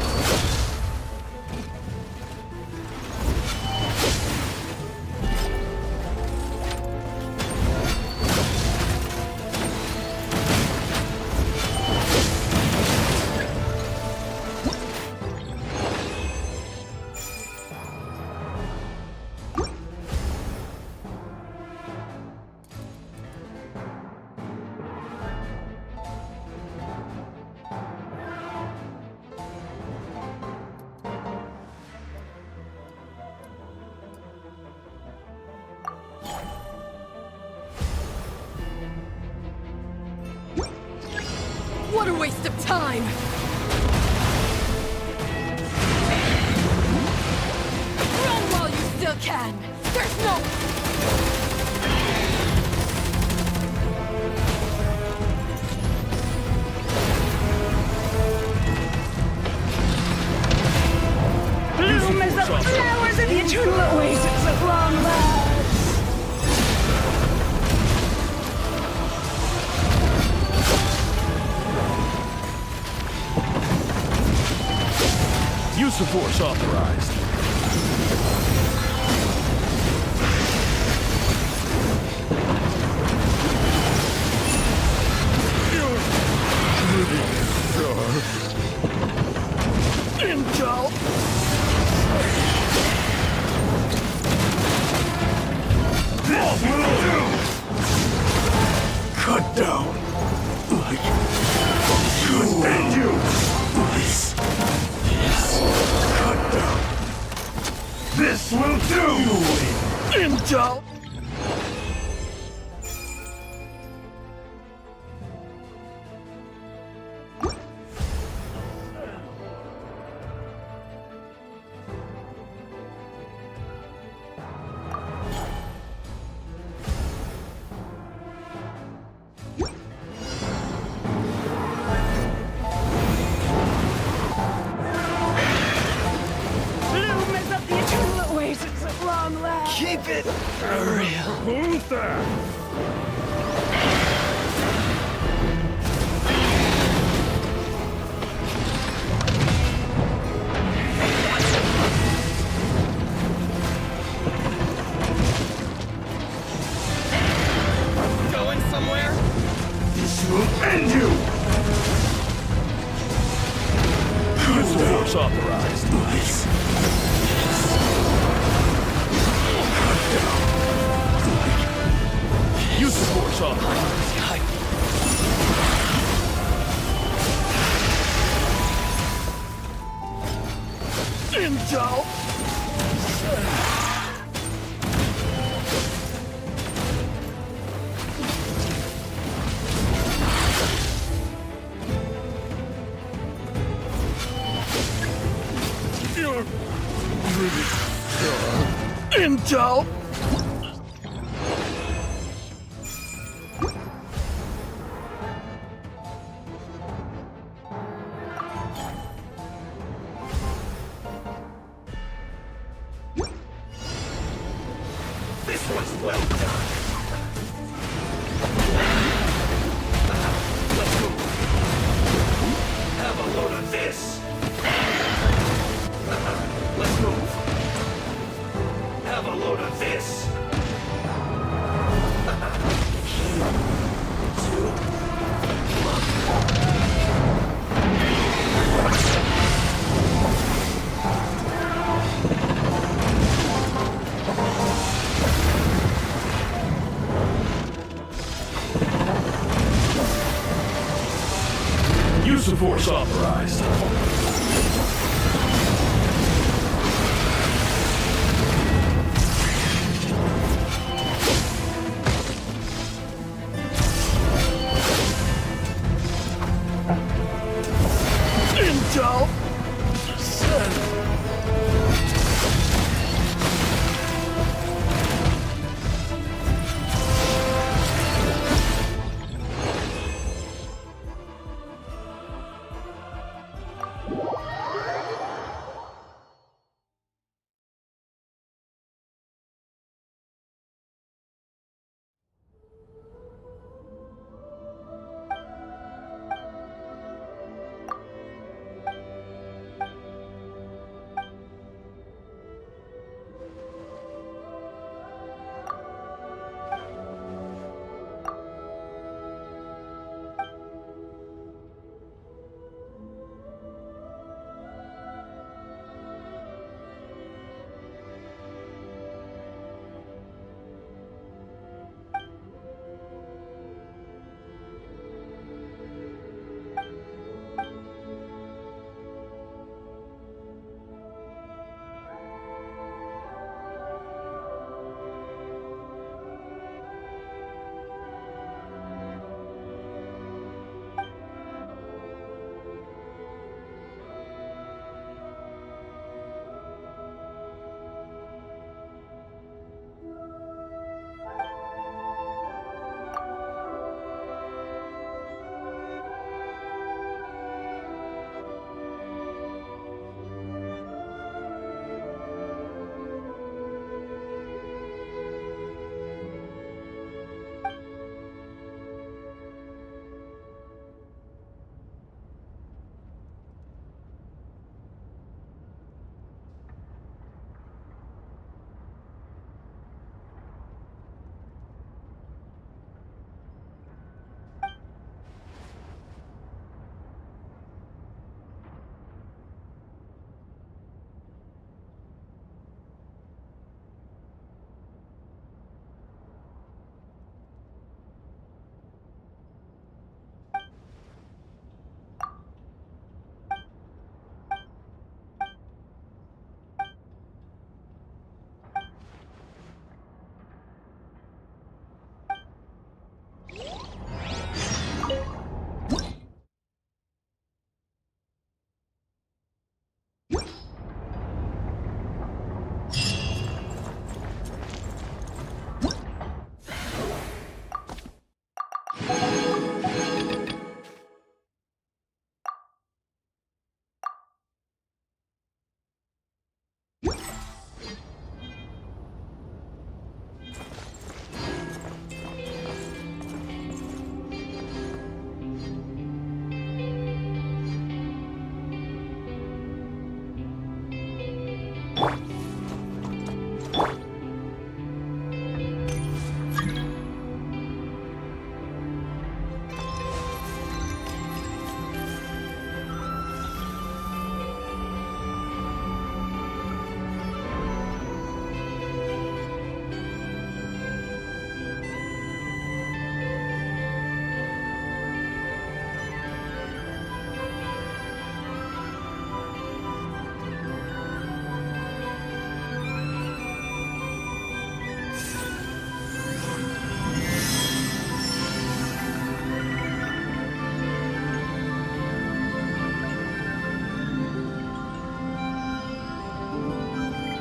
What a waste of time! Run while you still can! There's no... Bloom as the flowers in the eternal oasis at long last. Use of force authorized. Intel. This will do! Cut down. Like... Should end you! Cut down. This will do! Intel. Keep it real. Who's that? Going somewhere? This will end you! Use of force authorized. Use of force authorized. Intel. Intel. This was well done. Let's go. Have a load of this. Let's move. Have a load of this. Use of force authorized.